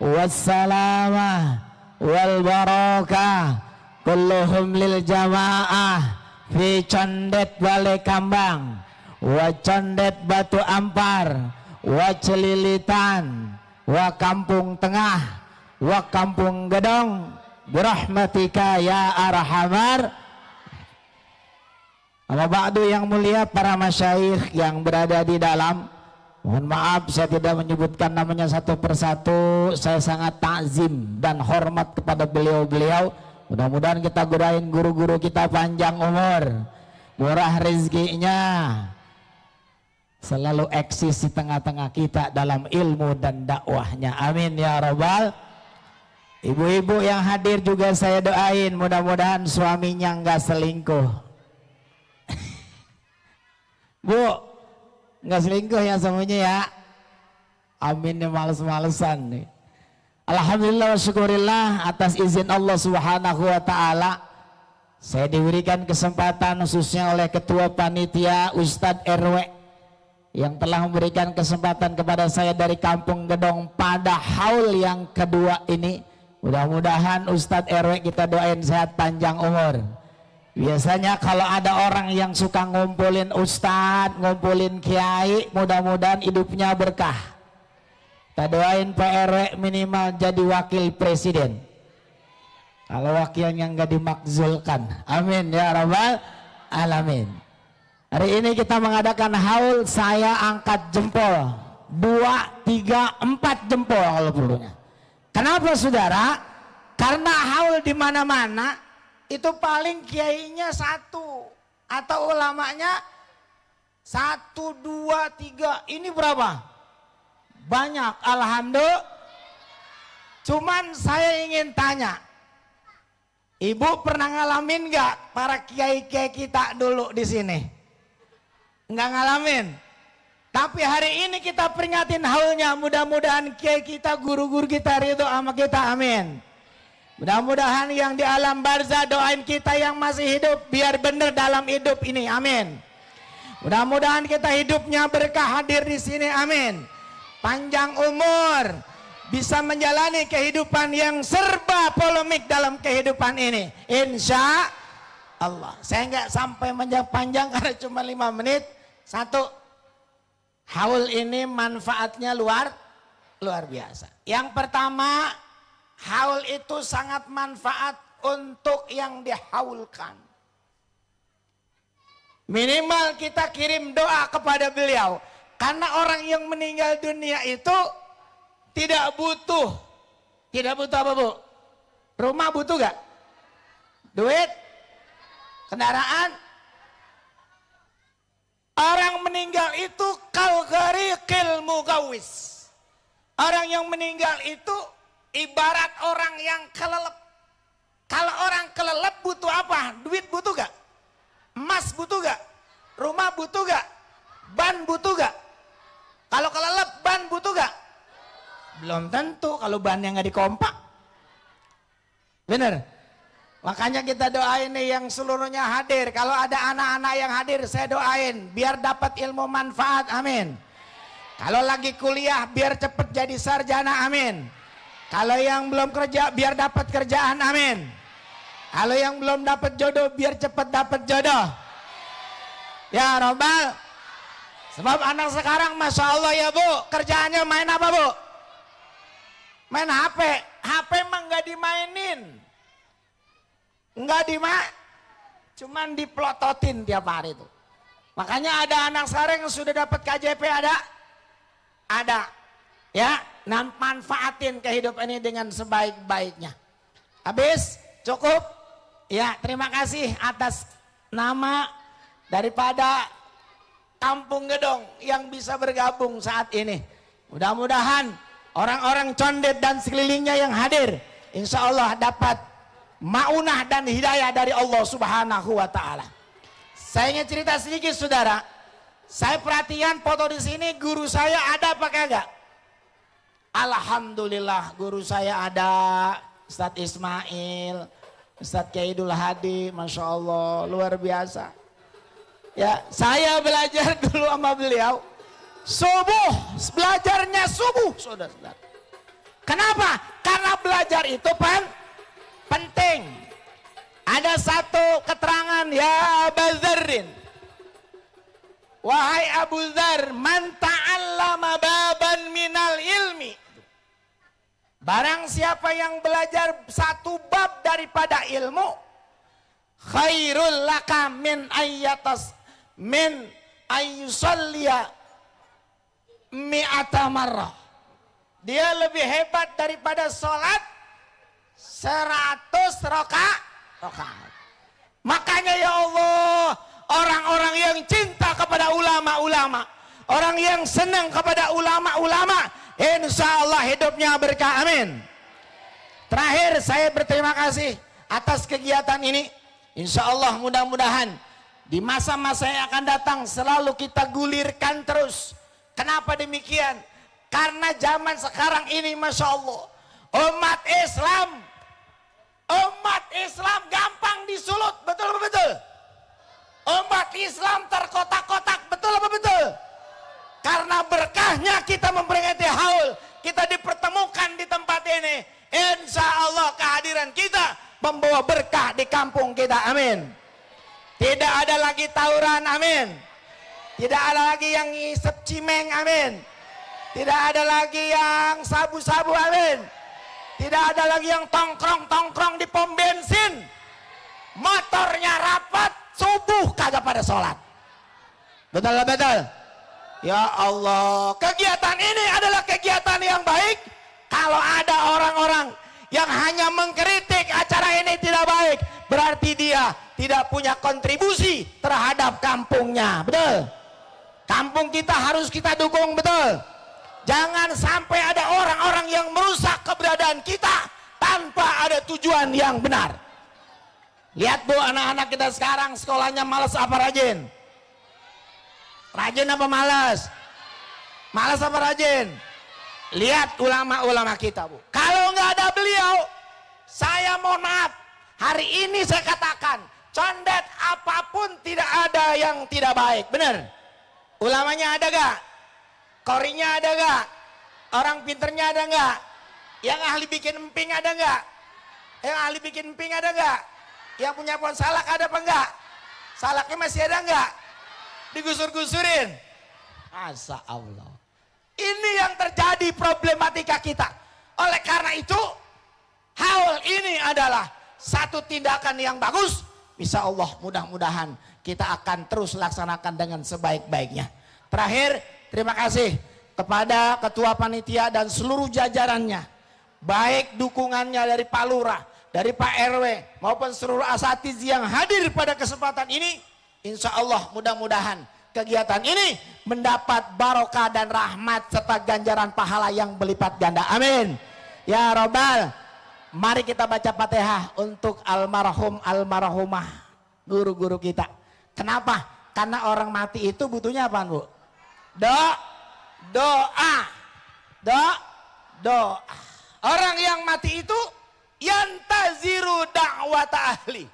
wassalamah wal barakah kulluhum lil jamaah fi Condet Balai Kambang wa Condet Batu Ampar wa Celilitan wa Kampung Tengah wa Kampung Gedong birahmatika ya arhamar. Amma ba'du, yang mulia para masyayikh yang berada di dalam, mohon maaf saya tidak menyebutkan namanya satu persatu. Saya sangat takzim dan hormat kepada beliau-beliau. Mudah-mudahan kita godain guru-guru kita panjang umur, murah rezekinya, selalu eksis di tengah-tengah kita dalam ilmu dan dakwahnya. Amin ya rabbal. Ibu-ibu yang hadir juga saya doain mudah-mudahan suaminya enggak selingkuh. Bu, nggak selingkuh ya suaminya ya. Amin ya, males-malesan nih. Alhamdulillah wa syukurillah atas izin Allah subhanahu wa ta'ala. Saya diberikan kesempatan khususnya oleh Ketua Panitia Ustadz RW yang telah memberikan kesempatan kepada saya dari Kampung Gedong pada haul yang kedua ini. Mudah-mudahan Ustadz RW kita doain sehat panjang umur. Biasanya kalau ada orang yang suka ngumpulin ustadz, ngumpulin kiai, mudah-mudahan hidupnya berkah. Kita doain Pak RW minimal jadi wakil presiden. Kalau wakilnya nggak dimakzulkan, amin ya rabbal alamin. Hari ini kita mengadakan haul, saya angkat jempol 2, 3, 4 jempol kalau perlunya. Kenapa saudara? Karena haul di mana-mana itu paling kiainya 1 atau ulamanya 1, 2, 3. Ini berapa? Banyak, alhamdulillah. Cuman saya ingin tanya, ibu pernah ngalamin nggak para kiai-kiai kita dulu di sini? Nggak ngalamin. Tapi hari ini kita peringatin haulnya, mudah-mudahan kiai kita, guru-guru kita ridho sama kita, amin. Mudah-mudahan yang di alam barzah doain kita yang masih hidup biar benar dalam hidup ini, amin. Mudah-mudahan kita hidupnya berkah hadir di sini, amin. Panjang umur, bisa menjalani kehidupan yang serba polemik dalam kehidupan ini, insya Allah. Saya nggak sampai panjang karena cuma 5 menit. 1, haul ini manfaatnya luar biasa. Yang pertama, haul itu sangat manfaat untuk yang dihaulkan. Minimal kita kirim doa kepada beliau. Karena orang yang meninggal dunia itu tidak butuh. Tidak butuh apa bu? Rumah butuh gak? Duit? Kendaraan? Orang meninggal itu kalgharikil mugawis. Orang yang meninggal itu ibarat orang yang kelelep. Kalau orang kelelep butuh apa? Duit butuh gak? Emas butuh gak? Rumah butuh gak? Ban butuh gak? Kalau kelelep ban butuh gak? Belum tentu kalau bannya gak dikompak. Bener? Makanya kita doain nih yang seluruhnya hadir. Kalau ada anak-anak yang hadir saya doain biar dapat ilmu manfaat, amin. Kalau lagi kuliah biar cepet jadi sarjana, amin. Kalau yang belum kerja biar dapat kerjaan, amin. Kalau yang belum dapat jodoh biar cepet dapat jodoh. Ya robbal. Sebab anak sekarang masya Allah ya bu, kerjaannya main apa bu? Main HP. HP emang nggak dimainin, nggak cuman diplototin tiap hari itu. Makanya ada anak sekarang yang sudah dapat KJP ada. Ya, manfaatin kehidupan ini dengan sebaik-baiknya. Habis cukup. Ya, terima kasih atas nama daripada Kampung Gedong yang bisa bergabung saat ini. Mudah-mudahan orang-orang Condet dan sekelilingnya yang hadir, insya Allah dapat maunah dan hidayah dari Allah Subhanahu wa Ta'ala. Saya ingin cerita sedikit, saudara. Saya perhatian foto di sini, guru saya ada apa kagak? Alhamdulillah, guru saya ada, Ustadz Ismail, Ustadz Kyaidul Hadi, masya Allah, luar biasa. Ya, saya belajar dulu sama beliau subuh, belajarnya subuh, saudara-saudara. Kenapa? Karena belajar itu penting. Ada satu keterangan, ya Abu Dzarrin, wahai Abu Dzar, man ta'allama baban minal ilmi, barang siapa yang belajar satu bab daripada ilmu, khairul laka min ayyusalliya mi'ata marrah. Dia lebih hebat daripada sholat 100 rakaat. Makanya ya Allah, orang-orang yang cinta kepada ulama-ulama, orang yang senang kepada ulama-ulama, insya Allah hidupnya berkah, amin. Terakhir saya berterima kasih atas kegiatan ini. Insya Allah mudah-mudahan di masa-masa yang akan datang selalu kita gulirkan terus. Kenapa demikian? Karena zaman sekarang ini Masya Allah, umat Islam gampang disulut, betul apa betul? Umat Islam terkotak-kotak, betul apa betul? Karena berkahnya kita memperingati haul, kita dipertemukan di tempat ini. Insya Allah kehadiran kita membawa berkah di kampung kita, amin. Tidak ada lagi tawuran, amin. Tidak ada lagi yang ngisep cimeng, amin. Tidak ada lagi yang sabu-sabu, amin. Tidak ada lagi yang tongkrong-tongkrong di pom bensin. Motornya rapat, subuh kagak pada sholat. Betul lah, betul. Ya Allah, kegiatan ini adalah kegiatan yang baik. Kalau ada orang-orang yang hanya mengkritik acara ini tidak baik, berarti dia tidak punya kontribusi terhadap kampungnya, betul. Kampung kita harus kita dukung, betul. Jangan sampai ada orang-orang yang merusak keberadaan kita tanpa ada tujuan yang benar. Lihat Bu, anak-anak kita sekarang sekolahnya malas apa rajin? Rajin apa malas? Malas apa rajin? Lihat ulama-ulama kita Bu. Kalau nggak ada beliau, saya mohon maaf, hari ini saya katakan, condet apapun tidak ada yang tidak baik, benar? Ulamanya ada gak? Korinya ada gak? Orang pinternya ada gak? Yang ahli bikin emping ada gak? Yang ahli bikin emping ada gak? Yang punya pohon salak ada apa enggak? Salaknya masih ada enggak? Digusur-gusurin. Masa Allah. Ini yang terjadi problematika kita. Oleh karena itu, haul ini adalah satu tindakan yang bagus. Insya Allah mudah-mudahan kita akan terus laksanakan dengan sebaik-baiknya. Terakhir, terima kasih kepada Ketua Panitia dan seluruh jajarannya. Baik dukungannya dari Pak Lurah, dari Pak RW, maupun seluruh asatiz yang hadir pada kesempatan ini. Insya Allah mudah-mudahan kegiatan ini mendapat barokah dan rahmat serta ganjaran pahala yang berlipat ganda. Amin. Ya Robbal, mari kita baca Fatihah untuk almarhum almarhumah guru-guru kita. Kenapa? Karena orang mati itu butuhnya apa, Bu? Doa. Orang yang mati itu yantaziru da'wata ahli.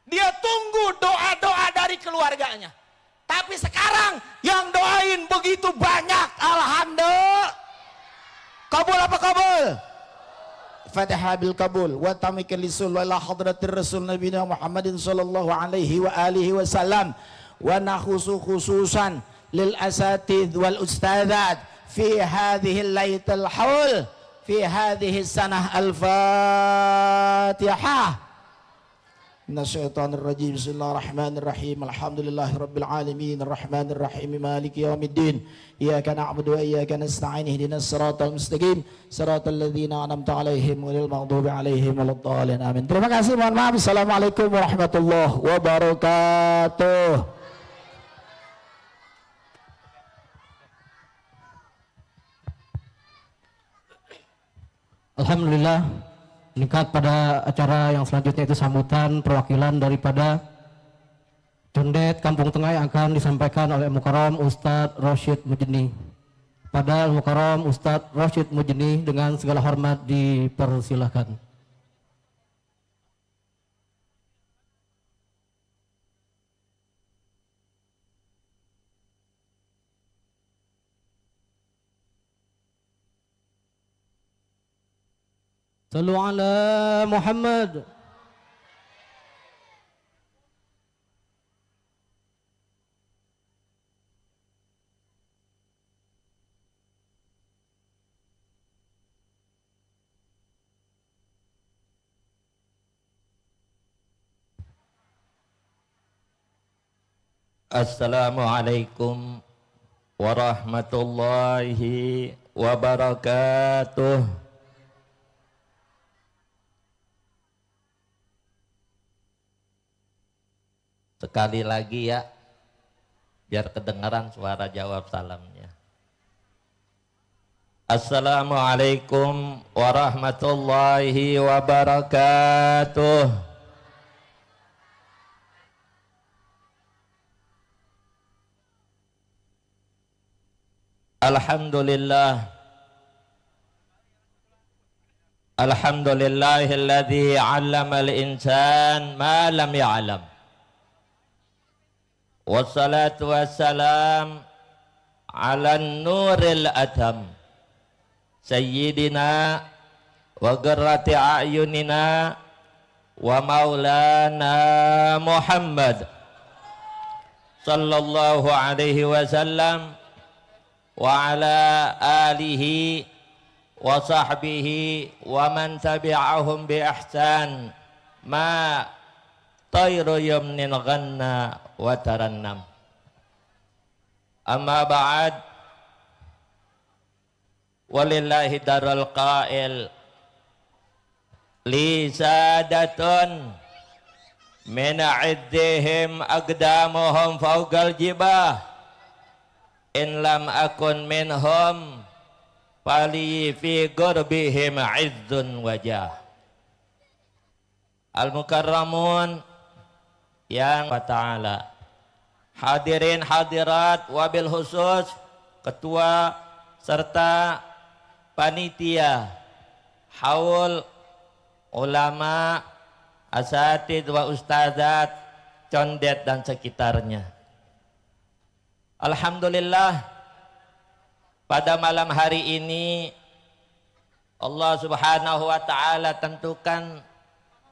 Dia tunggu doa-doa dari keluarganya. Tapi sekarang yang doain begitu banyak. Alhamdulillah. Kabul apa kabul? Fatihah bil kabul. Wa tamikil lisul wa ila hadratir rasul nabiyina Muhammadin sallallahu alaihi wa alihi wasallam. Wa nakhusu khususan lil asatidh wal ustadzat fi hadhihi laylatul haul fi hadhihi sanah al-fatihah. Minasyaitonir rajim. Bismillahirrahmanirrahim. Alhamdulillahirabbil alamin arrahmanir rahim maliki yaumiddin. Iyyaka na'budu wa iyyaka nasta'in ihdinas siratal mustaqim siratal ladzina an'amta 'alaihim ghairil maghdubi 'alaihim waladdallin. Amin. Terima kasih, mohon maaf. Assalamualaikum warahmatullahi wabarakatuh. Alhamdulillah, meningkat pada acara yang selanjutnya itu sambutan perwakilan daripada Condet Kampung Tengah yang akan disampaikan oleh Mukarram Ustadz Rosyid Mujni. Pada Mukarram Ustadz Rosyid Mujni dengan segala hormat dipersilahkan. Sallu ala Muhammad. Assalamualaikum warahmatullahi wabarakatuh. Sekali lagi ya, biar kedengaran suara jawab salamnya. Assalamualaikum warahmatullahi wabarakatuh. Alhamdulillah. Alhamdulillahilladzi 'allamal insan ma lam ya'lam. Wassalatu wassalam 'alan nuril atam. Sayyidina wa qurrati a'yunina wa maulana Muhammad sallallahu alaihi wasallam wa ala alihi wa sahbihi wa man tabi'ahum bi ihsan ma tayru yumnin ghanna wa tarannam. Amma ba'd, walillahi darul qail li sadatun min iddihim aqdamuhum fawqal jibah in lam akun minhum fali fi gurbihim izzun wajah. Al-mukarramun yang ta'ala, hadirin hadirat wabil khusus ketua serta panitia haul ulama asatid wa ustazat Condet dan sekitarnya. Alhamdulillah, pada malam hari ini Allah Subhanahu wa ta'ala tentukan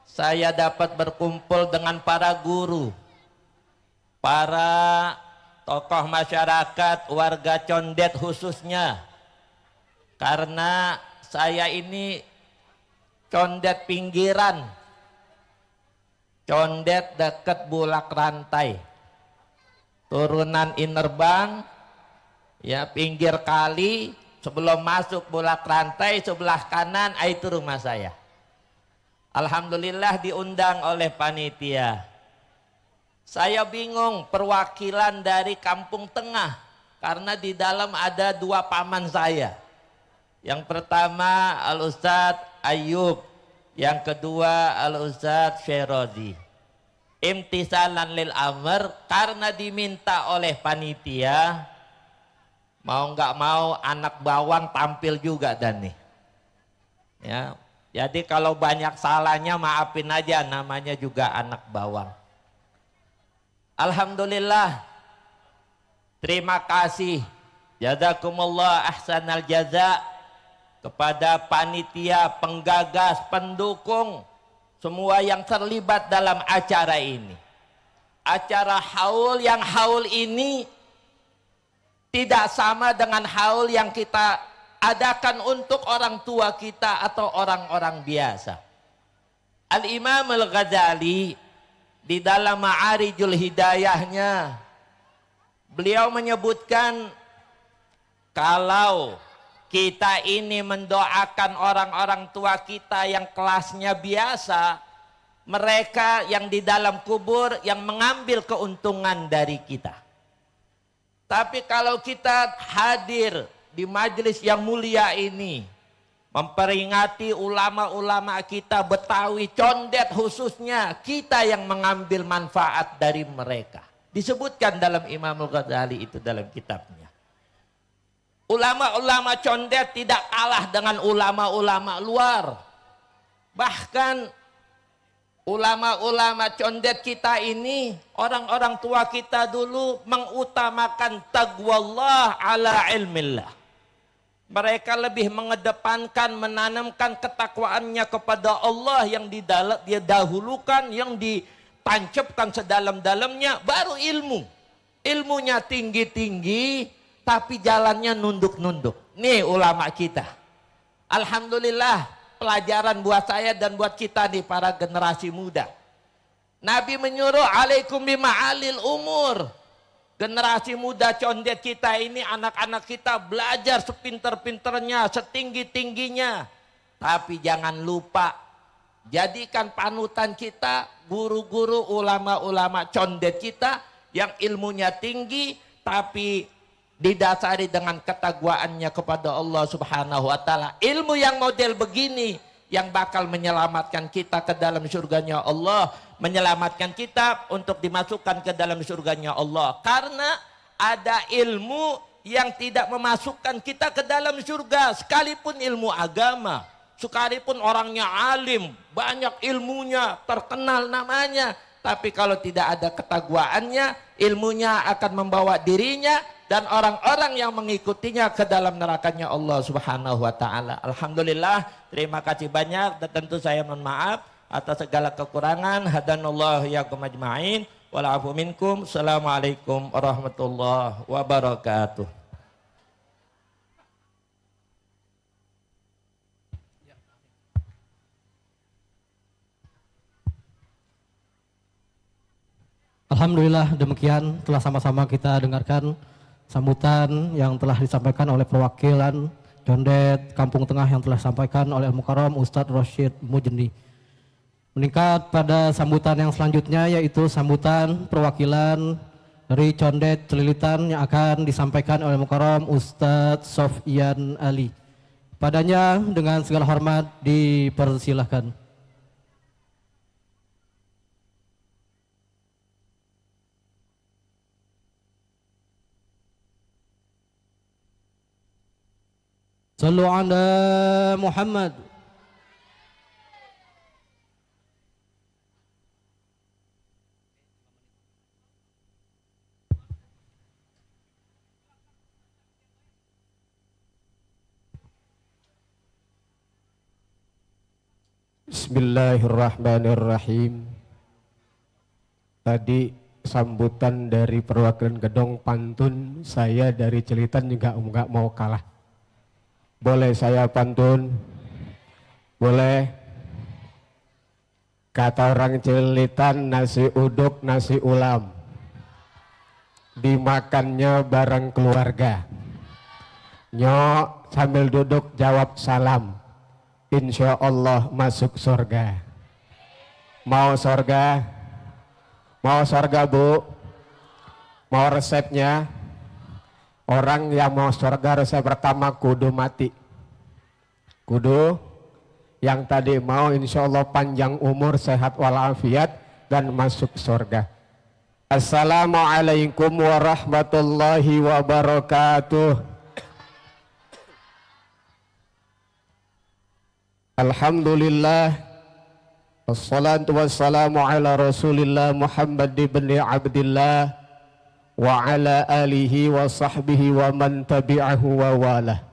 saya dapat berkumpul dengan para guru, para tokoh masyarakat, warga Condet khususnya, karena saya ini Condet pinggiran, Condet dekat Bulak Rantai, turunan Inerbang, ya, pinggir kali, sebelum masuk Bulak Rantai sebelah kanan itu rumah saya. Alhamdulillah diundang oleh panitia. Saya bingung perwakilan dari Kampung Tengah karena di dalam ada dua paman saya. Yang pertama Al-Ustadz Ayub, yang kedua Al-Ustadz Syerodi. Imtisalan lil amr, karena diminta oleh panitia, mau nggak mau anak bawang tampil juga dan nih. Ya, jadi kalau banyak salahnya maafin aja, namanya juga anak bawang. Alhamdulillah, terima kasih, jazakumullah ahsanal jaza kepada panitia, penggagas, pendukung, semua yang terlibat dalam acara ini. Acara haul, yang haul ini tidak sama dengan haul yang kita adakan untuk orang tua kita atau orang-orang biasa. Al-Imam Al-Ghazali di dalam Ma'arijul Hidayahnya, beliau menyebutkan kalau kita ini mendoakan orang-orang tua kita yang kelasnya biasa, mereka yang di dalam kubur yang mengambil keuntungan dari kita. Tapi kalau kita hadir di majelis yang mulia ini, memperingati ulama-ulama kita Betawi, Condet khususnya, kita yang mengambil manfaat dari mereka. Disebutkan dalam Imam Al-Ghazali itu dalam kitabnya. Ulama-ulama Condet tidak kalah dengan ulama-ulama luar. Bahkan ulama-ulama Condet kita ini, orang-orang tua kita dulu mengutamakan taqwallah ala ilmillah. Mereka lebih mengedepankan, menanamkan ketakwaannya kepada Allah yang dia dahulukan, yang ditancapkan sedalam-dalamnya, baru ilmu. Ilmunya tinggi-tinggi, tapi jalannya nunduk-nunduk. Nih ulama kita. Alhamdulillah, pelajaran buat saya dan buat kita nih para generasi muda. Nabi menyuruh alaikum bima'alil umur. Generasi muda condet kita ini, anak-anak kita belajar sepinter-pinternya, setinggi-tingginya. Tapi jangan lupa, jadikan panutan kita guru-guru, ulama-ulama condet kita yang ilmunya tinggi, tapi didasari dengan ketakwaannya kepada Allah Subhanahu wa Ta'ala. Ilmu yang model begini yang bakal menyelamatkan kita ke dalam surganya Allah, menyelamatkan kita untuk dimasukkan ke dalam surganya Allah. Karena ada ilmu yang tidak memasukkan kita ke dalam surga, sekalipun ilmu agama, sekalipun orangnya alim, banyak ilmunya, terkenal namanya, tapi kalau tidak ada ketakwaannya, ilmunya akan membawa dirinya dan orang-orang yang mengikutinya ke dalam nerakanya Allah Subhanahu wa Ta'ala. Alhamdulillah, terima kasih banyak dan tentu saya mohon maaf atas segala kekurangan. Hadanallahu iyyakum ajma'in wal afu minkum. Assalamualaikum warahmatullahi wabarakatuh. Alhamdulillah, demikian telah sama-sama kita dengarkan sambutan yang telah disampaikan oleh perwakilan Condet Kampung Tengah yang telah disampaikan oleh Al-Mukarram Ustadz Rashid Mujni. Meningkat pada sambutan yang selanjutnya, yaitu sambutan perwakilan dari Condet Celilitan yang akan disampaikan oleh Al-Mukarram Ustadz Sofyan Ali. Padanya dengan segala hormat dipersilahkan. Sallu ala Muhammad. Bismillahirrahmanirrahim. Tadi sambutan dari perwakilan Gedong pantun, saya dari Celitan juga enggak mau kalah. Boleh saya pantun? Boleh? Kata orang Celitan, nasi uduk, nasi ulam. Dimakannya bareng keluarga. Nyok sambil duduk jawab salam. Insya Allah masuk surga. Mau surga? Mau surga, Bu? Mau resepnya? Orang yang mau surga resep pertama kudu mati. Kudu yang tadi mau insya Allah panjang umur, sehat walafiat dan masuk surga. Assalamualaikum warahmatullahi wabarakatuh. Alhamdulillah. Wassalatu wassalamu ala Rasulillah Muhammad ibn Abdillah wa ala alihi wa sahbihi wa man tabi'ahu wa walah.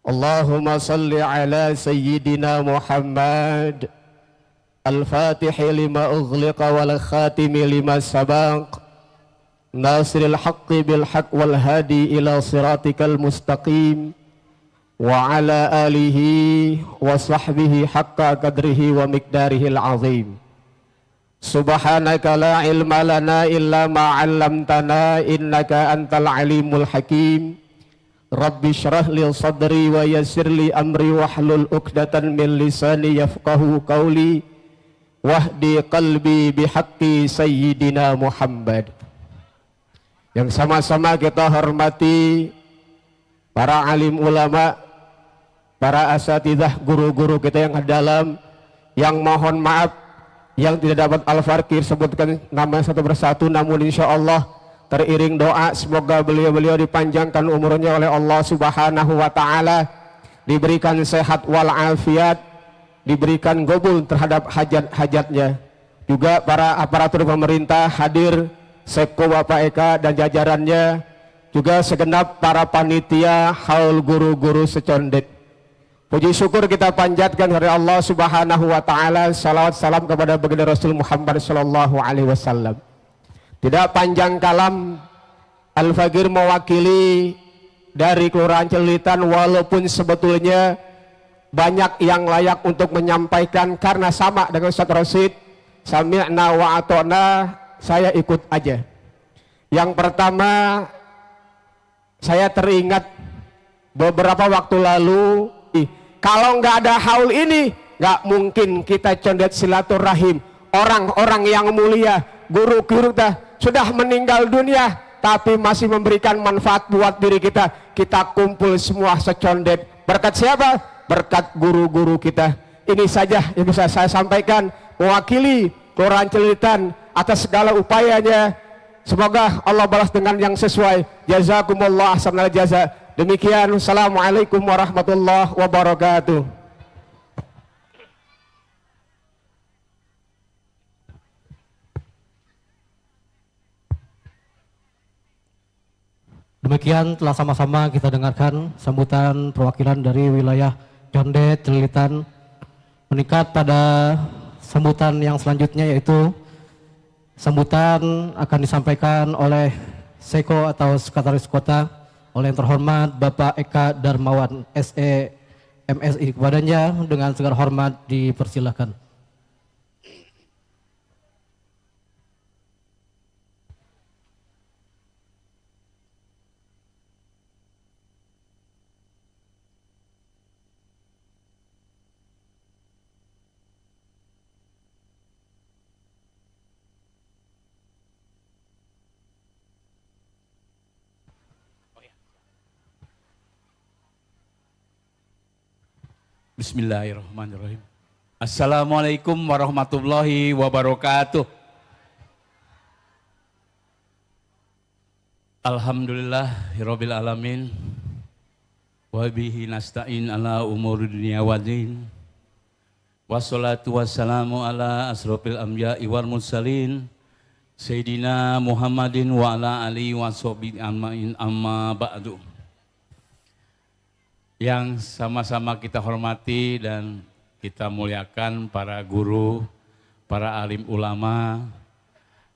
Allahumma salli ala sayyidina Muhammad al-fatihi lima ughliqa wal khatimi lima sabaq nasiril haqqi bil haqq wal hadi ila siratikal mustaqim wa ala alihi wa sahbihi haqqa qadrihi wa miqdarihil azim. Subhanaka la ilma lana illa ma 'allamtana innaka antal alimul hakim. Rabbi shrah li sadri wa yassir li amri wahlul 'uqdatan min lisani yafqahu qawli wahdi qalbi bihaqqi sayyidina Muhammad. Yang sama-sama kita hormati para alim ulama, para asatidzah, guru-guru kita yang dalam, yang mohon maaf yang tidak dapat Al-Farqir sebutkan nama satu persatu, namun insya Allah teriring doa semoga beliau-beliau dipanjangkan umurnya oleh Allah Subhanahu wa Ta'ala, diberikan sehat walafiat, diberikan gobul terhadap hajat-hajatnya. Juga para aparatur pemerintah hadir, Sekko Bapak Eka dan jajarannya, juga segenap para panitia haul guru-guru secondet. Puji syukur kita panjatkan kepada Allah Subhanahu wa taala, salawat salam kepada baginda Rasul Muhammad sallallahu alaihi wasallam. Tidak panjang kalam, Al-Faqir mewakili dari Kelurahan Celilitan, walaupun sebetulnya banyak yang layak untuk menyampaikan karena sama dengan Ustaz Rosid, sami'na wa ata'na, saya ikut aja. Yang pertama, saya teringat beberapa waktu lalu, kalau nggak ada haul ini, nggak mungkin kita condet silaturahim. Orang-orang yang mulia, guru-guru sudah meninggal dunia, tapi masih memberikan manfaat buat diri kita. Kita kumpul semua secondet. Berkat siapa? Berkat guru-guru kita. Ini saja yang bisa saya sampaikan mewakili Kelurahan Celilitan atas segala upayanya. Semoga Allah balas dengan yang sesuai. Jazakumullah ahsanal jaza. Demikian, assalamualaikum warahmatullahi wabarakatuh. Demikian telah sama-sama kita dengarkan sambutan perwakilan dari wilayah Condet, Celilitan. Meningkat pada sambutan yang selanjutnya, yaitu sambutan akan disampaikan oleh Seko atau Sekretaris Kota oleh yang terhormat Bapak Eka Darmawan SE MSI. Kepadanya dengan segala hormat dipersilakan. Bismillahirrahmanirrahim. Assalamualaikum warahmatullahi wabarakatuh. Alhamdulillahirabbil alamin. Wa bihi nasta'in ala umuri dunya waddin. Wassalatu wassalamu ala asrofil anbiya'i wal mursalin. Sayyidina Muhammadin wa ala alihi wa sahbihi ajmain, amma ba'du. Yang sama-sama kita hormati dan kita muliakan para guru, para alim ulama,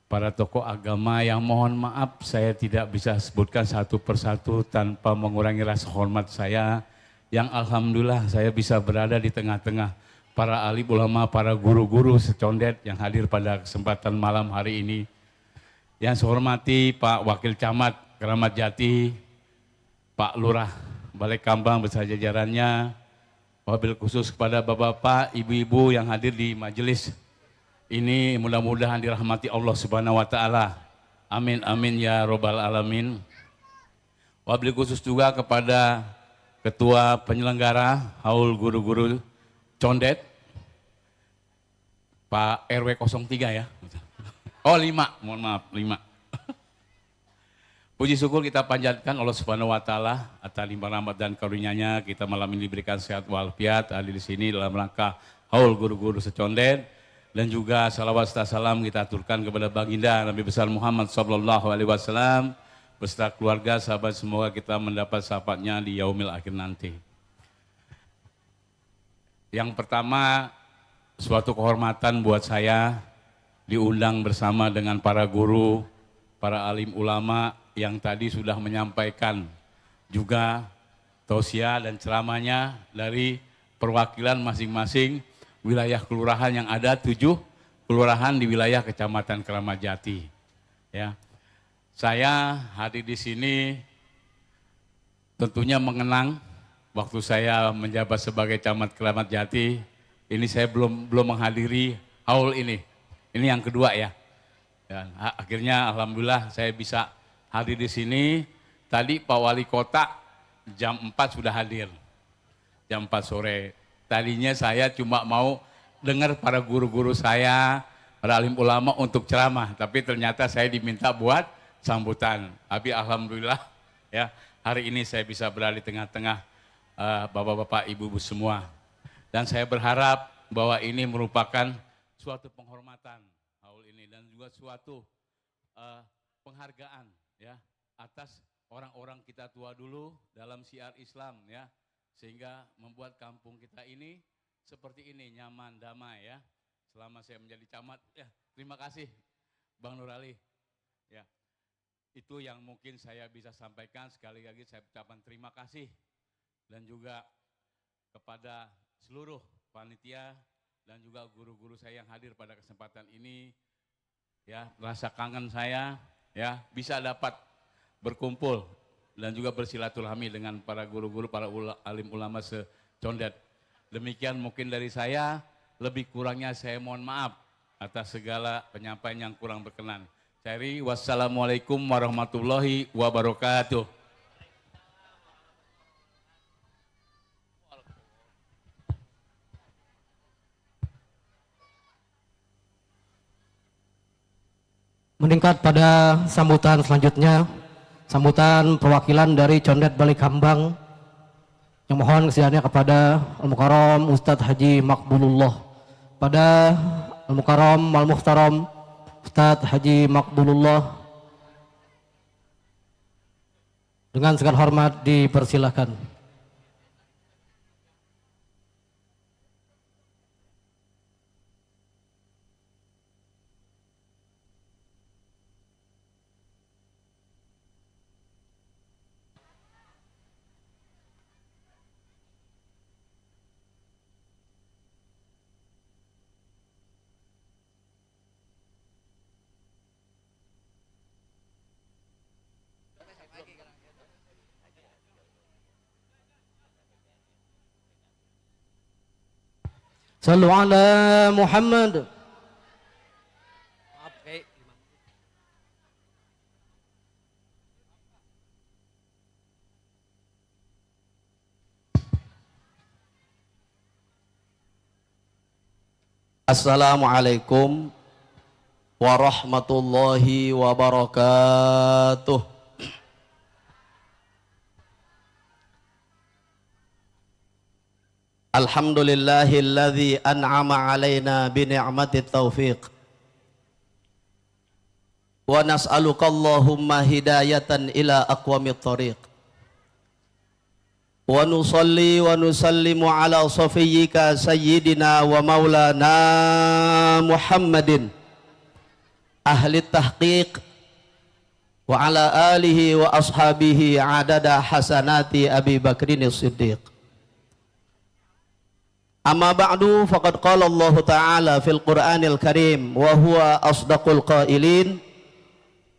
para tokoh agama yang mohon maaf saya tidak bisa sebutkan satu persatu tanpa mengurangi rasa hormat saya, yang alhamdulillah saya bisa berada di tengah-tengah para alim ulama, para guru-guru secondet yang hadir pada kesempatan malam hari ini. Yang saya hormati Pak Wakil Camat Keramat Jati, Pak Lurah Balai Kambang beserta jajarannya, wabil khusus kepada bapak-bapak, ibu-ibu yang hadir di majelis ini, mudah-mudahan dirahmati Allah Subhanahu wa taala. Amin amin ya robbal alamin. Wabil khusus juga kepada ketua penyelenggara haul guru-guru Condet, Pak RW 03 ya. Oh 5, mohon maaf 5. Puji syukur kita panjatkan Allah Subhanahu wa taala atas limpah rahmat dan karunia-Nya, kita malam ini diberikan sehat walafiat hadir di sini dalam rangka haul guru-guru secondet, dan juga salawat serta salam kita aturkan kepada baginda Nabi besar Muhammad sallallahu alaihi wasallam beserta keluarga sahabat, semoga kita mendapat syafaatnya di yaumil akhir nanti. Yang pertama, suatu kehormatan buat saya diundang bersama dengan para guru, para alim ulama yang tadi sudah menyampaikan juga tausiah dan ceramahnya dari perwakilan masing-masing wilayah kelurahan yang ada 7 kelurahan di wilayah Kecamatan Keramat Jati. Ya. Saya hadir di sini tentunya mengenang waktu saya menjabat sebagai Camat Keramat Jati, ini saya belum menghadiri haul ini. Ini yang kedua ya. Dan akhirnya alhamdulillah saya bisa hadir di sini. Tadi Pak Wali Kota jam 4 sudah hadir, jam 4 sore. Tadinya saya cuma mau dengar para guru-guru saya, para alim ulama untuk ceramah, tapi ternyata saya diminta buat sambutan. Tapi alhamdulillah ya, hari ini saya bisa berada di tengah-tengah bapak-bapak, ibu-ibu semua. Dan saya berharap bahwa ini merupakan suatu penghormatan haul ini dan juga suatu penghargaan ya atas orang-orang kita tua dulu dalam syiar Islam ya, sehingga membuat kampung kita ini seperti ini, nyaman, damai ya. Selama saya menjadi camat ya, terima kasih Bang Nur Ali ya. Itu yang mungkin saya bisa sampaikan. Sekali lagi saya ucapkan terima kasih dan juga kepada seluruh panitia dan juga guru-guru saya yang hadir pada kesempatan ini ya. Rasa kangen saya ya bisa dapat berkumpul dan juga bersilaturahmi dengan para guru-guru, para alim ulama secondet. Demikian mungkin dari saya, lebih kurangnya saya mohon maaf atas segala penyampaian yang kurang berkenan. Wassalamualaikum warahmatullahi wabarakatuh. Meningkat pada sambutan selanjutnya, sambutan perwakilan dari Condet Balikambang yang mohon kesediaannya kepada Al-Mukarram Ustadz Haji Maqbulullah. Pada Al-Mukarram Al-Muhtaram Ustadz Haji Maqbulullah dengan segala hormat dipersilakan. Sallu ala Muhammad. Assalamualaikum warahmatullahi wabarakatuh. Alhamdulillahilladzi an'ama alaina bi ni'matit taufiq. Wa nas'aluka Allahumma hidayatan ila aqwamit thariq. Wa nusalli wa nusallimu ala safiyyika sayyidina wa maulana Muhammadin ahli tahqiq wa ala alihi wa ashabihi adada hasanati Abi Bakrin as-Siddiq. Amma ba'du, faqad qala Allah Ta'ala fil Qur'anil Karim wa huwa asdaqul qailin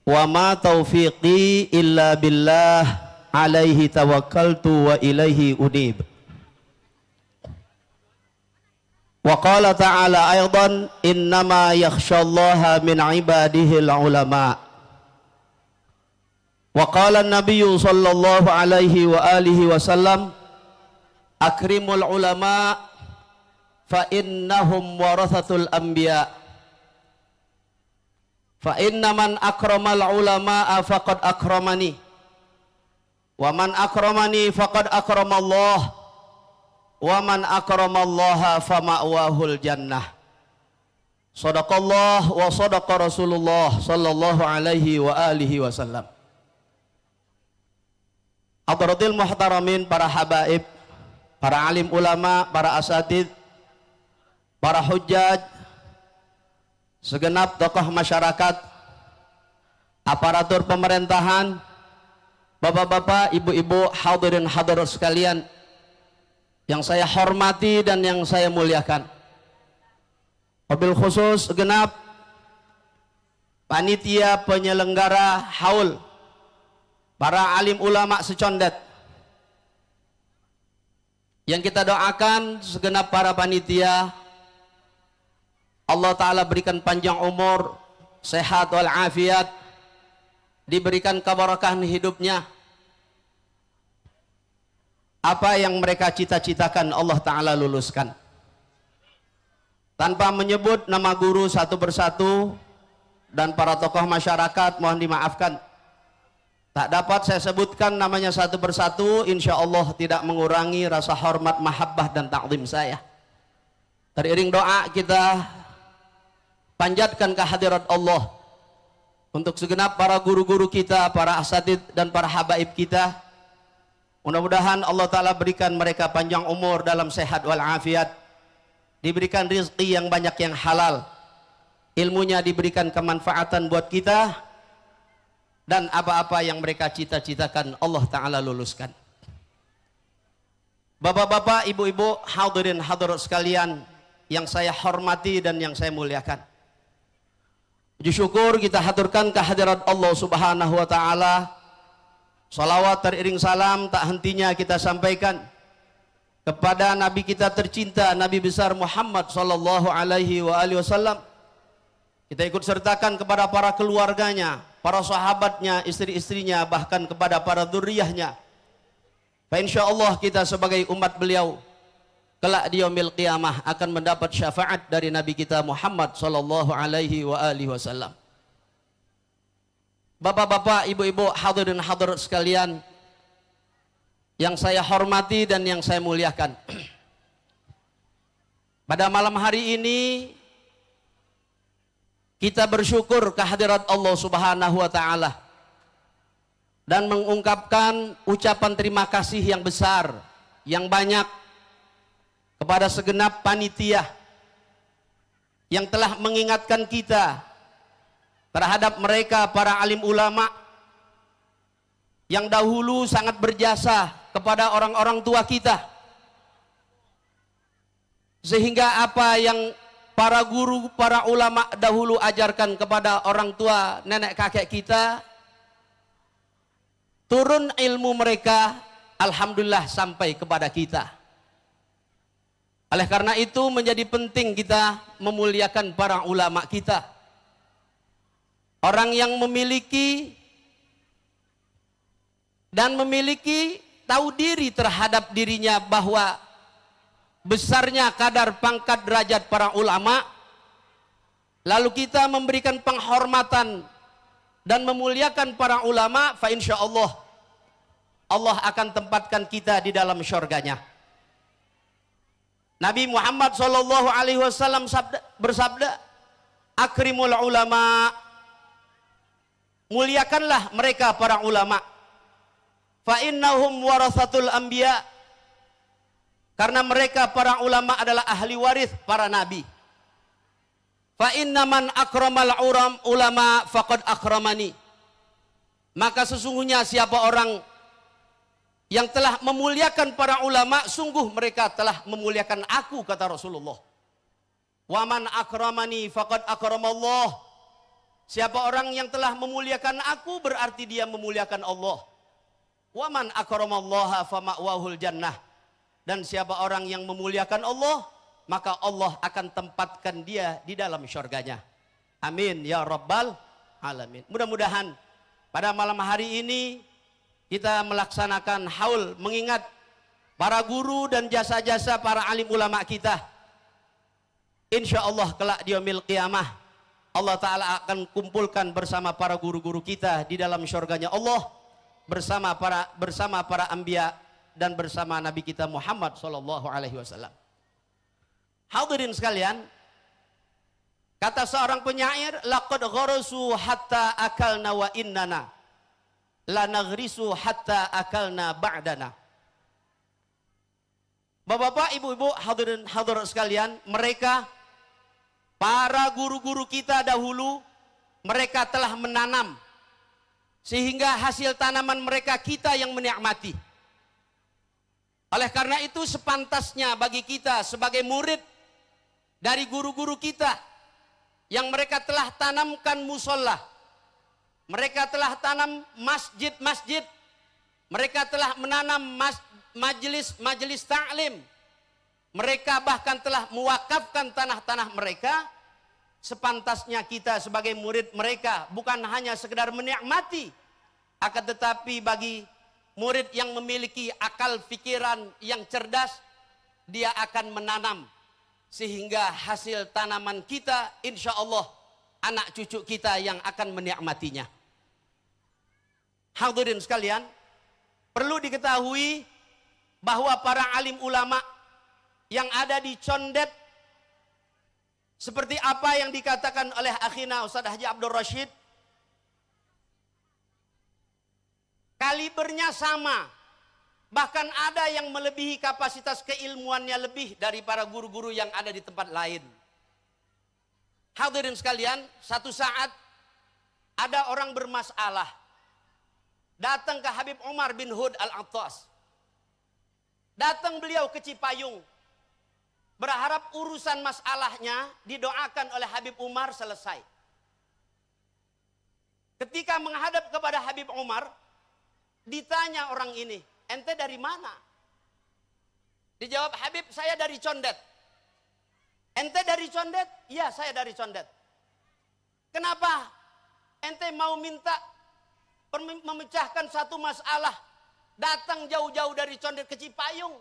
wa ma taufiqi illa billah alaihi tawakkaltu wa ilaihi unib. Wa qala ta'ala aydan innama yakhshallaha min ibadihil ulama. Wa qala an-nabiyyu sallallahu alaihi wa alihi wasallam akrimul ulama fa innahum warathatul anbiya. Fa inna man akramal ulama'a faqad akramani wa man akramani faqad akramallah wa man akramallaha fama'wahul jannah. Shadaqallah wa shadaqa Rasulullah sallallahu alaihi wa alihi wasallam. Hadratil muhtaramin, para habaib, para alim ulama, para asatid, para hujjaj, segenap tokoh masyarakat, aparatur pemerintahan, bapak-bapak, ibu-ibu, hadirin hadirat sekalian yang saya hormati dan yang saya muliakan. Wabil khusus segenap panitia penyelenggara haul, para alim ulama secondet, yang kita doakan segenap para panitia Allah Ta'ala berikan panjang umur, sehat walafiat, diberikan keberkahan hidupnya. Apa yang mereka cita-citakan Allah Ta'ala luluskan. Tanpa menyebut nama guru satu persatu dan para tokoh masyarakat, mohon dimaafkan. Tak dapat saya sebutkan namanya satu persatu, insya Allah tidak mengurangi rasa hormat, mahabbah dan ta'zim saya. Teriring doa kita panjatkan kehadirat Allah untuk segenap para guru-guru kita, para asatid dan para habaib kita. Mudah-mudahan Allah Ta'ala berikan mereka panjang umur dalam sehat walafiat, diberikan rizki yang banyak yang halal, ilmunya diberikan kemanfaatan buat kita, dan apa-apa yang mereka cita-citakan Allah Ta'ala luluskan. Bapak-bapak, ibu-ibu, hadirin hadirat sekalian yang saya hormati dan yang saya muliakan, puji syukur kita haturkan kehadirat Allah Subhanahu wa Ta'ala. Salawat teriring salam tak hentinya kita sampaikan kepada Nabi kita tercinta, Nabi besar Muhammad sallallahu alaihi wasallam. Kita ikut sertakan kepada para keluarganya, para sahabatnya, istri-istrinya, bahkan kepada para dzurriyyahnya. Fa insyaallah kita sebagai umat beliau kelak di yaumil qiyamah akan mendapat syafaat dari Nabi kita Muhammad sallallahu alaihi wasallam. Bapak-bapak, ibu-ibu, hadirin hadirat sekalian yang saya hormati dan yang saya muliakan. Pada malam hari ini kita bersyukur kehadirat Allah Subhanahu wa Ta'ala dan mengungkapkan ucapan terima kasih yang besar, yang banyak kepada segenap panitia yang telah mengingatkan kita terhadap mereka para alim ulama yang dahulu sangat berjasa kepada orang-orang tua kita, sehingga apa yang para guru, para ulama dahulu ajarkan kepada orang tua, nenek kakek kita, turun ilmu mereka alhamdulillah sampai kepada kita. Oleh karena itu menjadi penting kita memuliakan para ulama kita. Orang yang memiliki tahu diri terhadap dirinya bahwa besarnya kadar pangkat derajat para ulama, lalu kita memberikan penghormatan dan memuliakan para ulama, fa insyaallah Allah akan tempatkan kita di dalam syurganya. Nabi Muhammad sallallahu alaihi wasallam bersabda, akrimul ulama, muliakanlah mereka para ulama, fa innahum warathatul anbiya, karena mereka para ulama adalah ahli waris para nabi. Fa innaman akramal ulama faqad akramani, maka sesungguhnya siapa orang yang telah memuliakan para ulama, sungguh mereka telah memuliakan aku, kata Rasulullah. Wa man akramani faqad akramallah, siapa orang yang telah memuliakan aku berarti dia memuliakan Allah. Wa man akramallaha fama'wahul jannah, dan siapa orang yang memuliakan Allah, maka Allah akan tempatkan dia di dalam syurganya. Amin ya rabbal alamin. Mudah-mudahan pada malam hari ini kita melaksanakan haul mengingat para guru dan jasa-jasa para alim ulama kita. Insyaallah kelak di yaumil qiyamah Allah Ta'ala akan kumpulkan bersama para guru-guru kita di dalam syurganya Allah, bersama para anbiya dan bersama Nabi kita Muhammad sallallahu alaihi wasallam. Hadirin sekalian, kata seorang penyair, laqad gharasu hatta akalna wa innana la naghrisu hatta akalna ba'dana. Bapak-bapak, ibu-ibu, hadirin hadirat sekalian, mereka para guru-guru kita dahulu, mereka telah menanam, sehingga hasil tanaman mereka kita yang menikmati. Oleh karena itu sepantasnya bagi kita sebagai murid dari guru-guru kita yang mereka telah tanamkan musola, mereka telah tanam masjid-masjid, mereka telah menanam majelis ta'lim, mereka bahkan telah mewakafkan tanah-tanah mereka. Sepantasnya kita sebagai murid mereka bukan hanya sekedar menikmati, akan tetapi bagi murid yang memiliki akal pikiran yang cerdas, dia akan menanam, sehingga hasil tanaman kita insya Allah anak cucu kita yang akan menikmatinya. Hadirin sekalian, perlu diketahui bahwa para alim ulama yang ada di Condet, seperti apa yang dikatakan oleh akhina Ustaz Haji Abdul Rashid, kalibernya sama. Bahkan ada yang melebihi kapasitas keilmuannya lebih dari para guru-guru yang ada di tempat lain. Hadirin sekalian, satu saat ada orang bermasalah. Datang ke Habib Umar bin Hud Al-Attas. Datang beliau ke Cipayung. Berharap urusan masalahnya didoakan oleh Habib Umar selesai. Ketika menghadap kepada Habib Umar, ditanya orang ini, ente dari mana? Dijawab, Habib, saya dari Condet. Ente dari Condet? Iya, saya dari Condet. Kenapa? Ente mau minta memecahkan satu masalah, datang jauh-jauh dari Condet ke Cipayung.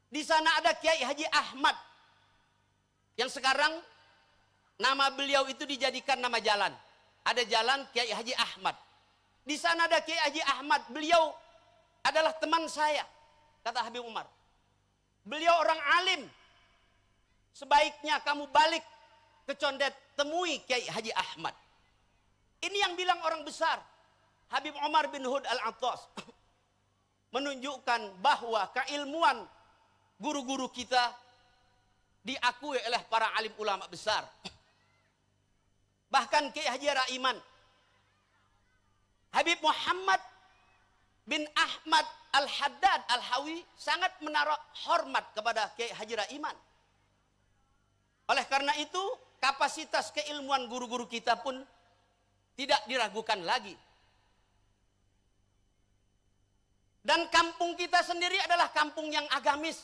Di sana ada Kiai Haji Ahmad, yang sekarang nama beliau itu dijadikan nama jalan. Ada jalan Kiai Haji Ahmad. Di sana ada Kiai Haji Ahmad. Beliau adalah teman saya, kata Habib Umar. Beliau orang alim. Sebaiknya kamu balik ke Condet, temui Kiai Haji Ahmad. Ini yang bilang orang besar. Habib Umar bin Hud Al-Attas menunjukkan bahwa keilmuan guru-guru kita diakui oleh para alim ulama besar. Bahkan Kiai Haji Raiman, Habib Muhammad bin Ahmad Al-Haddad Al-Hawi sangat menaruh hormat kepada Kiai Haji Raiman. Oleh karena itu, kapasitas keilmuan guru-guru kita pun tidak diragukan lagi. Dan kampung kita sendiri adalah kampung yang agamis.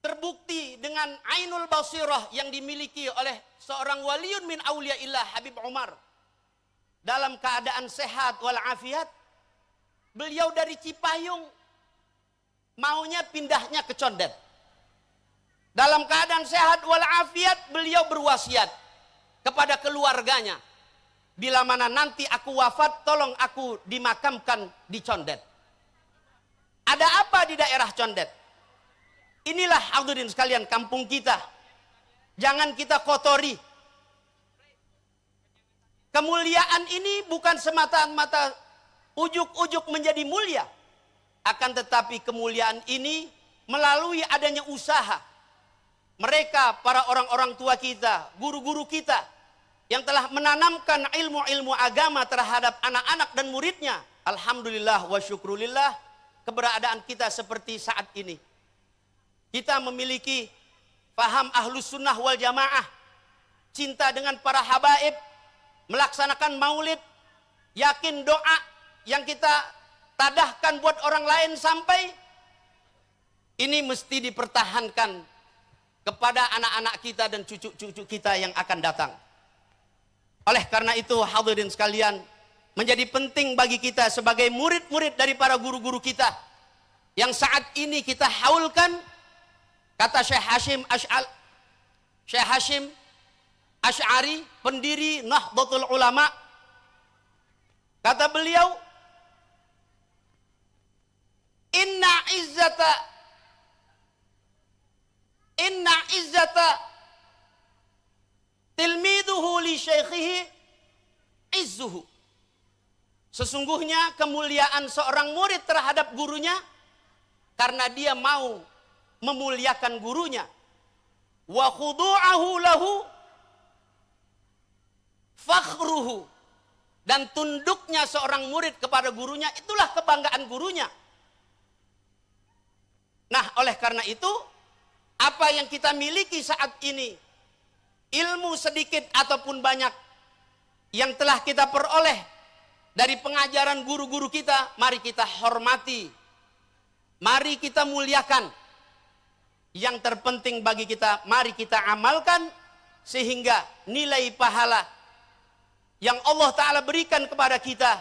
Terbukti dengan Ainul Basirah yang dimiliki oleh seorang waliun min auliyaillah Habib Umar. Dalam keadaan sehat walafiat, beliau dari Cipayung maunya pindahnya ke Condet. Dalam keadaan sehat walafiat, beliau berwasiat kepada keluarganya, bila mana nanti aku wafat, tolong aku dimakamkan di Condet. Ada apa di daerah Condet? Inilah hadirin sekalian kampung kita. Jangan kita kotori. Kemuliaan ini bukan semata-mata ujuk-ujuk menjadi mulia. Akan tetapi kemuliaan ini melalui adanya usaha. Mereka, para orang-orang tua kita, guru-guru kita, yang telah menanamkan ilmu-ilmu agama terhadap anak-anak dan muridnya. Alhamdulillah wa syukrulillah, keberadaan kita seperti saat ini. Kita memiliki paham ahlus sunnah wal jamaah, cinta dengan para habaib, melaksanakan maulid, yakin doa yang kita tadahkan buat orang lain sampai, ini mesti dipertahankan kepada anak-anak kita dan cucu-cucu kita yang akan datang. Oleh karena itu hadirin sekalian, menjadi penting bagi kita sebagai murid-murid dari para guru-guru kita yang saat ini kita haulkan. Kata Syekh Hashim Asy'ari, pendiri Nahdlatul Ulama, kata beliau, Inna izzata tilmiduhu li syaikhihi izzuhu. Sesungguhnya kemuliaan seorang murid terhadap gurunya karena dia mau memuliakan gurunya. Wa khudu'ahu lahu fakhruhu. Dan tunduknya seorang murid kepada gurunya, itulah kebanggaan gurunya. Nah, oleh karena itu, apa yang kita miliki saat ini, ilmu sedikit ataupun banyak yang telah kita peroleh dari pengajaran guru-guru kita, mari kita hormati, mari kita muliakan. Yang terpenting bagi kita, mari kita amalkan sehingga nilai pahala yang Allah Ta'ala berikan kepada kita,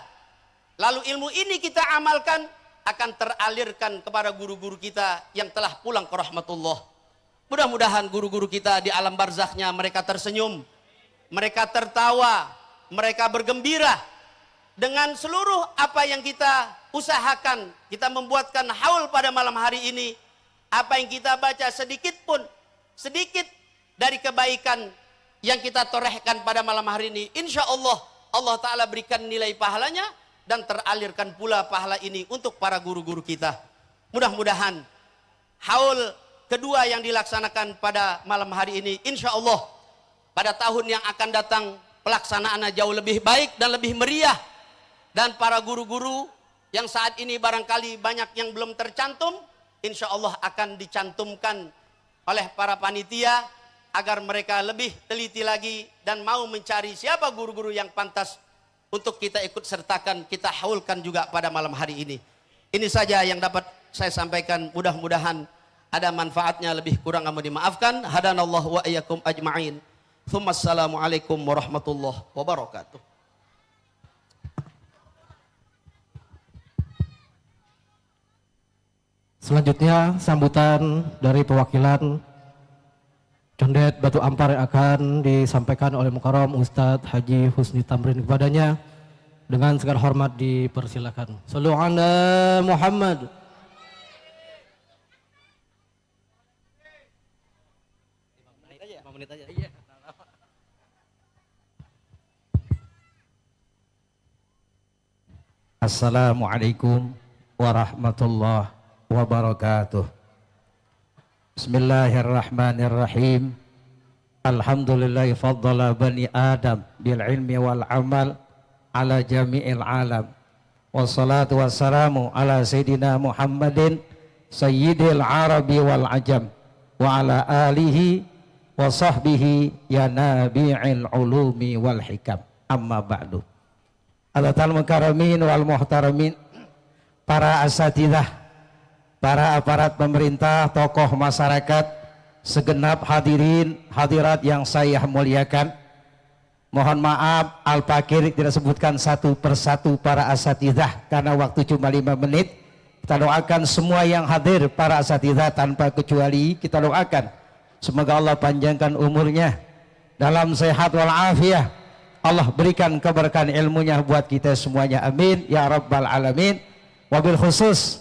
lalu ilmu ini kita amalkan, akan teralirkan kepada guru-guru kita yang telah pulang ke rahmatullah. Mudah-mudahan guru-guru kita di alam barzakhnya mereka tersenyum, mereka tertawa, mereka bergembira dengan seluruh apa yang kita usahakan. Kita membuatkan haul pada malam hari ini. Apa yang kita baca sedikit pun, sedikit dari kebaikan yang kita torehkan pada malam hari ini, insya Allah, Allah Ta'ala berikan nilai pahalanya dan teralirkan pula pahala ini untuk para guru-guru kita. Mudah-mudahan haul kedua yang dilaksanakan pada malam hari ini, insya Allah pada tahun yang akan datang pelaksanaannya jauh lebih baik dan lebih meriah. Dan para guru-guru yang saat ini barangkali banyak yang belum tercantum, insya Allah akan dicantumkan oleh para panitia agar mereka lebih teliti lagi dan mau mencari siapa guru-guru yang pantas untuk kita ikut sertakan, kita haulkan juga pada malam hari ini. Ini saja yang dapat saya sampaikan, mudah-mudahan ada manfaatnya, lebih kurang akan dimaafkan. Hadanallahu wa iyyakum ajma'in. Assalamualaikum warahmatullahi wabarakatuh. Selanjutnya sambutan dari perwakilan Condet Batu Ampar yang akan disampaikan oleh Mukarram Ustadz Haji Husni Tamrin kepadanya. Dengan segala hormat dipersilakan. Sallu ala Muhammad. Assalamualaikum warahmatullahi wabarakatuh. Bismillahirrahmanirrahim. Alhamdulillahi faddala bani Adam bil ilmi wal amal ala jami'il alam. Wassalatu wassalamu ala sayyidina Muhammadin sayyidil arabi wal ajam wa ala alihi wa sahbihi ya nabi'il ulumi wal hikam. Amma ba'du. Al-Tal Mukaramin wal Muhtaramin, para asatidah, para aparat pemerintah, tokoh masyarakat, segenap hadirin hadirat yang saya muliakan. Mohon maaf Al-Fakir tidak sebutkan satu persatu para asatidah karena waktu cuma 5 menit. Kita doakan semua yang hadir para asatidah tanpa kecuali, kita doakan semoga Allah panjangkan umurnya dalam sehat walafiat. Allah berikan keberkahan ilmunya buat kita semuanya, amin ya rabbal alamin. Wabil khusus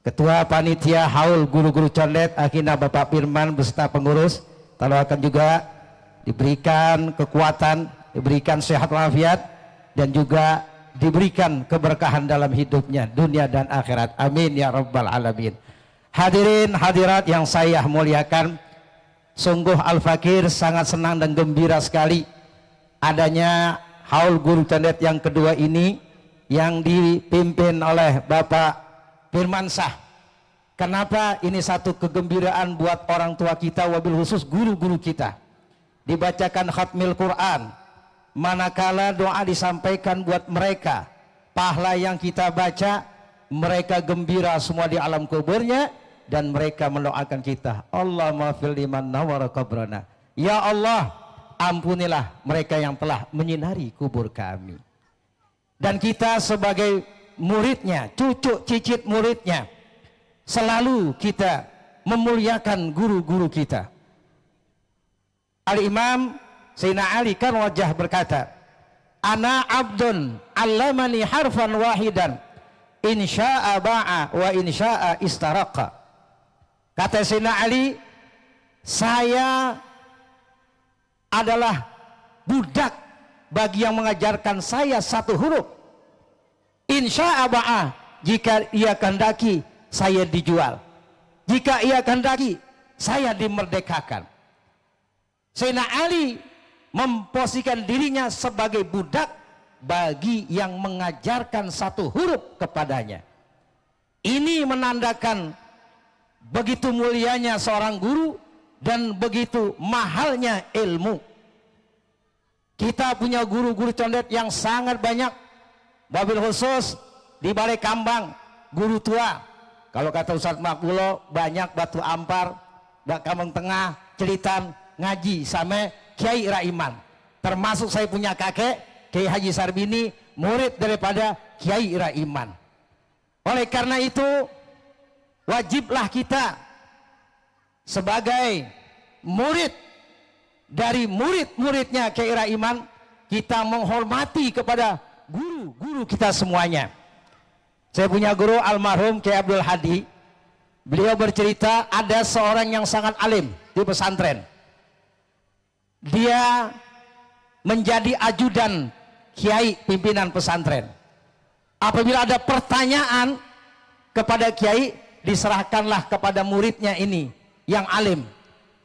Ketua Panitia Haul Guru-Guru Condet akhirnya Bapak Firman beserta pengurus, kalau akan juga diberikan kekuatan, diberikan sehat walafiat, dan juga diberikan keberkahan dalam hidupnya dunia dan akhirat, amin ya rabbal alamin. Hadirin hadirat yang saya muliakan, sungguh Al-Fakir sangat senang dan gembira sekali adanya Haul Guru Condet yang kedua ini yang dipimpin oleh Bapak Firman Shah. Kenapa ini satu kegembiraan buat orang tua kita, wabil khusus guru-guru kita. Dibacakan khatmil Quran, manakala doa disampaikan buat mereka, pahala yang kita baca, mereka gembira semua di alam kuburnya, dan mereka mendoakan kita, Allahumma fil liman nawara qabrana, ya Allah ampunilah mereka yang telah menyinari kubur kami. Dan kita sebagai muridnya, cucu cicit muridnya, selalu kita memuliakan guru-guru kita. Al-Imam Sayyidina Ali kan wajah berkata, ana abdun allamani harfan wahidan insya'a ba'a wa insya'a istaraqa. Kata Sayyidina Ali, saya adalah budak bagi yang mengajarkan saya satu huruf. Insya'a ba'a, jika ia kehendaki saya dijual, jika ia kehendaki saya dimerdekakan. Sayyidina Ali memposisikan dirinya sebagai budak bagi yang mengajarkan satu huruf kepadanya. Ini menandakan begitu mulianya seorang guru dan begitu mahalnya ilmu. Kita punya guru-guru condet yang sangat banyak, wabil khusus di Balai Kambang, guru tua. Kalau kata Ustadz Makbulo, banyak Batu Ampar, Kambang Tengah, Celitan, ngaji sama Kiai Raiman. Termasuk saya punya kakek Kiai Haji Sarbini, murid daripada Kiai Raiman. Oleh karena itu wajiblah kita sebagai murid dari murid-muridnya Kiai Raiman, kita menghormati kepada guru-guru kita semuanya. Saya punya guru almarhum Kiai Abdul Hadi. Beliau bercerita ada seorang yang sangat alim di pesantren. Dia menjadi ajudan kiai pimpinan pesantren. Apabila ada pertanyaan kepada kiai, diserahkanlah kepada muridnya ini yang alim.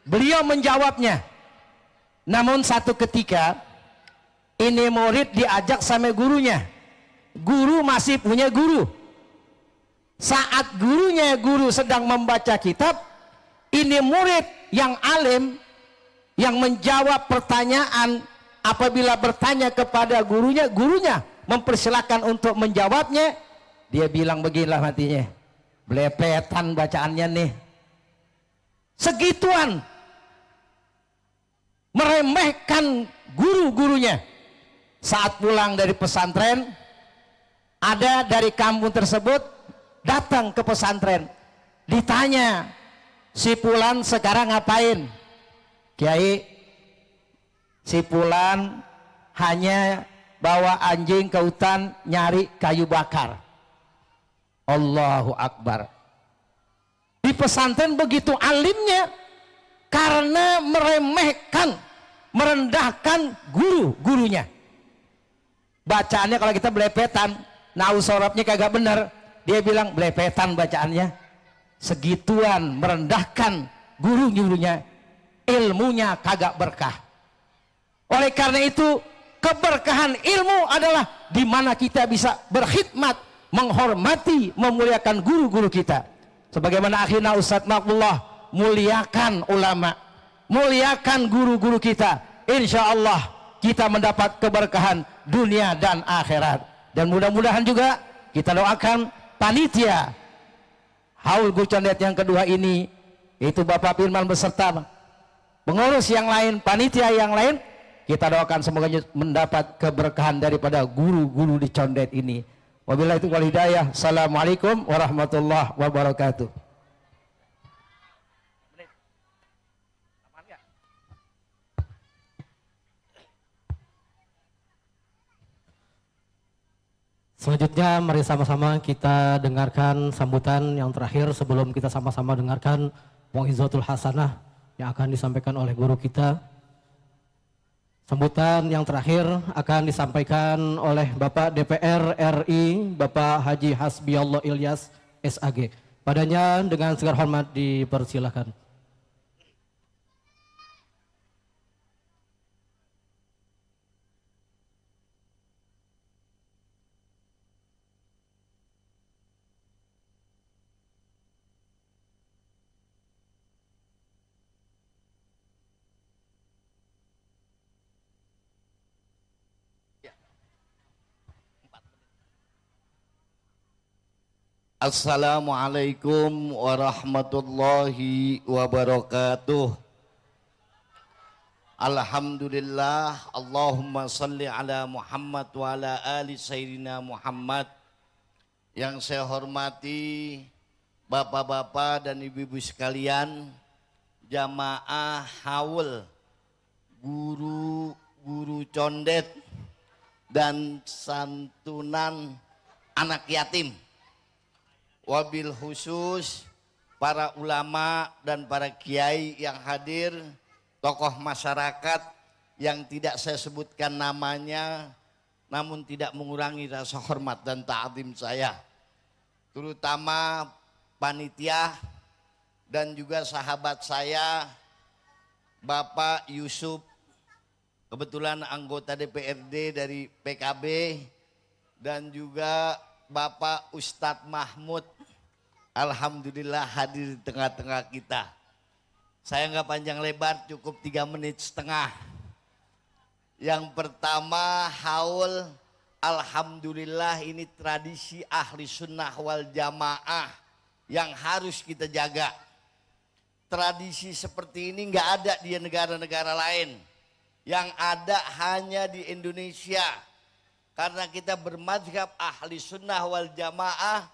Beliau menjawabnya. Namun satu ketika ini murid diajak sama gurunya. Guru masih punya guru. Saat guru sedang membaca kitab, ini murid yang alim yang menjawab pertanyaan. Apabila bertanya kepada gurunya, gurunya mempersilahkan untuk menjawabnya. Dia bilang beginilah matinya, belepetan bacaannya nih. Segituan meremehkan guru-gurunya. Saat pulang dari pesantren, ada dari kampung tersebut datang ke pesantren. Ditanya, si Fulan sekarang ngapain? Kiai, si Fulan hanya bawa anjing ke hutan nyari kayu bakar. Allahu Akbar. Di pesantren begitu alimnya karena meremehkan, merendahkan guru-gurunya. Bacaannya kalau kita belepetan, nau sorabnya kagak bener, dia bilang belepetan bacaannya. Segituan merendahkan guru-gurunya, ilmunya kagak berkah. Oleh karena itu, keberkahan ilmu adalah di mana kita bisa berkhidmat, menghormati, memuliakan guru-guru kita. Sebagaimana akhirnya Ustadz Maqbullah, muliakan ulama, muliakan guru-guru kita. Insya Allah kita mendapat keberkahan dunia dan akhirat. Dan mudah-mudahan juga kita doakan panitia Haul Gus Condet yang kedua ini, itu Bapak Firman beserta pengurus yang lain, panitia yang lain, kita doakan semoga mendapat keberkahan daripada guru-guru di Condet ini. Wabillahi taufiq wal hidayah. Assalamualaikum warahmatullahi wabarakatuh. Selanjutnya mari sama-sama kita dengarkan sambutan yang terakhir sebelum kita sama-sama dengarkan Mau'izatul Hasanah yang akan disampaikan oleh guru kita. Sambutan yang terakhir akan disampaikan oleh Bapak DPR RI, Bapak Haji Hasbiallah Ilyas SAG. Padanya dengan segala hormat dipersilakan. Assalamualaikum warahmatullahi wabarakatuh. Alhamdulillah, Allahumma salli ala Muhammad wa ala ali Sayyidina Muhammad. Yang saya hormati bapak-bapak dan ibu-ibu sekalian, jamaah haul, guru-guru condet dan santunan anak yatim. Wabil khusus para ulama dan para kiai yang hadir, tokoh masyarakat yang tidak saya sebutkan namanya, namun tidak mengurangi rasa hormat dan ta'zim saya, terutama panitia dan juga sahabat saya Bapak Yusuf, kebetulan anggota DPRD dari PKB, dan juga Bapak Ustadz Mahmud, alhamdulillah hadir di tengah-tengah kita. Saya nggak panjang lebar, cukup 3 menit setengah. Yang pertama, haul, alhamdulillah ini tradisi ahli sunnah wal jamaah yang harus kita jaga. Tradisi seperti ini nggak ada di negara-negara lain. Yang ada hanya di Indonesia. Karena kita bermadzhab ahli sunnah wal jamaah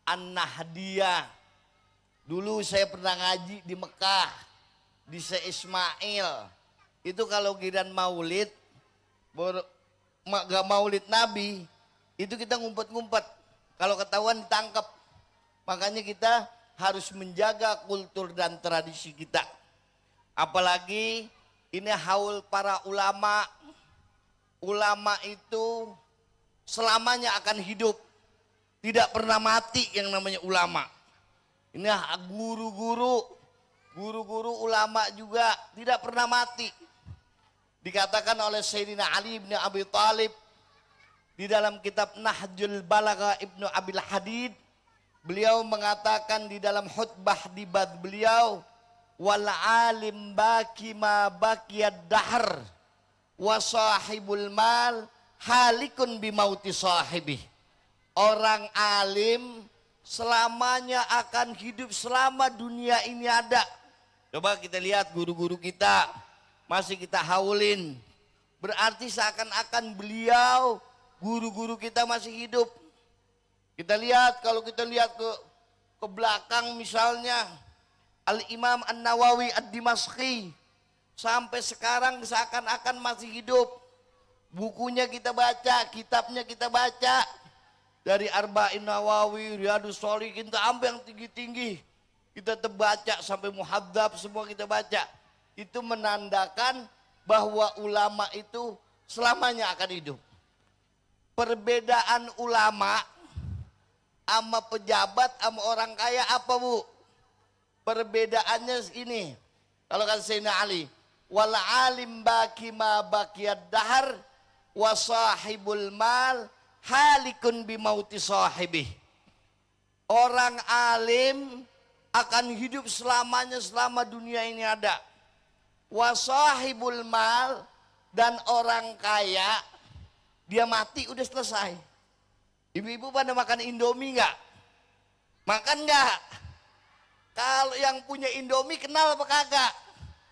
an-nahdiyah. Dulu saya pernah ngaji di Mekah, di Syekh Ismail. Itu kalau giliran maulid, gak maulid Nabi, itu kita ngumpet-ngumpet. Kalau ketahuan ditangkap. Makanya kita harus menjaga kultur dan tradisi kita. Apalagi ini haul para ulama. Ulama itu selamanya akan hidup. Tidak pernah mati yang namanya ulama. Ini guru-guru ulama juga tidak pernah mati. Dikatakan oleh Sayyidina Ali bin Abi Thalib di dalam kitab Nahjul Balagha Ibnu Abil Hadid, beliau mengatakan di dalam khutbah di bad beliau, wal alim baki ma bakiyad dahr wa sahibul mal halikun bimauti sahibih. Orang alim selamanya akan hidup selama dunia ini ada. Coba kita lihat guru-guru kita masih kita haulin, berarti seakan-akan beliau guru-guru kita masih hidup. Kita lihat, kalau kita lihat ke belakang misalnya Al-Imam An-Nawawi Ad-Dimashqi sampai sekarang seakan-akan masih hidup. Bukunya kita baca, kitabnya kita baca. Dari Arba'in Nawawi, Riyadus Shalihin, sampai yang tinggi-tinggi. Kita terbaca sampai Muhadzab, semua kita baca. Itu menandakan bahwa ulama itu selamanya akan hidup. Perbedaan ulama sama pejabat sama orang kaya apa bu? Perbedaannya ini. Kalau kata Sayyidina Ali, wal alim baki ma bakiyad dahar wa sahibul mal halikun bimauti sahibih. Orang alim akan hidup selamanya selama dunia ini ada. Wa sahibul mal, dan orang kaya dia mati udah selesai. Ibu-ibu pada makan Indomie nggak? Makan nggak? Kalau yang punya Indomie kenal apa kagak?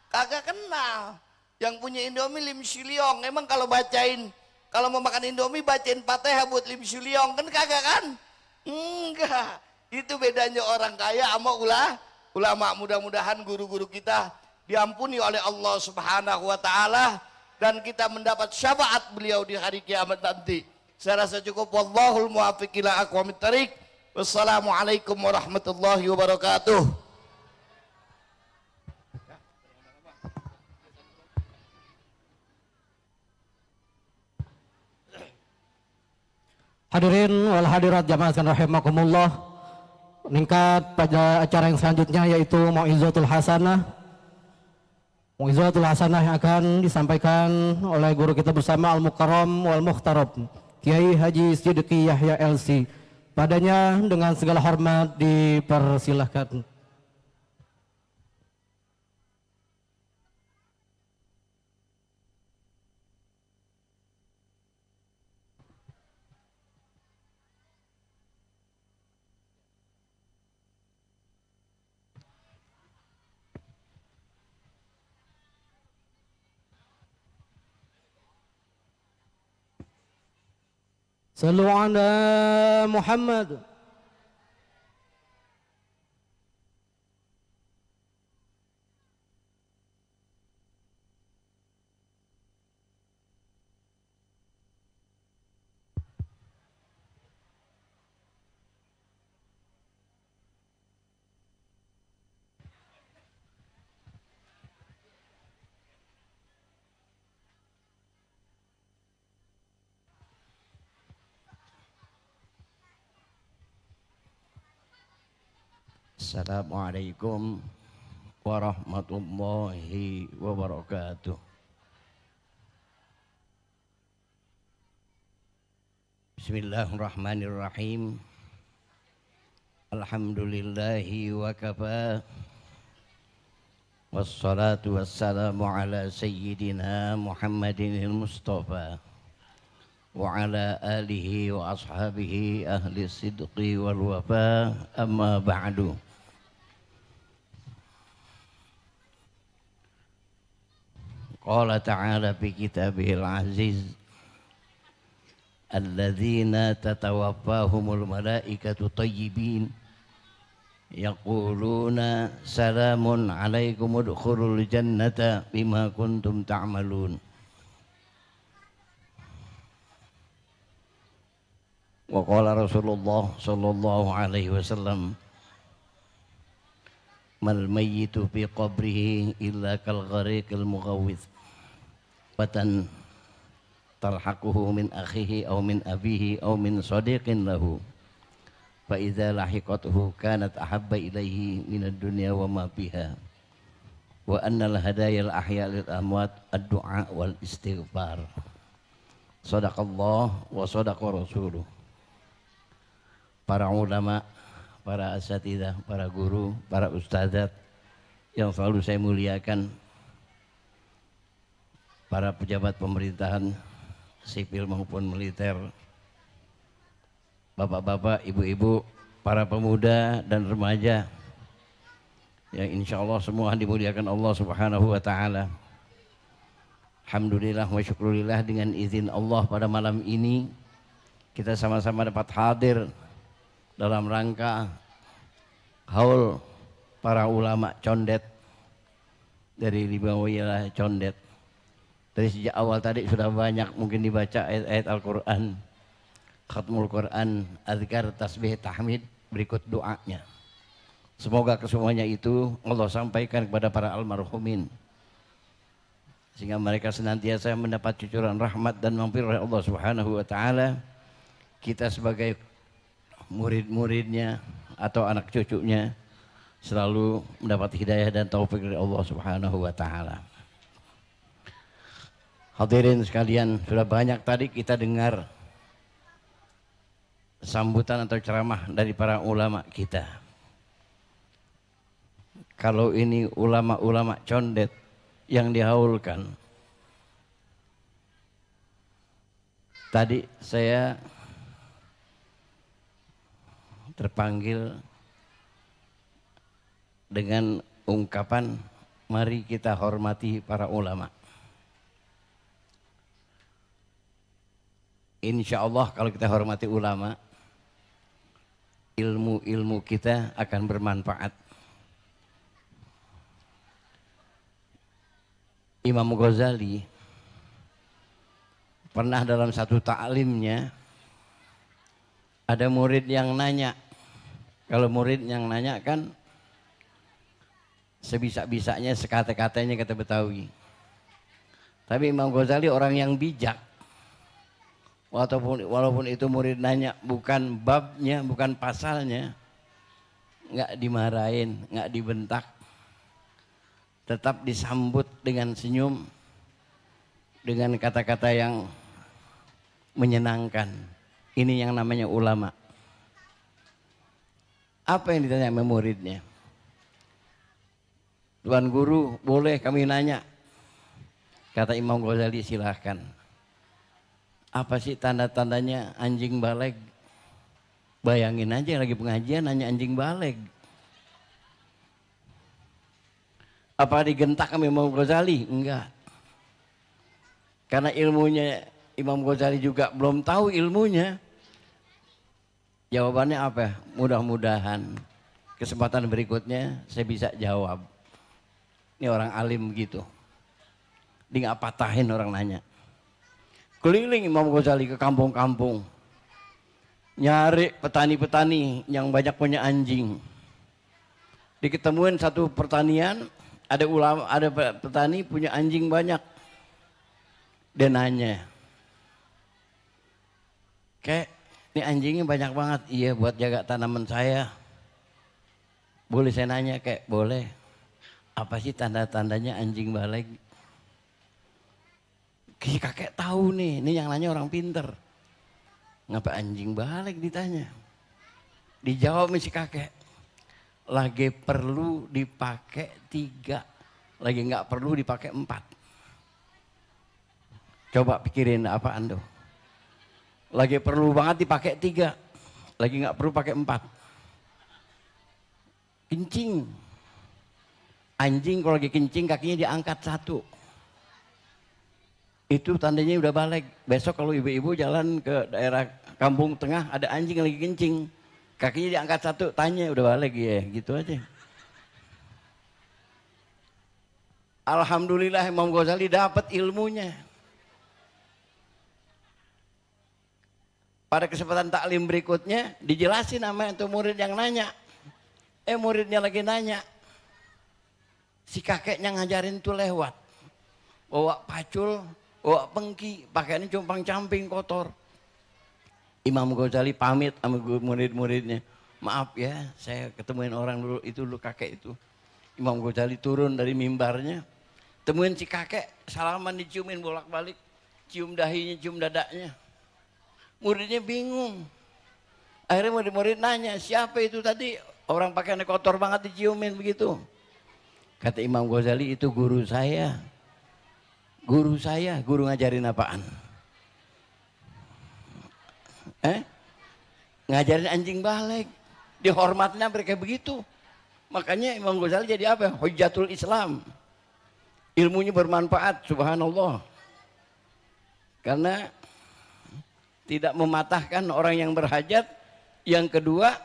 Kagak kenal. Yang punya Indomie Lim Siliong. Emang kalau bacain, kalau mau makan Indomie bacain Fatihah buat Lim Siliong kan kagak kan? Enggak. Itu bedanya orang kaya sama ulama. Mudah-mudahan guru-guru kita diampuni oleh Allah Subhanahu wa taala dan kita mendapat syafaat beliau di hari kiamat nanti. Saya rasa cukup. Wallahul muwaffiq ila aqwamit thariq. Wassalamualaikum warahmatullahi wabarakatuh. Hadirin wal hadirat jamaah sekalian rahimakumullah. Meningkat pada acara yang selanjutnya yaitu Mau'izatul Hasanah. Mau'izatul Hasanah yang akan disampaikan oleh guru kita bersama Al-Mukarram wal Muhtarab Kiai Haji Siddiqi Yahya LC. Padanya dengan segala hormat dipersilahkan. Sallu ala Muhammad. Assalamualaikum warahmatullahi wabarakatuh. Bismillahirrahmanirrahim. Alhamdulillahi wa kafa. Wassalatu wassalamu ala sayyidina Muhammadin al-Mustafa wa ala alihi wa ashabihi ahli sidqi wal wafa, amma ba'du. Qala ta'ala fi kitabihil aziz, alladzina tatawaffahumul malaikatu tayyibin yaquluna salamun alaikum udkhulul jannata bima kuntum ta'malun. Wa qala Rasulullah sallallahu alaihi wasallam, mal mayyitu fi qabrihi illa kal ghariqil mughawwith watan talhaquhu min akhihi aw min abihi aw min sadiqin lahu fa idza lahiqatuhu kanat ahabba ilaihi minad dunya wa ma fiha wa annal hadayal ahya lil amwat ad-du'a wal istighfar. Sadaqallah wa sadaqa rasuluh. Para ulama, para asatidzah, para guru, para ustadzat yang selalu saya muliakan, para pejabat pemerintahan sipil maupun militer, bapak-bapak, ibu-ibu, para pemuda dan remaja yang insya Allah semua dimuliakan Allah Subhanahu wa ta'ala. Alhamdulillah wa syukurillah, dengan izin Allah pada malam ini kita sama-sama dapat hadir dalam rangka haul para ulama Condet dari 5 wilayah Condet. Dari sejak awal tadi sudah banyak mungkin dibaca ayat-ayat Al-Quran, khatmul Quran, azkar, tasbih, tahmid, berikut doanya. Semoga kesemuanya itu Allah sampaikan kepada para almarhumin, sehingga mereka senantiasa mendapat cucuran rahmat dan maghfirah Allah Subhanahu wa ta'ala. Kita sebagai murid-muridnya atau anak cucunya selalu mendapat hidayah dan taufik dari Allah Subhanahu wa ta'ala. Hadirin sekalian, sudah banyak tadi kita dengar sambutan atau ceramah dari para ulama kita. Kalau ini ulama-ulama Condet yang dihaulkan, tadi saya terpanggil dengan ungkapan mari kita hormati para ulama. Insya Allah kalau kita hormati ulama, ilmu-ilmu kita akan bermanfaat. Imam Ghazali pernah dalam satu ta'limnya ada murid yang nanya. Kalau murid yang nanya kan sebisa-bisanya, sekata-katanya kata Betawi. Tapi Imam Ghazali orang yang bijak. Walaupun itu murid nanya bukan babnya, bukan pasalnya, nggak dimarahin, nggak dibentak, tetap disambut dengan senyum, dengan kata-kata yang menyenangkan. Ini yang namanya ulama. Apa yang ditanya sama muridnya? Tuan Guru, boleh kami nanya? Kata Imam Ghazali, silahkan. Apa sih tanda-tandanya anjing baleg? Bayangin aja lagi pengajian nanya anjing baleg. Apa digentak sama Imam Ghazali? Enggak. Karena ilmunya Imam Ghazali juga belum tahu ilmunya. Jawabannya apa? Mudah-mudahan kesempatan berikutnya saya bisa jawab. Ini orang alim gitu. Dia nggak patahin orang nanya. Keliling Imam Ghazali ke kampung-kampung. Nyari petani-petani yang banyak punya anjing. Diketemuin satu pertanian, ada petani punya anjing banyak. Dia nanya, "Kek, ini anjingnya banyak banget." "Iya, buat jaga tanaman saya." "Boleh saya nanya, Kek?" "Boleh." "Apa sih tanda-tandanya anjing baleg?" Si kakek tahu nih, ini yang nanya orang pinter. Ngapa anjing baleg ditanya? Dijawab si kakek, lagi perlu dipakai 3, lagi nggak perlu dipakai 4. Coba pikirin apa ando? Lagi perlu banget dipakai 3, lagi nggak perlu pakai 4. Kencing. Anjing kalau lagi kencing kakinya diangkat 1. Itu tandanya udah balik. Besok kalau ibu-ibu jalan ke daerah kampung tengah ada anjing yang lagi kencing, kakinya diangkat 1, tanya udah balik ya, gitu aja. Alhamdulillah Imam Ghazali dapat ilmunya. Pada kesempatan taklim berikutnya dijelasin sama itu murid yang nanya. Muridnya lagi nanya. Si kakeknya ngajarin tuh lewat. Bawa pacul, bawa pengki, pakaiannya compang-camping kotor. Imam Ghazali pamit sama murid-muridnya. Maaf ya, saya ketemuin orang dulu itu, kakek itu. Imam Ghazali turun dari mimbarnya, temuin si kakek, salaman diciumin bolak-balik, cium dahinya, cium dadanya. Muridnya bingung. Akhirnya murid-murid nanya, siapa itu tadi? Orang pakaiannya kotor banget diciumin begitu. Kata Imam Ghazali, itu guru saya. Guru saya, guru ngajarin apaan? Ngajarin anjing balik. Dihormatnya mereka begitu. Makanya Imam Ghazali jadi apa? Hujjatul Islam. Ilmunya bermanfaat, subhanallah. Karena tidak mematahkan orang yang berhajat. Yang kedua,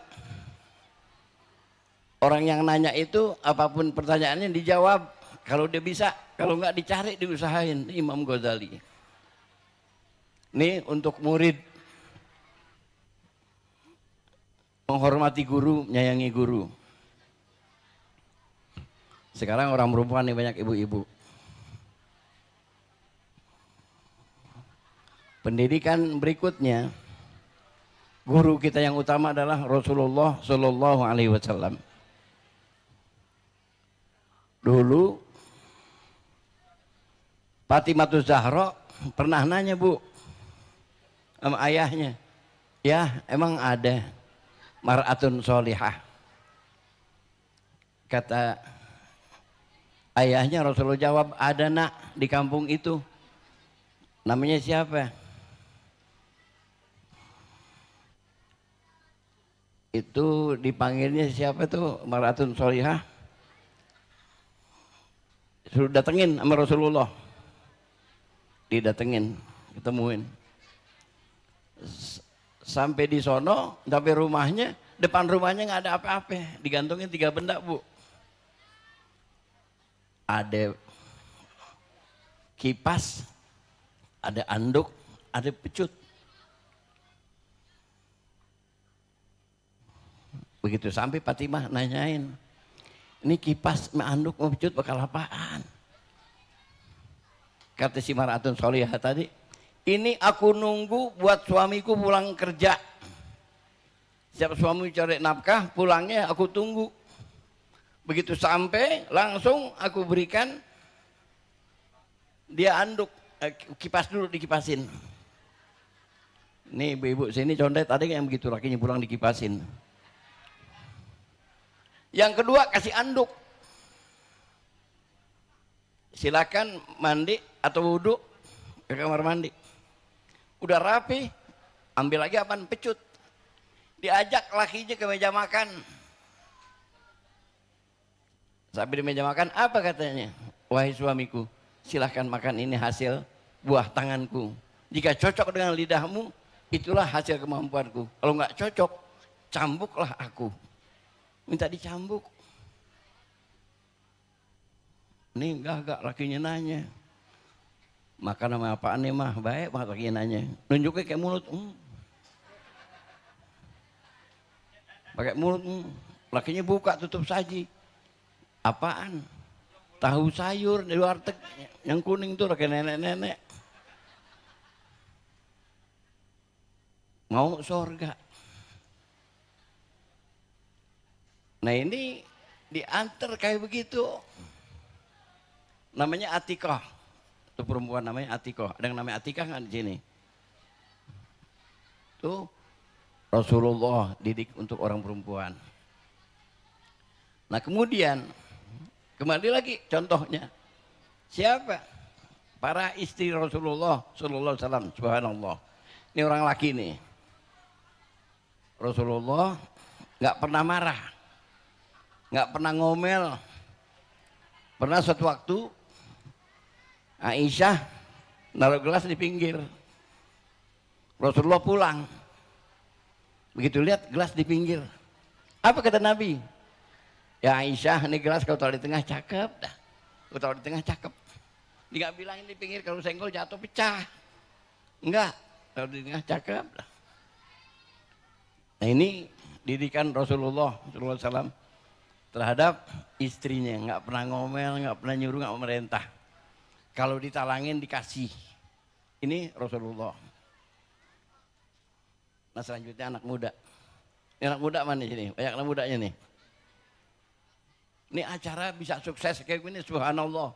orang yang nanya itu apapun pertanyaannya dijawab. Kalau dia bisa, kalau nggak dicari, diusahain. Imam Ghazali. Ini untuk murid. Menghormati guru, menyayangi guru. Sekarang orang perempuan nih banyak ibu-ibu. Pendidikan berikutnya, guru kita yang utama adalah Rasulullah Shallallahu Alaihi Wasallam. Dulu Fatimatus Zahra pernah nanya bu sama ayahnya, ya emang ada mar'atun solihah. Kata ayahnya, Rasulullah jawab, ada nak di kampung itu. Namanya siapa? Itu dipanggilnya siapa tuh mar'atun solihah? Suruh datengin sama Rasulullah. Didatengin, ketemuin. Sampai di sono, sampai rumahnya, depan rumahnya nggak ada apa-apa, digantungin 3 benda bu. Ada kipas, ada anduk, ada pecut. Begitu sampai Fatimah nanyain, ini kipas, anduk, pecut bakal apaan? Kata si mar'atun solihah tadi, ini aku nunggu buat suamiku pulang kerja. Siap suami cari nafkah, pulangnya aku tunggu. Begitu sampai, langsung aku berikan dia anduk, kipas dulu dikipasin. Nih ibu-ibu sini condet, ada yang begitu lakinya pulang dikipasin. Yang kedua kasih anduk. Silakan mandi atau wudhu ke kamar mandi. Udah rapi, ambil lagi apaan? Pecut. Diajak lakinya ke meja makan. Sampai di meja makan, apa katanya? Wahai suamiku, silahkan makan, ini hasil buah tanganku. Jika cocok dengan lidahmu, itulah hasil kemampuanku. Kalau nggak cocok, cambuklah aku. Minta dicambuk. Ini enggak, lakinya nanya. Makan sama apaan nih mah? Baik banget lakinya nanya. Nunjuknya kayak mulut. Pakai mulut. Lakinya buka, tutup saji. Apaan? Tahu sayur di warteg. Yang kuning tuh kayak nenek-nenek. Mau surga. Nah ini diantar kayak begitu. Namanya Atikah. Itu perempuan namanya Atikah. Ada yang namanya Atikah nggak di sini? Tuh Rasulullah didik untuk orang perempuan. Nah kemudian kembali lagi contohnya. Siapa? Para istri Rasulullah Sallallahu Alaihi Wasallam. Subhanallah. Ini orang laki nih. Rasulullah nggak pernah marah, nggak pernah ngomel. Pernah suatu waktu Aisyah naruh gelas di pinggir. Rasulullah pulang. Begitu lihat gelas di pinggir. Apa kata Nabi? Ya Aisyah, ini gelas kau taruh di tengah cakep dah. Kau taruh di tengah cakep. Dia nggak bilang di pinggir, kalau senggol jatuh pecah. Enggak, taruh di tengah cakep dah. Nah ini didikan Rasulullah SAW terhadap istrinya, nggak pernah ngomel, nggak pernah nyuruh, nggak memerintah. Kalau ditalangin dikasih. Ini Rasulullah. Nah selanjutnya anak muda. Anak muda mana sini? Banyak anak mudanya nih. Ini acara bisa sukses kayak gini, subhanallah.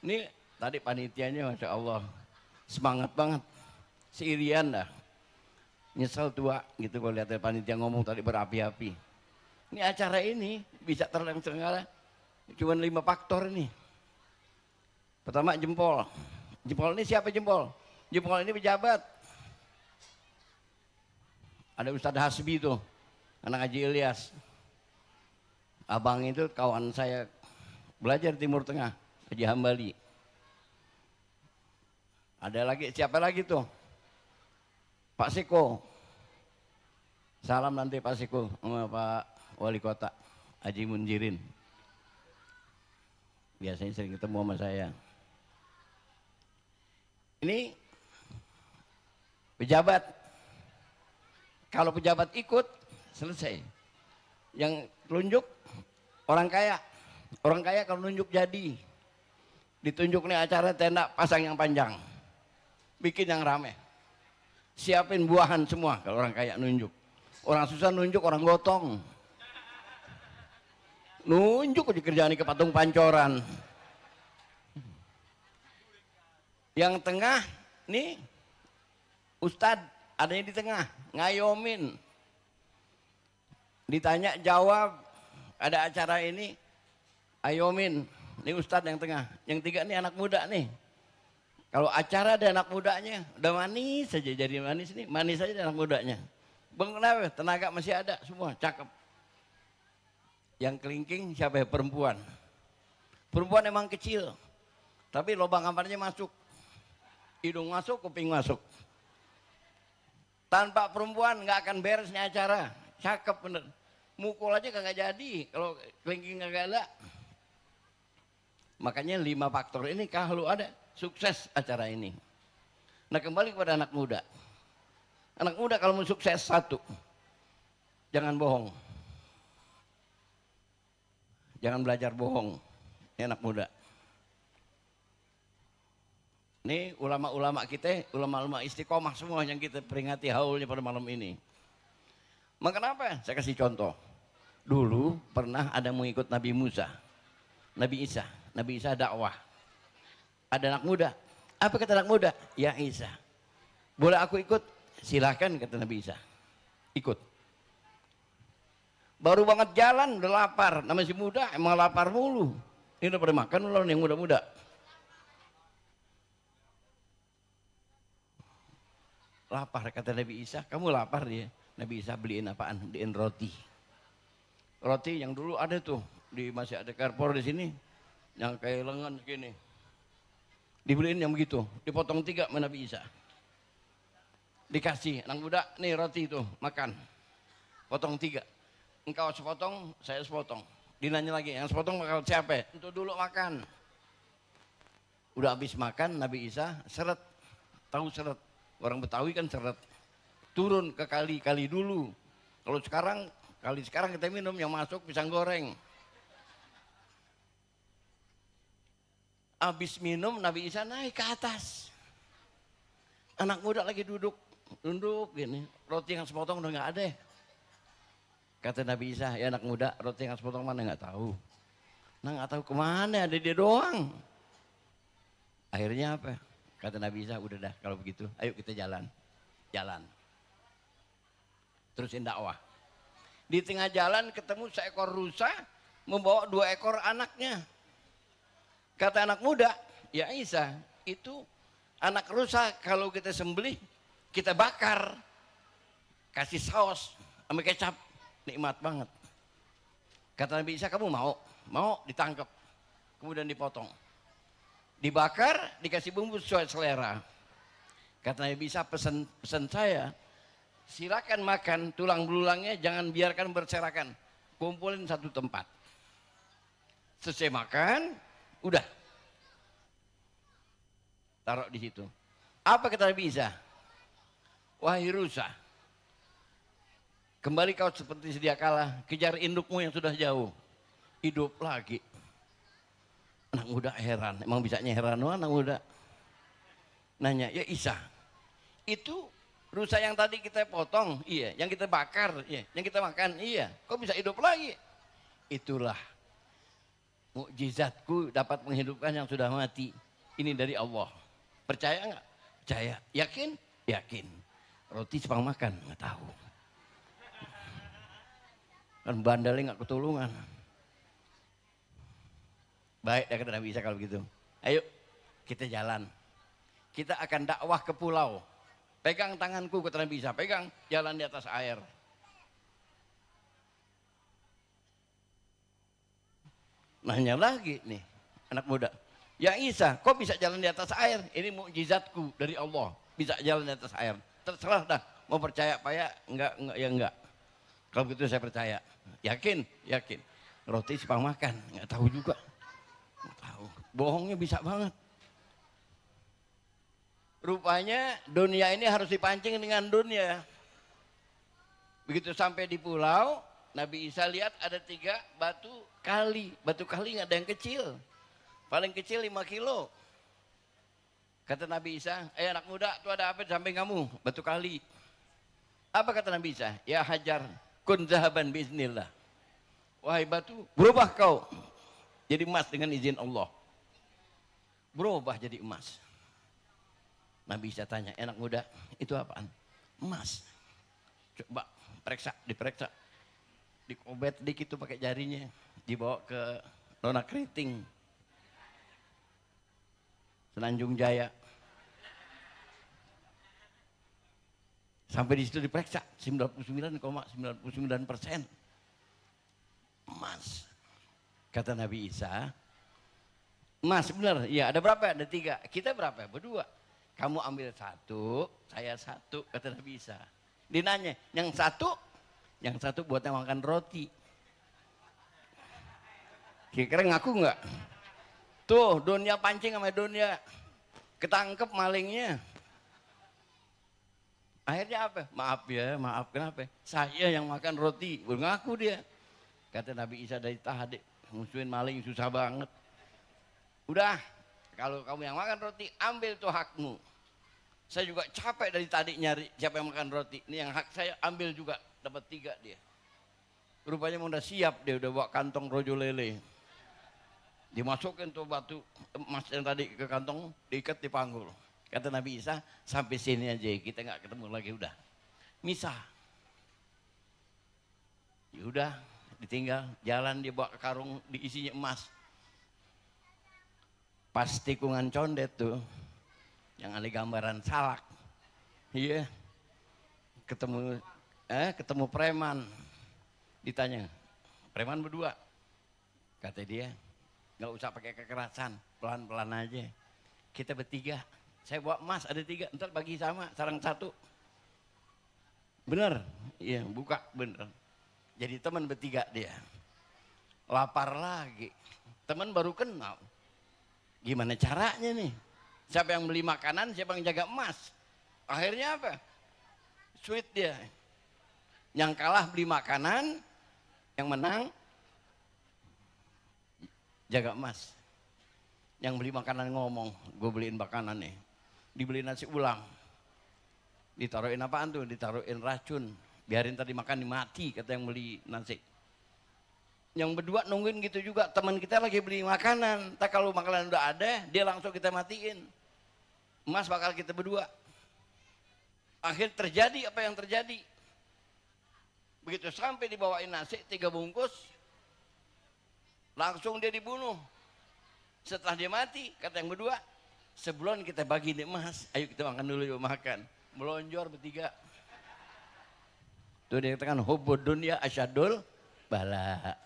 Ini tadi panitianya Masya Allah. Semangat banget. Seirian dah. Nyesel tua gitu kalau lihat panitia ngomong tadi berapi-api. Ini acara ini bisa terlaksana cuma 5 faktor ini. Pertama jempol. Jempol ini siapa jempol? Jempol ini pejabat. Ada Ustadz Hasbi tuh, anak Haji Ilyas. Abang itu kawan saya belajar Timur Tengah, Haji Hambali. Ada lagi, siapa lagi tuh? Pak Siko. Salam nanti Pak Siko sama Pak Wali Kota, Haji Munjirin. Biasanya sering ketemu sama saya. Ini pejabat. Kalau pejabat ikut, selesai. Yang telunjuk orang kaya. Orang kaya kalau nunjuk jadi. Ditunjuk nih acara tenda pasang yang panjang. Bikin yang rame. Siapin buahan semua kalau orang kaya nunjuk. Orang susah nunjuk, orang gotong. Nunjuk aja kerjaan ke patung pancoran. Yang tengah nih Ustadz adanya di tengah ngayomin. Ditanya jawab, ada acara ini ayomin. Ini Ustadz yang tengah. Yang tiga nih anak muda nih. Kalau acara ada anak mudanya, udah manis saja jadi manis nih, manis saja anak mudanya. Bang kenapa? Tenaga masih ada semua, cakep. Yang kelingking siapa ya? Perempuan. Perempuan emang kecil, tapi lubang kamarnya masuk. Hidung masuk, kuping masuk. Tanpa perempuan nggak akan beres nih acara. Cakep bener. Mukul aja kagak jadi kalau kelingking kagak ada. Makanya 5 faktor ini kalau ada sukses acara ini. Nah kembali kepada anak muda. Anak muda kalau mau sukses satu, jangan bohong. Jangan belajar bohong. Ini anak muda. Ini ulama-ulama kita, ulama-ulama istiqomah semua yang kita peringati haulnya pada malam ini. Maka kenapa? Saya kasih contoh. Dulu pernah ada mengikut Nabi Musa, Nabi Isa. Nabi Isa dakwah. Ada anak muda. Apa kata anak muda? Ya Isa. Boleh aku ikut? Silahkan kata Nabi Isa. Ikut. Baru banget jalan udah lapar. Namanya si muda emang lapar mulu. Ini udah pada makan loh yang muda-muda. Lapar kata Nabi Isa. Kamu lapar dia. Nabi Isa beliin apaan? Beliin roti. Roti yang dulu ada tuh. Masih ada Carrefour di sini. Yang kayak lengan gini. Dibeliin yang begitu. Dipotong 3 sama Nabi Isa. Dikasih anak muda, nih roti itu makan. Potong 3. Engkau sepotong, saya sepotong. Dinanya lagi, yang sepotong bakal siapa? Untuk dulu makan. Udah habis makan, Nabi Isa seret. Tahu seret. Orang Betawi kan seret. Turun ke kali dulu. Kalau sekarang, kali sekarang kita minum yang masuk pisang goreng. Habis minum, Nabi Isa naik ke atas. Anak muda lagi duduk gini. Roti yang sepotong udah nggak ada. Kata Nabi Isa, ya anak muda, roti yang sepotong mana nggak tahu. Nah nggak tahu kemana, ada dia doang. Akhirnya apa? Kata Nabi Isa, udah dah kalau begitu, ayo kita jalan. Jalan. Terusin dakwah. Di tengah jalan ketemu seekor rusa membawa 2 ekor anaknya. Kata anak muda, ya Isa, itu anak rusa kalau kita sembelih, kita bakar. Kasih saus sama kecap, nikmat banget. Kata Nabi Isa, kamu mau? Mau, ditangkap. Kemudian dipotong. Dibakar, dikasih bumbu sesuai selera. Kata Nabi Isa, pesan saya, silakan makan tulang belulangnya, jangan biarkan berserakan. Kumpulin satu tempat. Selesai makan, udah. Taruh di situ. Apa kata Nabi Isa? Wahai rusa, kembali kau seperti sedia kala, kejar indukmu yang sudah jauh. Hidup lagi. Anak muda heran, emang bisanya heran anak muda. Nanya, ya Isa, itu Rusa yang tadi kita potong, iya. Yang kita bakar, iya. Yang kita makan, iya. Kok bisa hidup lagi? Itulah mukjizatku dapat menghidupkan yang sudah mati. Ini dari Allah. Percaya nggak? Percaya. Yakin? Yakin. Roti sepang makan, nggak tahu. Kan bandalnya nggak ketulungan. Baik, kata Nabi Isa kalau begitu. Ayo, kita jalan. Kita akan dakwah ke pulau. Pegang tanganku, kata Nabi Isa. Pegang, jalan di atas air. Nanya lagi nih, anak muda. Ya Isa, kok bisa jalan di atas air? Ini mukjizatku dari Allah. Bisa jalan di atas air. Terserah dah, mau percaya apa ya? Enggak, ya enggak. Kalau begitu saya percaya. Yakin? Yakin. Roti sepang makan, enggak tahu juga. Enggak tahu. Bohongnya bisa banget. Rupanya dunia ini harus dipancing dengan dunia. Begitu sampai di pulau, Nabi Isa lihat ada 3 batu kali. Batu kali nggak ada yang kecil. Paling kecil 5 kilo. Kata Nabi Isa, anak muda tuh ada apa di samping kamu? Batu kali. Apa kata Nabi Isa? Ya Hajar, kun zahaban biiznillah. Wahai batu, berubah kau jadi emas dengan izin Allah. Berubah jadi emas. Nabi Isa tanya, anak muda, itu apaan? Emas. Coba periksa, diperiksa. Dikobet dikit tuh pakai jarinya. Dibawa ke Nona Keriting. Selanjung Jaya. Sampai di situ diperiksa, 99,99% emas. Kata Nabi Isa, emas benar, iya ada berapa? Ada 3. Kita berapa? Berdua. Kamu ambil 1, saya 1, kata Nabi Isa. Dia nanya, yang satu buat yang makan roti. Kira-kira ngaku nggak? Tuh, dunia pancing sama dunia. Ketangkep malingnya. Akhirnya apa? Maaf ya, maaf kenapa? Saya yang makan roti, ngaku dia. Kata Nabi Isa dari tadi, musuhin maling susah banget. Udah, kalau kamu yang makan roti, ambil tuh hakmu. Saya juga capek dari tadi nyari siapa yang makan roti. Ini yang hak saya ambil juga, dapat 3 dia. Rupanya udah siap dia, udah bawa kantong rojo lele. Dimasukin tuh batu emas yang tadi ke kantong, diikat di panggul. Kata Nabi Isa, sampai sini aja, kita nggak ketemu lagi udah. Misah. Ya udah, ditinggal jalan dia bawa karung diisinya emas. Pas tikungan condet tuh, yang ada gambaran salak. Iya. Ketemu preman. Ditanya, preman berdua. Kata dia, nggak usah pakai kekerasan, pelan-pelan aja. Kita bertiga. Saya bawa emas ada 3, ntar bagi sama, sarang 1. Bener? Iya, buka bener. Jadi teman bertiga dia. Lapar lagi. Teman baru kenal. Gimana caranya nih? Siapa yang beli makanan, siapa yang jaga emas. Akhirnya apa? Sweet dia. Yang kalah beli makanan, yang menang jaga emas. Yang beli makanan ngomong, gue beliin makanan nih. Dibeliin nasi ulang. Ditaruhin apaan tuh? Ditaruhin racun. Biarin tadi makan mati, kata yang beli nasi. Yang berdua nungguin gitu juga, teman kita lagi beli makanan. Tak kalau makanan udah ada, dia langsung kita matiin. Emas bakal kita berdua. Akhir terjadi apa yang terjadi. Begitu sampai dibawain nasi 3 bungkus, langsung dia dibunuh. Setelah dia mati, kata yang berdua, sebelum kita bagi nih emas, ayo kita makan dulu, yuk makan. Melonjor bertiga. Tuh dia katakan, hubbud dunya asyadul bala.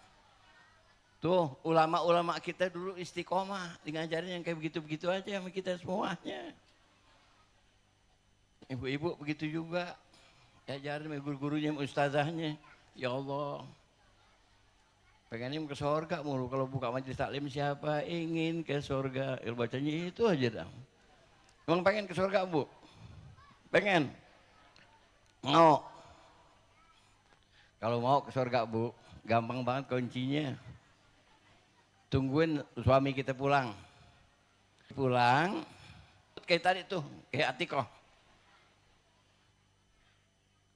Tuh ulama-ulama kita dulu istiqomah, ngajarin yang kayak begitu-begitu aja sama kita semuanya. Ibu-ibu begitu juga, ajarin sama guru-gurunya, ustazahnya. Ya Allah, pengennya ke surga mulu, kalau buka majelis taklim siapa ingin ke surga, bacanya itu aja dah. Emang pengen ke surga bu? Pengen? Mau? Kalau mau ke surga bu, gampang banget kuncinya. Tungguin suami kita pulang. Pulang, kayak tadi tuh, kayak Atikoh.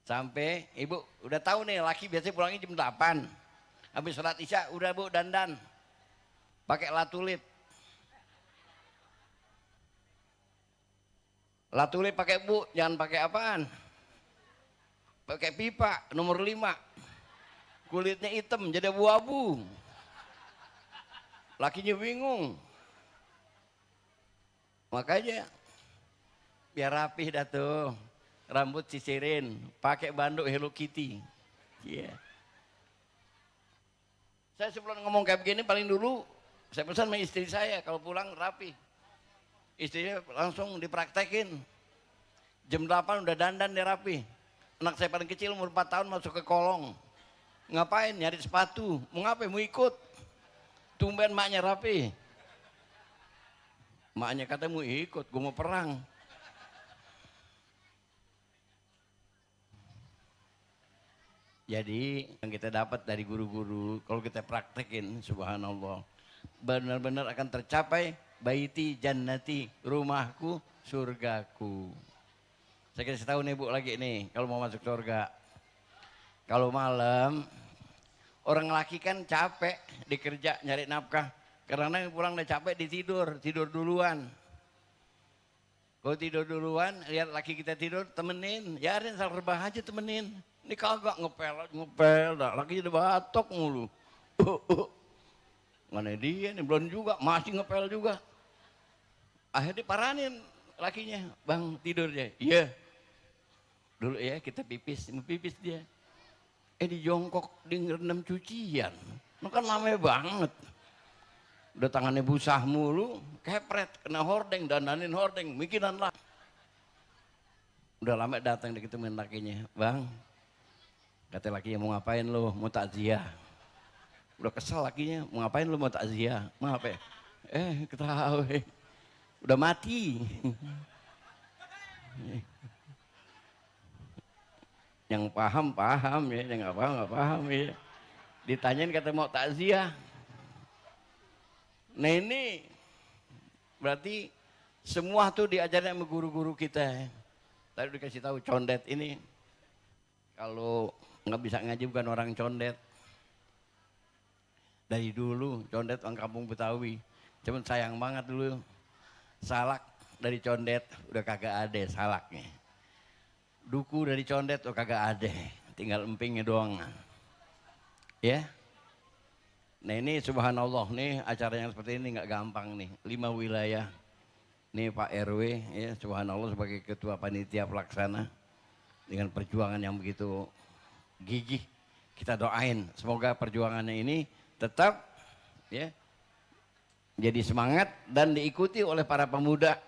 Sampai ibu udah tahu nih laki biasanya pulangnya jam 8. Habis sholat isya udah bu dandan. Pakai latulip. Latulip pakai bu, jangan pakai apaan? Pakai pipa nomor 5. Kulitnya hitam jadi abu-abu. Lakinya bingung. Makanya biar rapih dah tuh. Rambut sisirin, pakai banduk Hello Kitty. Iya. Saya sebelum ngomong kayak begini paling dulu saya pesan sama istri saya kalau pulang rapi. Istrinya langsung dipraktekin. Jam 8 udah dandan dia rapi. Anak saya paling kecil umur 4 tahun masuk ke kolong. Ngapain? Nyari sepatu. Mau ngapain? Mau ikut. Tumben maknya rapi. Maknya kata mau ikut, gue mau perang. Jadi yang kita dapat dari guru-guru, kalau kita praktekin, subhanallah, benar-benar akan tercapai baiti jannati, rumahku, surgaku. Saya kasih tahu nih bu lagi nih, kalau mau masuk surga. Kalau malam, orang laki kan capek dikerja nyari nafkah. Karena yang pulang udah capek tidur duluan. Kalau tidur duluan, lihat laki kita tidur, temenin. Ya ada yang rebahan aja temenin. Ini kagak ngepel, laki udah batok mulu. Mana dia nih, belum juga, masih ngepel juga. Akhirnya diparanin lakinya, bang tidur ya. Iya. Dulu ya kita pipis, mau pipis dia. Di jongkok, di ngerendam cucian. Itu kan lama banget. Udah tangannya busah mulu, kepret, kena hordeng, dandanin hordeng, mikiran lah. Udah lama datang diketemuin lakinya, bang. Kata lakinya mau ngapain lo, mau takziah. Udah kesel lakinya, mau ngapain lo mau takziah, mau apa? Ketahui, udah mati. Yang paham ya, yang nggak paham ya. Ditanyain kata mau takziah. Nah ini berarti semua tuh diajarin sama guru-guru kita. Tadi dikasih tahu condet ini kalau nggak bisa ngaji bukan orang condet. Dari dulu condet orang kampung Betawi. Cuman sayang banget dulu salak dari condet udah kagak ada salaknya. Duku dari condet udah kagak ada, tinggal empingnya doang. Ya. Nah ini subhanallah nih acara yang seperti ini nggak gampang nih. 5 wilayah. Nih Pak RW ya subhanallah sebagai ketua panitia pelaksana dengan perjuangan yang begitu gigih. Kita doain semoga perjuangannya ini tetap ya jadi semangat dan diikuti oleh para pemuda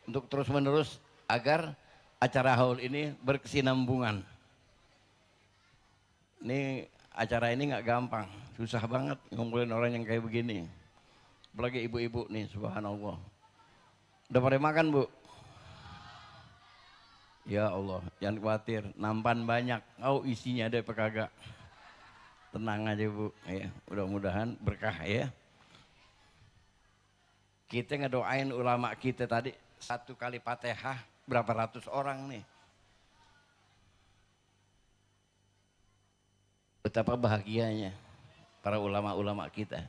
untuk terus menerus agar acara haul ini berkesinambungan. Ini acara ini nggak gampang, susah banget ngumpulin orang yang kayak begini. Apalagi ibu-ibu nih, subhanallah. Udah pada makan bu? Ya Allah, jangan khawatir, nampan banyak. Oh isinya ada apa kagak? Tenang aja bu, ya. Mudah-mudahan berkah ya. Kita ngedoain ulama kita tadi 1 kali Fatihah berapa ratus orang nih. Betapa bahagianya para ulama-ulama kita.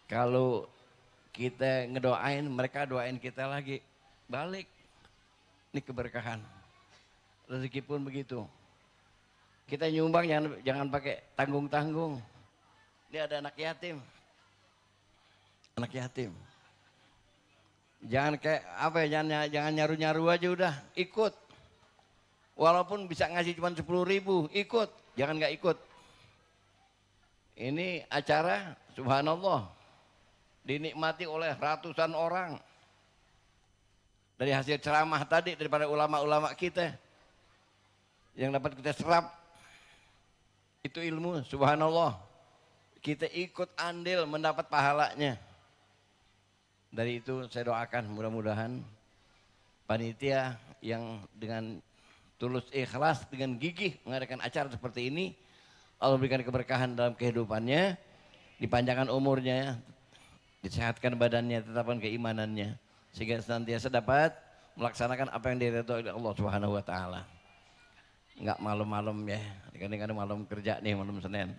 Kalau kita ngedoain, mereka doain kita lagi. Balik. Ini keberkahan. Rezeki pun begitu. Kita nyumbang jangan pakai tanggung-tanggung. Ini ada anak yatim. Anak yatim. Jangan kayak apa ya, jangan nyaru-nyaru aja udah, ikut. Walaupun bisa ngasih cuma 10.000, ikut. Jangan nggak ikut. Ini acara subhanallah dinikmati oleh ratusan orang. Dari hasil ceramah tadi daripada ulama-ulama kita yang dapat kita serap itu ilmu subhanallah. Kita ikut andil mendapat pahalanya. Dari itu saya doakan mudah-mudahan panitia yang dengan tulus ikhlas dengan gigih mengadakan acara seperti ini, Allah berikan keberkahan dalam kehidupannya, dipanjangkan umurnya, disehatkan badannya, tetapkan keimanannya, sehingga senantiasa dapat melaksanakan apa yang diridhoi oleh Allah Subhanahu wa taala. nggak malam-malam ya. Kadang-kadang malam kerja nih, malam Senin.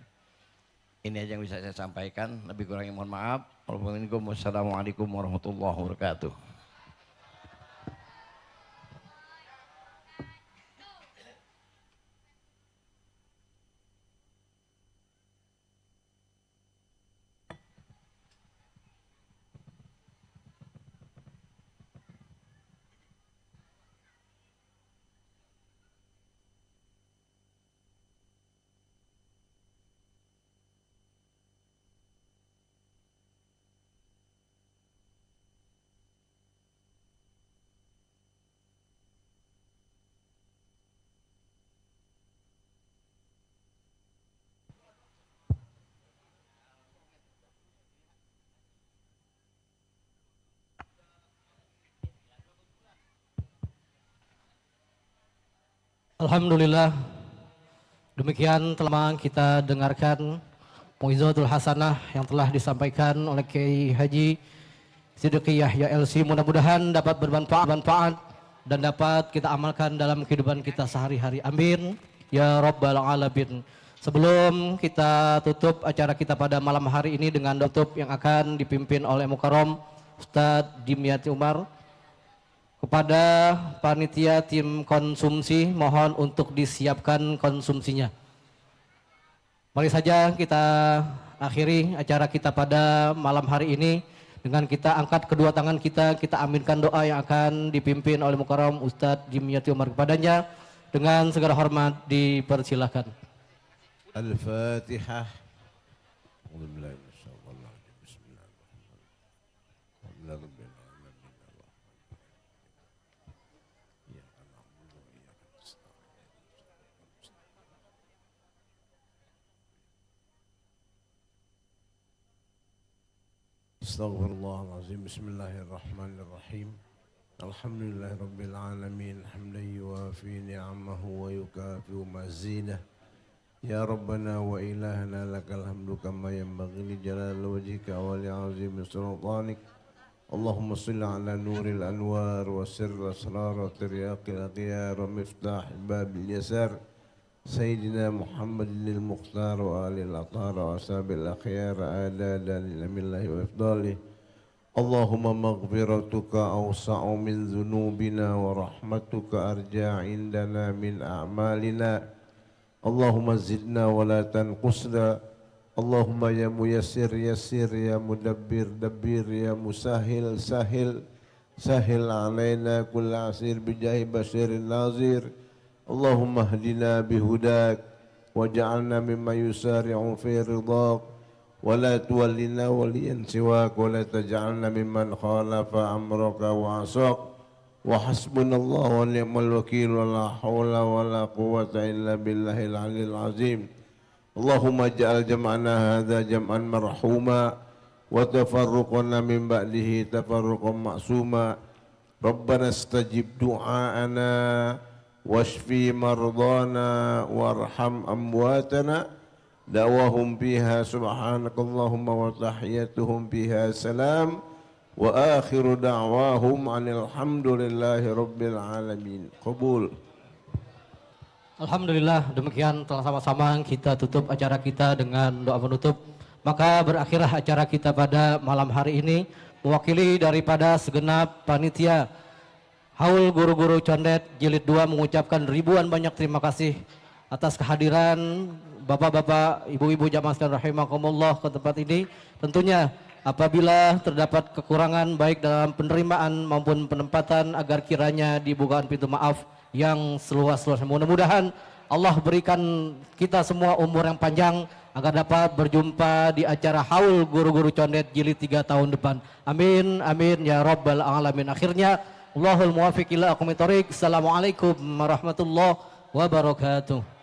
Ini aja yang bisa saya sampaikan. Lebih kurangnya mohon maaf. Wassalamualaikum warahmatullahi wabarakatuh. Alhamdulillah, demikian telah kita dengarkan Mu'izatul Hasanah yang telah disampaikan oleh Kiai Haji Siddiqi Yahya LC. Mudah-mudahan dapat bermanfaat dan dapat kita amalkan dalam kehidupan kita sehari-hari. Amin ya Rabbal Alamin. Sebelum kita tutup acara kita pada malam hari ini dengan tutup yang akan dipimpin oleh Mukarram Ustadz Dimyati Umar, kepada panitia tim konsumsi mohon untuk disiapkan konsumsinya. Mari saja kita akhiri acara kita pada malam hari ini dengan kita angkat kedua tangan kita aminkan doa yang akan dipimpin oleh Mukarram Ustadz Dimyati Umar. Kepadanya dengan segala hormat dipersilahkan. Al-Fatihah. Astaghfirullahaladzim. Bismillahirrahmanirrahim. Alhamdulillahi Rabbil Alamin. Hamdan yuwafi ni'amahu wa yukafi'u mazidah. Ya Rabbana wa ilahana lakal hamdu kama yanbaghi li jalali wajhika wa li 'azimi sultanik. Allahumma salli ala nuril anwar wa sirri asrar wa tiryaqil aghyar wa miftah babil yasar. Sayyidina Muhammadin al-Mukhtar wa alil athar wa ashabil akhyar adada lilamillahi wa ifdalih. Allahumma maghfiratuka awsa'u min dhunubina wa rahmatuka arja' indana min a'malina. Allahumma zidna wa la tanqusna. Allahumma ya muyassir yassir, ya mudabbir dabbir, ya musahil sahil sahil alaina kulla asir bijahi basyirin nazir. Allahumma hdina bihudak waj'alna mimma yusari'u fi ridaq wa la tuwallina waliyan siwak wa la taj'alna mimman khalafa amraka wa asaq wa hasbunallahu wa ni'mal wakil wa la hawla wa la quwwata illa billahil aliyil azim. Allahumma ja'al jam'ana hadha jam'an marhuma wa tafarruqana min ba'dihi tafarruqan ma'suma. Rabbana istajib du'aana washfi mardana warham amwatana da'wahum fiha subhanakallahumma wa tahiyyatuhum fiha salam wa akhiru da'wahum anil hamdulillahi rabbil alamin. Qabul. Alhamdulillah, demikian telah sama-sama kita tutup acara kita dengan doa penutup. Maka berakhirlah acara kita pada malam hari ini. Mewakili daripada segenap panitia Haul Guru-Guru Condet Jilid 2 mengucapkan ribuan banyak terima kasih atas kehadiran bapak-bapak, ibu-ibu jamaah sekalian rahimakumullah ke tempat ini. Tentunya apabila terdapat kekurangan baik dalam penerimaan maupun penempatan, agar kiranya dibukakan pintu maaf yang seluas-luasnya. Mudah-mudahan Allah berikan kita semua umur yang panjang agar dapat berjumpa di acara Haul Guru-Guru Condet Jilid 3 tahun depan. Amin, amin ya Rabbal Alamin. Akhirnya Allahul muwafiq ila aqwamit thoriq. Assalamualaikum warahmatullahi wabarakatuh.